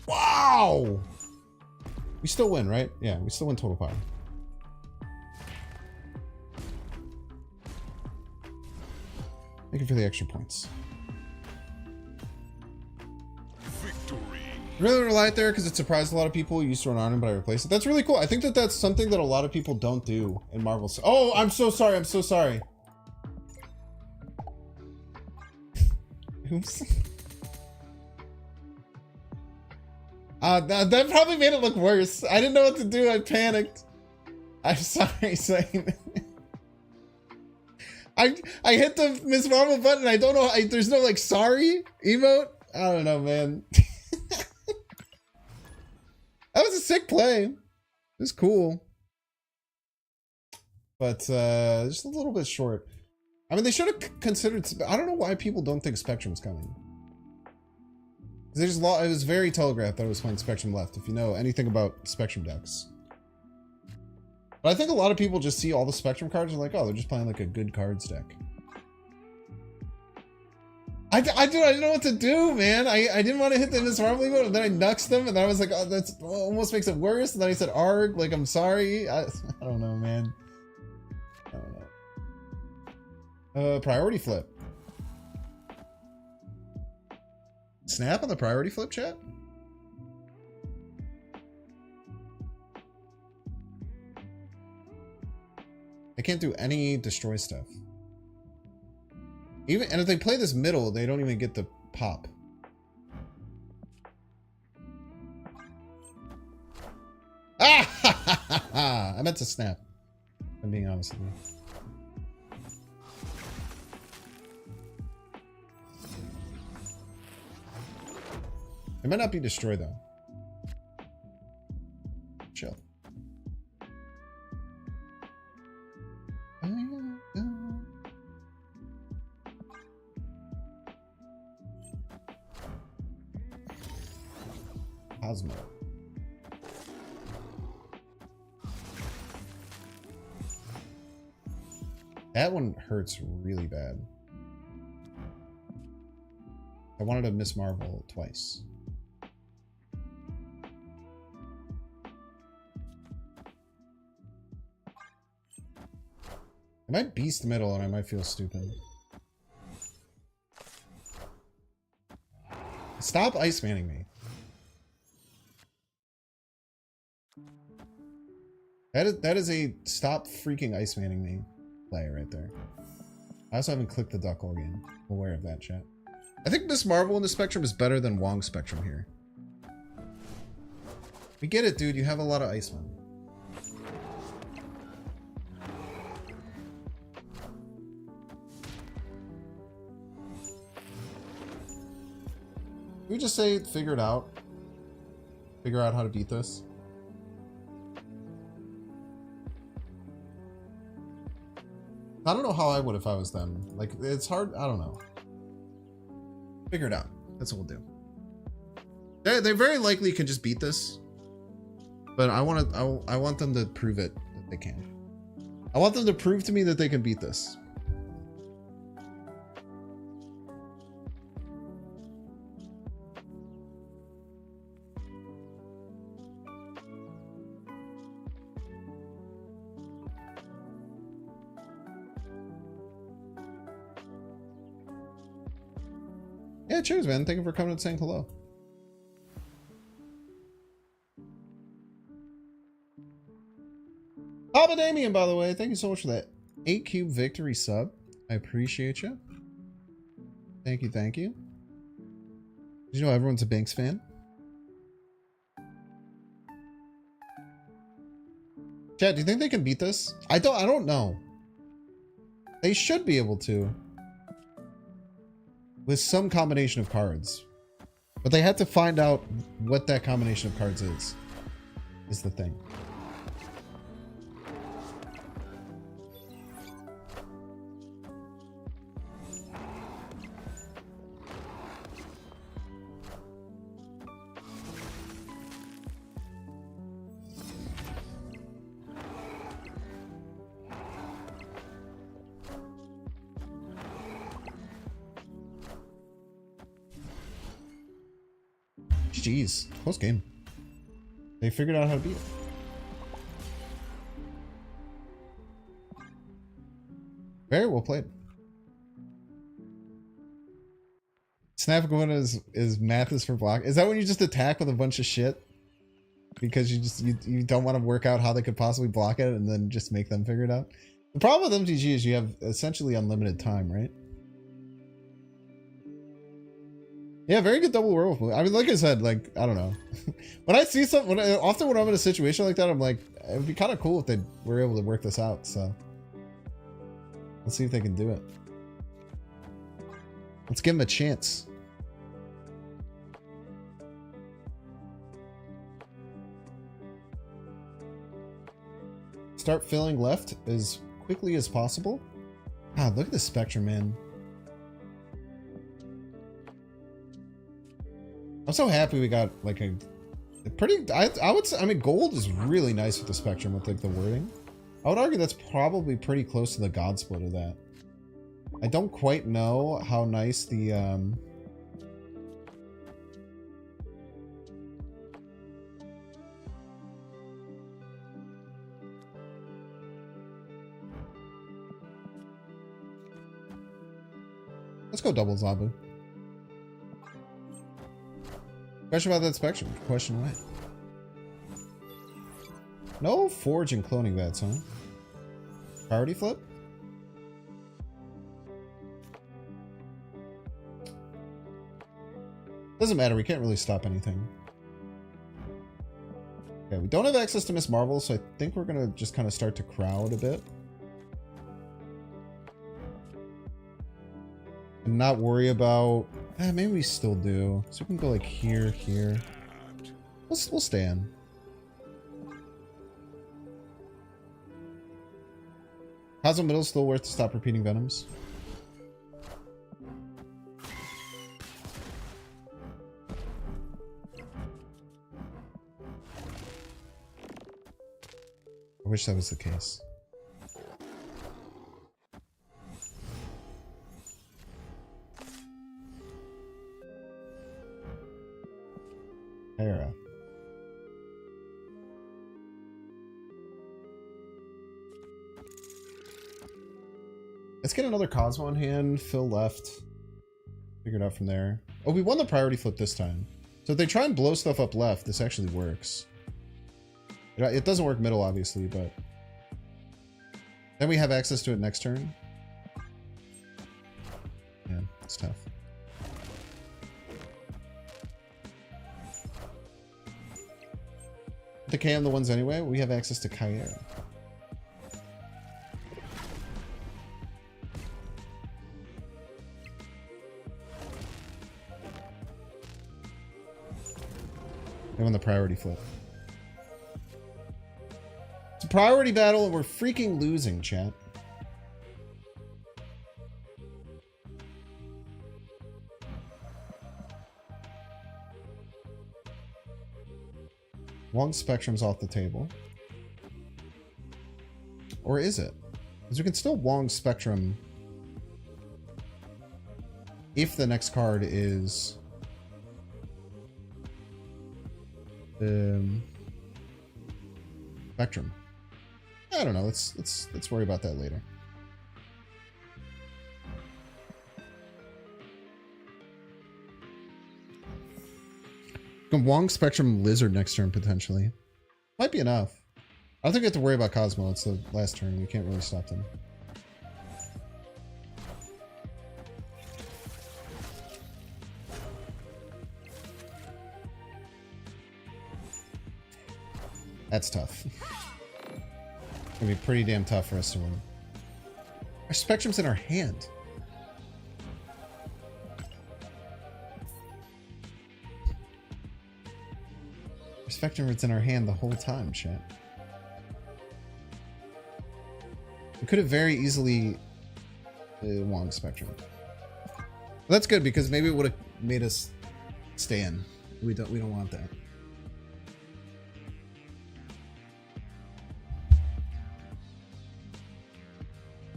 Wow! We still win, right? Yeah, we still win total power. Thank you for the extra points. Really relied there because it surprised a lot of people. You used to run on him, but I replaced it. That's really cool. I think that that's something that a lot of people don't do in Marvel. Oh, I'm so sorry. I'm so sorry. Oops. That probably made it look worse. I didn't know what to do. I panicked. I'm sorry, Zane. I hit the Miss Marvel button. I don't know. There's no like sorry emote. I don't know, man. That was a sick play. It was cool. But just a little bit short. I mean, they should have considered... I don't know why people don't think Spectrum's coming. They just, it was very telegraphed that I was playing Spectrum left, if you know anything about Spectrum decks. But I think a lot of people just see all the Spectrum cards and are like, oh, they're just playing like a good cards deck. I didn't know what to do, man. I didn't want to hit the Miss Marvel emote, and then I nuxed them, and then I was like, oh, that's almost makes it worse. And then I said arg, like, I'm sorry. I don't know, man. I don't know. Priority flip. Snap on the priority flip, chat? I can't do any destroy stuff. And if they play this middle, they don't even get the pop. Ah! I meant to snap. I'm being honest with you. It might not be destroyed though. Chill. Cosmo. That one hurts really bad. I wanted to Miss Marvel twice. I might beast middle and I might feel stupid. Stop ice manning me. That is a stop freaking ice manning me play right there. I also haven't clicked the duck hole game. Aware of that, chat. I think Miss Marvel in the Spectrum is better than Wong Spectrum here. We get it, dude. You have a lot of ice man. we just say figure it out? Figure out how to beat this? I don't know how I would if I was them. Like, it's hard. I don't know. Figure it out. That's what we'll do. They very likely can just beat this. But I want them to prove it that they can. I want them to prove to me that they can beat this. Yeah, cheers, man. Thank you for coming and saying hello. Papa Damien, by the way, thank you so much for that 8-cube victory sub. I appreciate you. Thank you, thank you. Did you know everyone's a Banks fan? Chad, do you think they can beat this? I don't know. They should be able to. With some combination of cards. But they have to find out what that combination of cards is the thing. Jeez, close game. They figured out how to beat it. Very well played. Snap going is math is for block. Is that when you just attack with a bunch of shit? Because you don't want to work out how they could possibly block it and then just make them figure it out? The problem with MTG is you have essentially unlimited time, right? Yeah, very good double werewolf movie. I mean, like I said, like, I don't know. When I see something, often when I'm in a situation like that, I'm like, it would be kind of cool if they were able to work this out. So let's see if they can do it. Let's give them a chance. Start filling left as quickly as possible. God, look at the spectrum, man. I'm so happy we got like a pretty, I would say, I mean, gold is really nice with the spectrum with like the wording. I would argue that's probably pretty close to the god split of that. I don't quite know how nice the let's go double Zabu. Question about that spectrum. Question what? No forge and cloning bats, huh? Priority flip? Doesn't matter, we can't really stop anything. Okay, we don't have access to Miss Marvel, so I think we're gonna just kind of start to crowd a bit. And not worry about... maybe we still do. So we can go like here, here. We'll stand. Cosmo Middle still worth to stop repeating Venoms? I wish that was the case. Hera. Let's get another Cosmo in hand. Fill left. Figure it out from there. Oh, we won the priority flip this time. So if they try and blow stuff up left, this actually works. It doesn't work middle, obviously, but... Then we have access to it next turn. Yeah, it's tough. To KM the ones anyway, we have access to Kyrie. They won the priority flip. It's a priority battle and we're freaking losing, chat. Wong Spectrum's off the table. Or is it? Because we can still Wong Spectrum if the next card is Spectrum. I don't know. Let's worry about that later. Can Wong Spectrum Lizard next turn potentially. Might be enough. I don't think we have to worry about Cosmo. It's the last turn. We can't really stop them. That's tough. It's gonna be pretty damn tough for us to win. Our Spectrum's in our hand. Our Spectrum's in our hand the whole time, chat. We could have very easily Wong Spectrum. But that's good because maybe it would have made us stay in. We don't want that.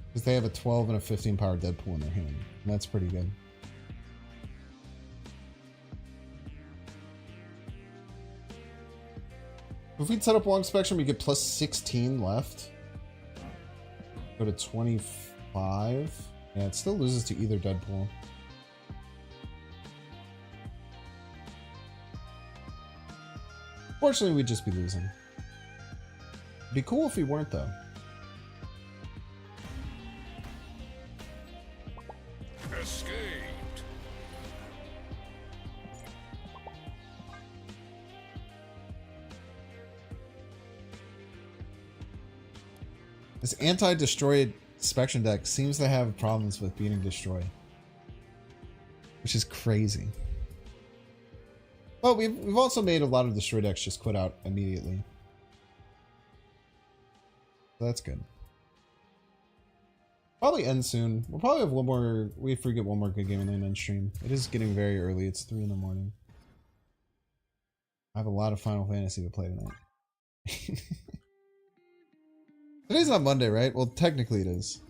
Because they have a 12 and a 15 power Deadpool in their hand. And that's pretty good. If we'd set up Wong Spectrum, we get plus 16 left. Go to 25. Yeah, it still loses to either Deadpool. Fortunately, we'd just be losing. It'd be cool if we weren't, though. Escaped. This anti-destroy Spectrum deck seems to have problems with beating Destroy. Which is crazy. Well, we've also made a lot of Destroy decks just quit out immediately. So that's good. Probably end soon. We'll probably have one more. We get one more good game and then end stream. It is getting very early. It's 3 in the morning. I have a lot of Final Fantasy to play tonight. Today's not Monday, right? Well, technically it is.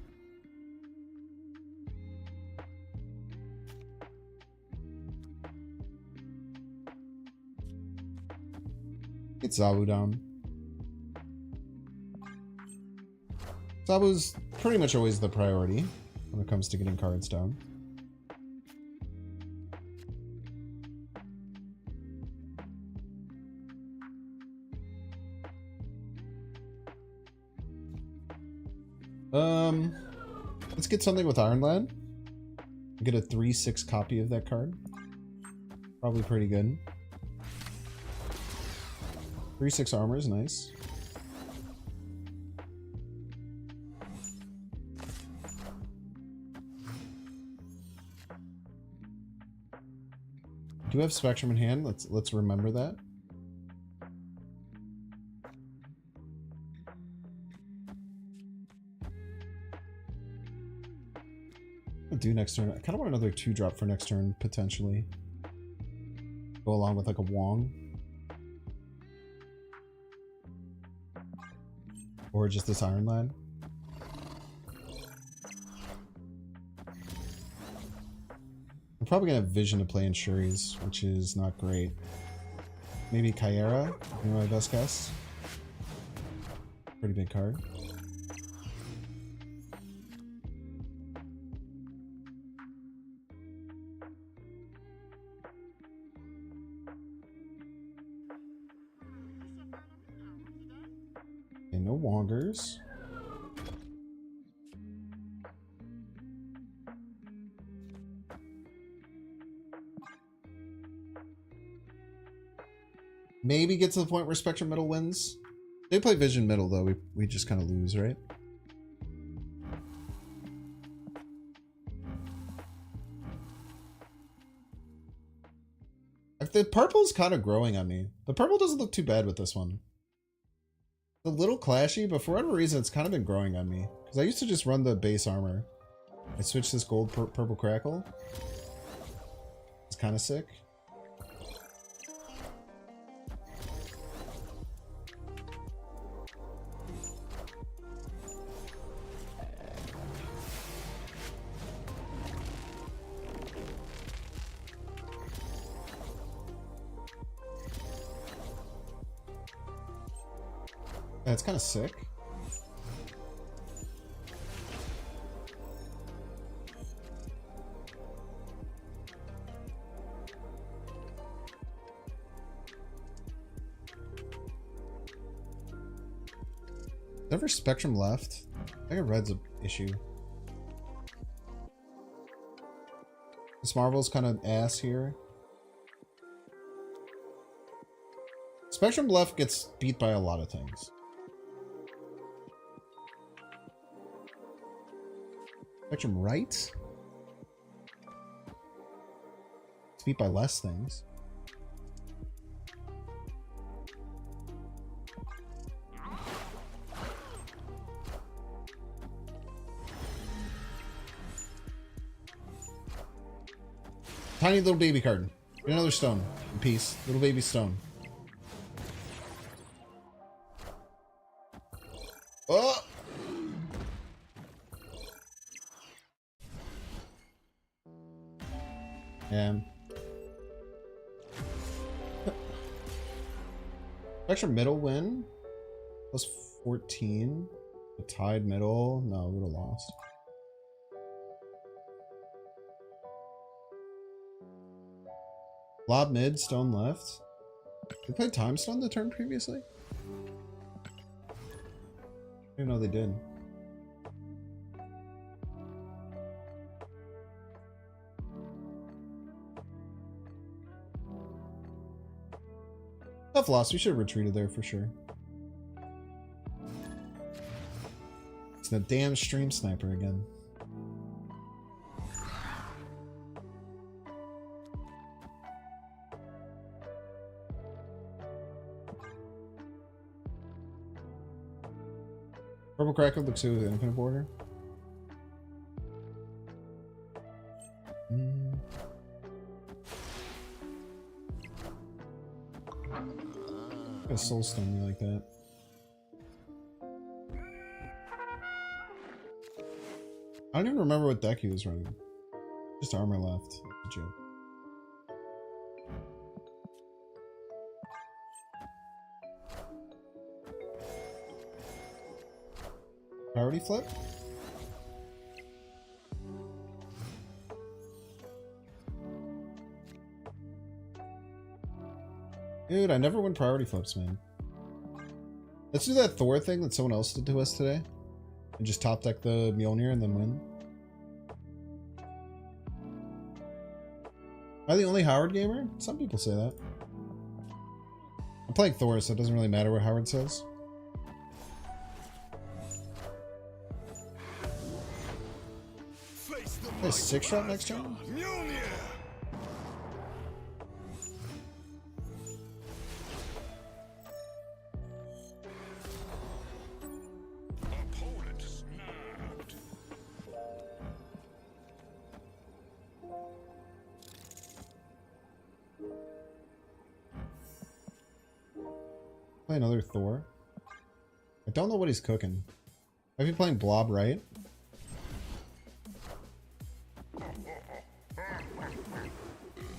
Get Zabu down. Zabu's pretty much always the priority when it comes to getting cards down. Let's get something with Iron Lad. Get a 3/6 copy of that card. Probably pretty good. 3/6 armor is nice. Do have Spectrum in hand. Let's remember that. I'll do next turn. I kind of want another 2-drop for next turn potentially. Go along with like a Wong. Or just this Iron Lad. I'm probably gonna have Vision to play in Shuri's, which is not great. Maybe Kyera, maybe my best guess. Pretty big card. Okay, no Wongers. Maybe get to the point where Spectrum middle wins. They play Vision middle though, we just kind of lose, right? I have The purple's kind of growing on me. The purple doesn't look too bad with this one. It's a little clashy, but for whatever reason, it's kind of been growing on me. Because I used to just run the base armor. I switched this gold purple crackle. It's kind of sick. Yeah, it's kind of sick. Never Spectrum left. I think red's an issue. This Marvel's kind of ass here. Spectrum left gets beat by a lot of things. Spectrum right? It's beat by less things. Tiny little baby card. Get another stone. In peace. Little baby stone. Oh! Yeah. Extra middle win. Plus 14. A tied middle. No, we would have lost. Blob mid, stone left. They played time stone the turn previously? I didn't know they did. Tough loss. We should have retreated there for sure. It's the damn stream sniper again. Purple Cracker looks good with infinite border. A soul stone me like that. I don't even remember what deck he was running. Just armor left. That's a joke. Priority flip? Dude, I never win priority flips, man. Let's do that Thor thing that someone else did to us today. And just top deck the Mjolnir and then win. Am I the only Howard gamer? Some people say that. I'm playing Thor, so it doesn't really matter what Howard says. Play 6-shot next turn? Play another Thor. I don't know what he's cooking. Might be playing Blob, right?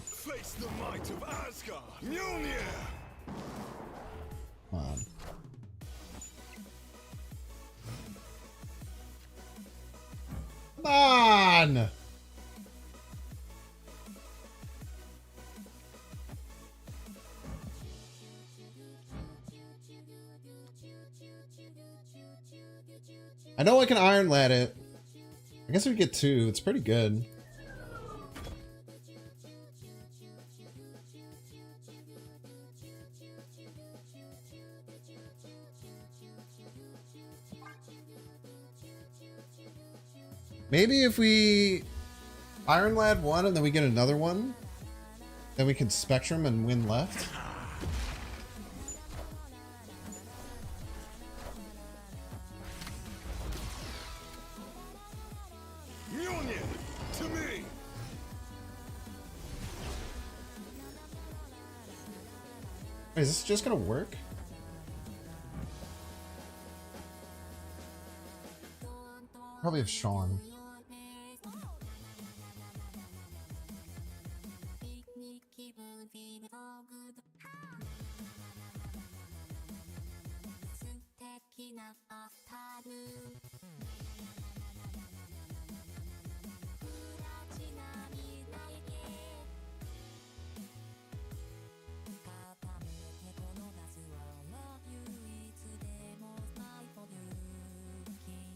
Face the might of Asgard. Mjolnir. Come on. Come on! I know I can Iron Lad it. I guess we get 2. It's pretty good. Maybe if we Iron Lad 1 and then we get another one, Then we can Spectrum and win left. Mjolnir, to me! Wait, is this just gonna work? Probably have Sean.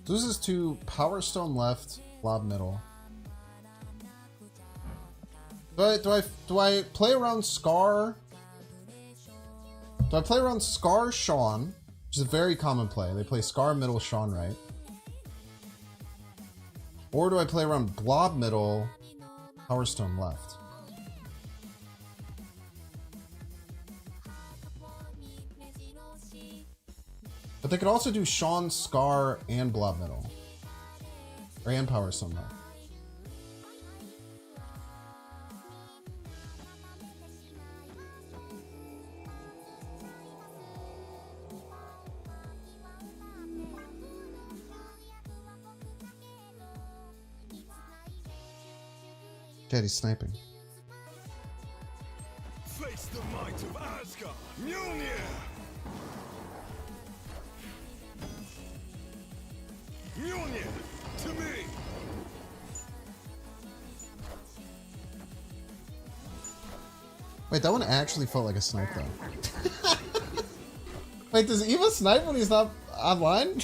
Loses to Power Stone left, Blob middle. Do I play around Scar? Do I play around Scar Sean, which is a very common play. They play Scar middle, Sean right. Or do I play around Blob middle, Power Stone left? But they could also do Sean, Scar, and Blob middle. Or and Power Stone left. Daddy's sniping. Face the might of Asgard! Mjolnir! Mjolnir, to me! Wait, that one actually felt like a snipe though. Wait, does Eva snipe when he's not online?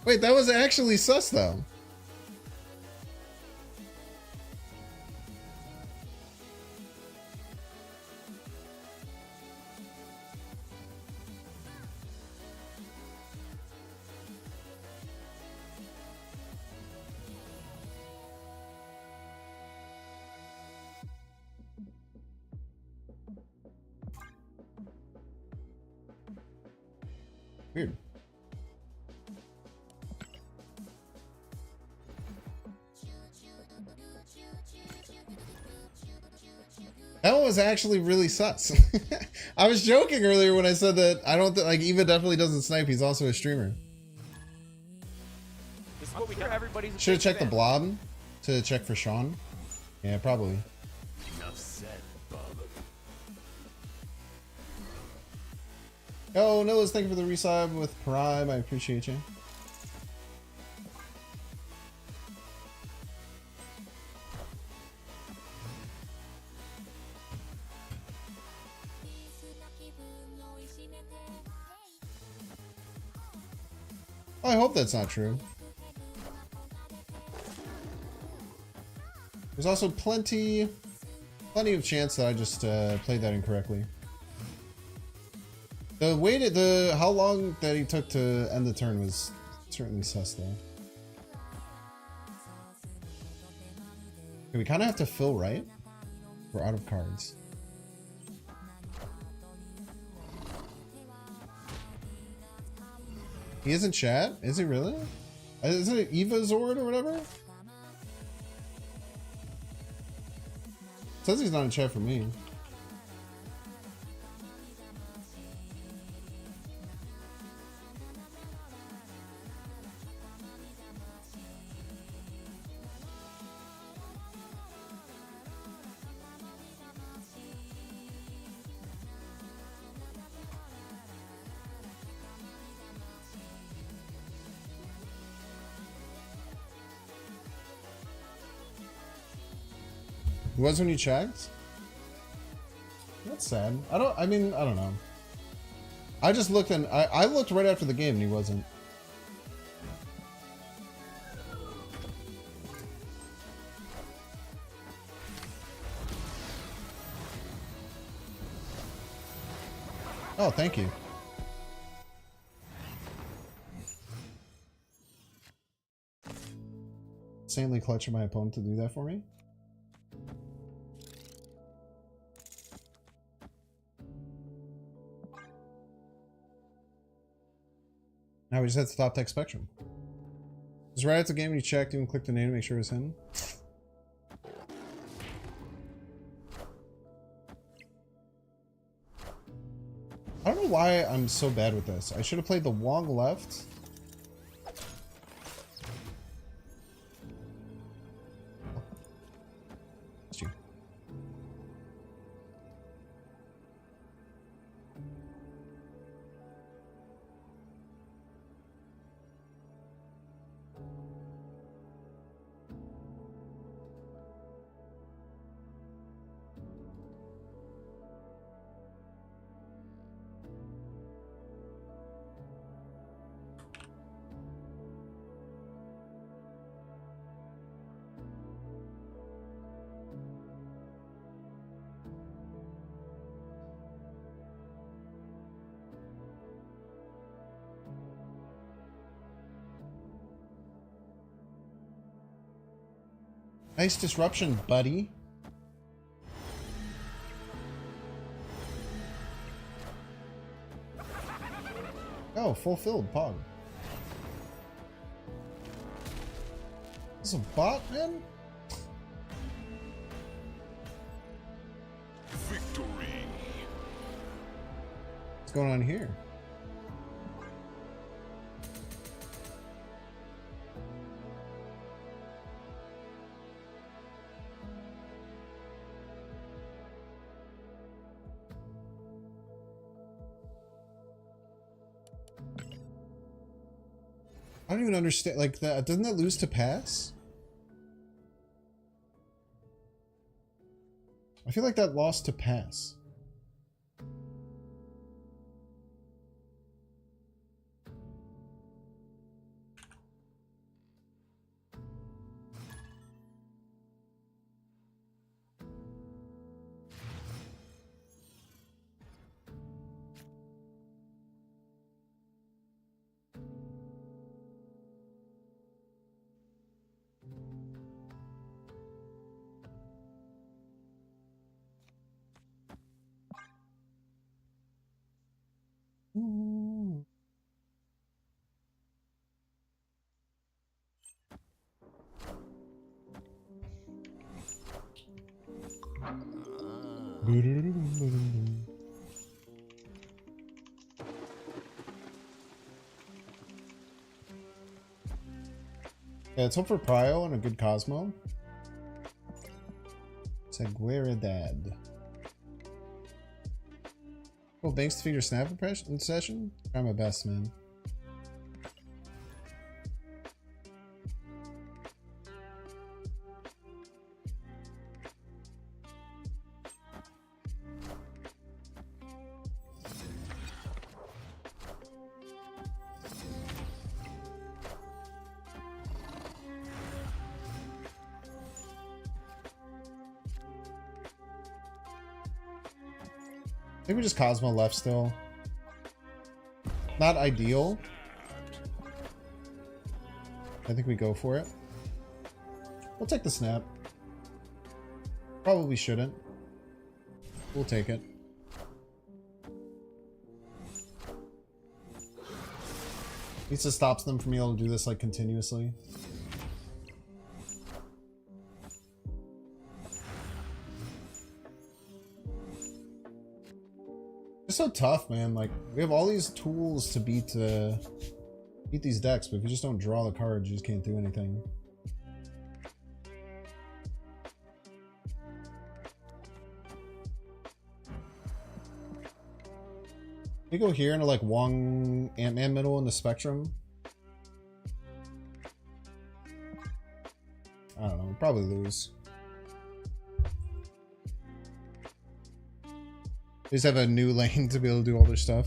Wait, that was actually sus though. Weird. That one was actually really sus. I was joking earlier when I said that I don't think, like, Eva definitely doesn't snipe. He's also a streamer. This is what we got. Everybody's a Should have big checked the fan. blob to check for Sean. Yeah, probably. Enough said, bub. Oh, Noah's thank you for the resub with Prime. I appreciate you. Oh, I hope that's not true. There's also plenty of chance that I just played that incorrectly. The way to how long that he took to end the turn was certainly sus though. Okay, we kind of have to fill right. We're out of cards. He is in chat? Is he really? Isn't it Eva Zord or whatever? Says he's not in chat for me. It was when you checked? That's sad. I don't know. I just looked and I looked right after the game and he wasn't. Oh, thank you. insanely clutch of my opponent to do that for me. Now we just had to stop tech Spectrum. Just right after the game when you checked, even click the name to make sure it was him. I don't know why I'm so bad with this. I should have played the Wong left. Nice disruption, buddy. Oh, fulfilled, Pog. This is a bot, man? Victory. What's going on here? I don't even understand, like, that doesn't that lose to pass? I feel like that lost to pass. Ooh. Yeah, let's hope for Prio and a good Cosmo. Seguridad. Well, thanks to feed your snap impression session. Try my best, man. I think we just Cosmo left still. Not ideal. I think we go for it. We'll take the snap. Probably shouldn't. We'll take it. At least it stops them from being able to do this like continuously. It's so tough, man. Like, we have all these tools to beat these decks, but if you just don't draw the cards, you just can't do anything. We go here into like Wong Ant-Man middle in the Spectrum. I don't know, we'll probably lose. They just have a new lane to be able to do all their stuff.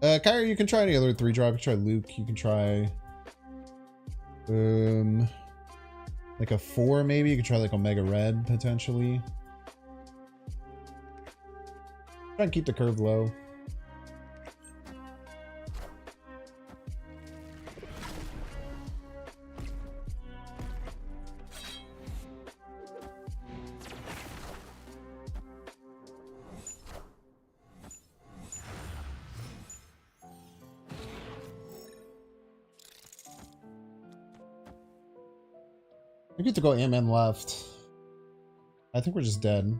Kyrie, you can try any other 3-drop. You can try Luke. You can try like a 4 maybe. You can try like Omega Red potentially. Try and keep the curve low. I get to go Ant-Man left. I think we're just dead.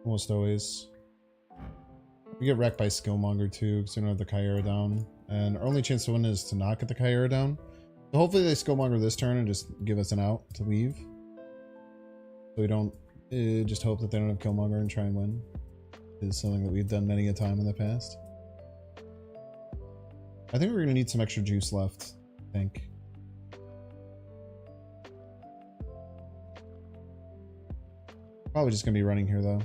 Almost always. We get wrecked by Skillmonger too, because we don't have the Kyra down. And our only chance to win is to not get the Kyra down. So hopefully they Skillmonger this turn and just give us an out to leave. So we don't just hope that they don't have Killmonger and try and win. Is something that we've done many a time in the past. I think we're gonna need some extra juice left, I think. Probably just gonna be running here though.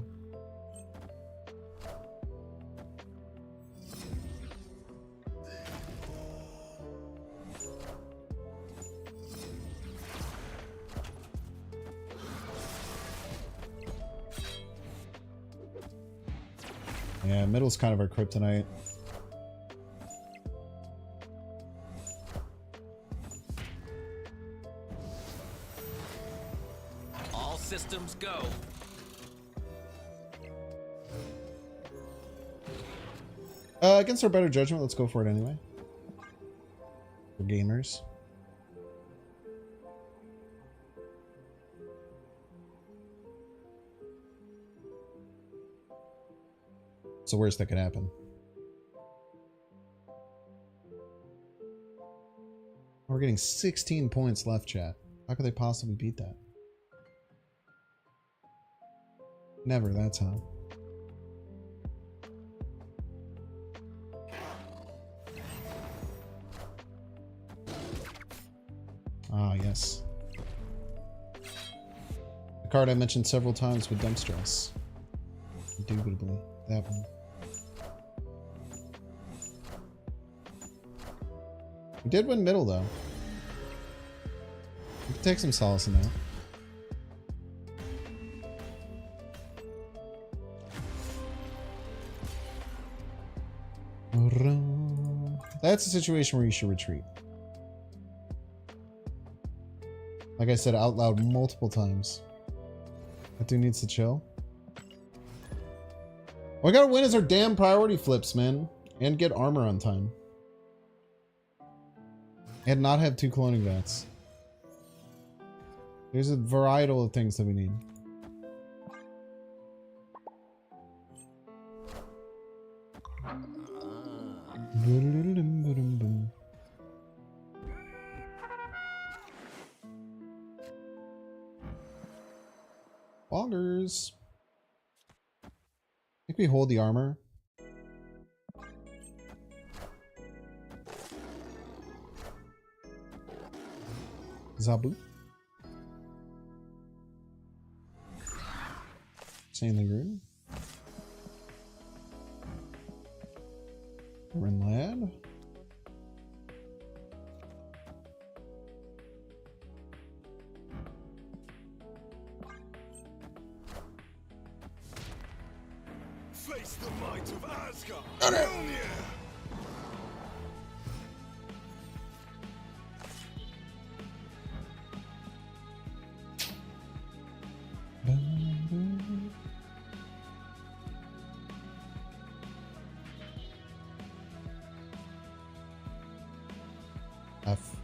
Yeah, middle's kind of our kryptonite. All systems go. Against our better judgment, let's go for it anyway. For gamers. It's the worst that could happen. We're getting 16 points left, chat. How could they possibly beat that? Never, that's how. Ah, yes. The card I mentioned several times with dump stress. Indubitably, that one. We did win middle though. We can take some solace in that. That's a situation where you should retreat. Like I said out loud multiple times. That dude needs to chill. All we gotta win is our damn priority flips, man. And get armor on time. And not have 2 cloning vats. There's a varietal of things that we need. Boggers. I think we hold the armor. Zabu. Insanely rude. Ren lad. Face the might of Asgard. Mjolnir! F.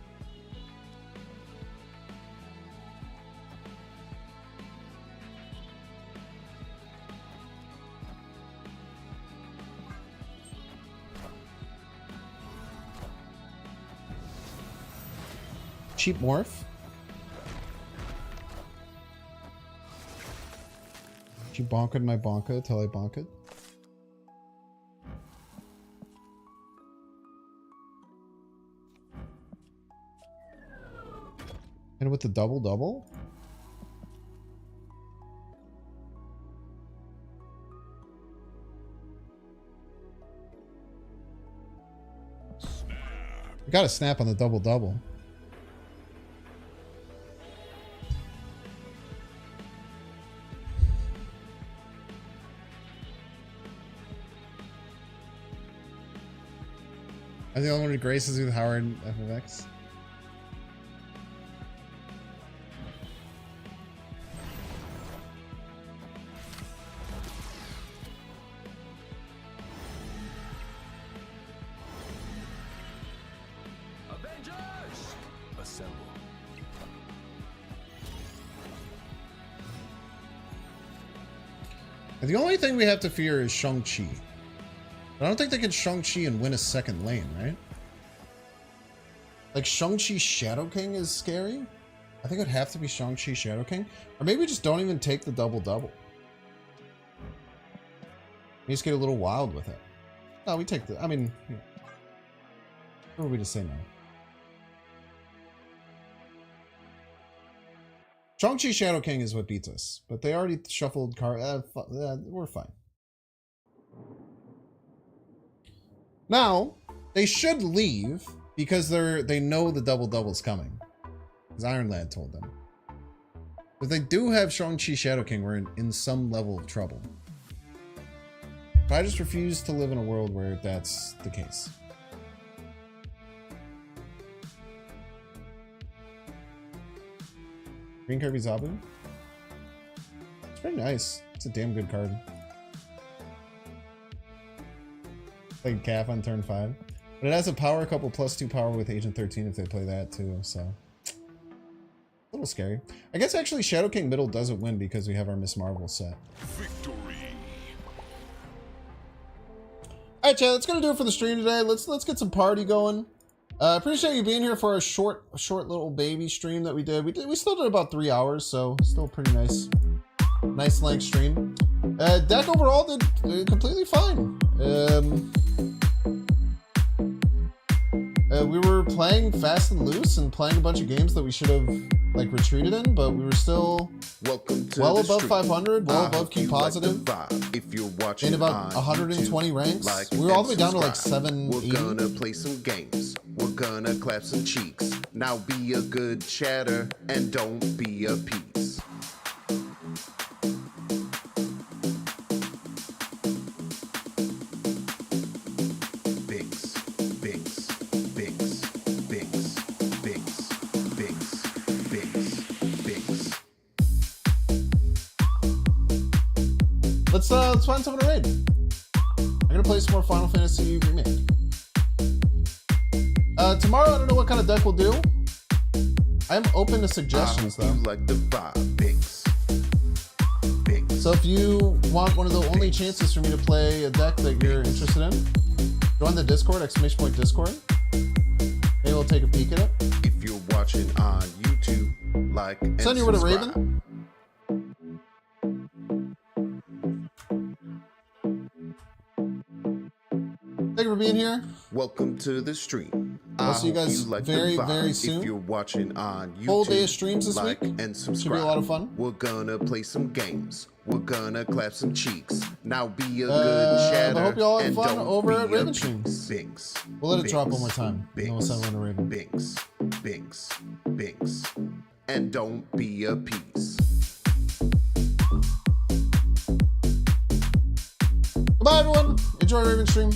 Cheap morph. She bonked my bonka till I bonked. And with the double. We got a snap on the double. I'm the only one who graces with Howard FFX. Avengers! Assemble. The only thing we have to fear is Shang-Chi. I don't think they can Shang-Chi and win a second lane, right? Like, Shang-Chi Shadow King is scary. I think it would have to be Shang-Chi Shadow King. Or maybe we just don't even take the double-double. We just get a little wild with it. No, we take the... I mean... Yeah. What are we to say now? Shang-Chi Shadow King is what beats us. But they already shuffled card... we're fine. Now, they should leave because they know the double-double's coming. Because Iron Lad told them. If they do have Shang-Chi Shadow King, we're in some level of trouble. But I just refuse to live in a world where that's the case. Green Kirby Zabu? It's pretty nice. It's a damn good card. Like Calf on turn 5. But it has a power couple +2 power with Agent 13 if they play that too, so. A little scary. I guess actually Shadow King middle doesn't win because we have our Miss Marvel set. Victory. Alright, chat, that's gonna do it for the stream today. Let's get some party going. Appreciate you being here for a short little baby stream that we did. We still did about 3 hours, so still pretty nice length stream. Deck overall did completely fine. We were playing fast and loose and playing a bunch of games that we should have like retreated in, but we were still well above 500, well above Q positive. If you're watching in about 120 ranks. Like we were all the way down to like subscribe. 780. We're gonna play some games. We're gonna clap some cheeks. Now be a good chatter and don't be a piece. Let's find someone to raid. I'm gonna play some more Final Fantasy Remake. Tomorrow, I don't know what kind of deck we'll do. I'm open to suggestions, though. Like the vibe, Binks. So if you want one of the only chances for me to play a deck that you're interested in, join the Discord, !Discord. Maybe we'll take a peek at it. If you're watching on YouTube, like and send you with a subscribe. Raven. Thank you for being here. Welcome to the stream. I'll see you guys very soon. If you're watching on YouTube, Full day of streams this week. and subscribe. Should be a lot of fun. We're gonna play some games. We're gonna clap some cheeks. Now be a good chatter. I hope you all have and fun don't over be at a Raven Streams. Binks. We'll let it drop one more time. And then we'll send one to Raven. Binks. And don't be a piece. Goodbye, everyone. Enjoy Raven Stream.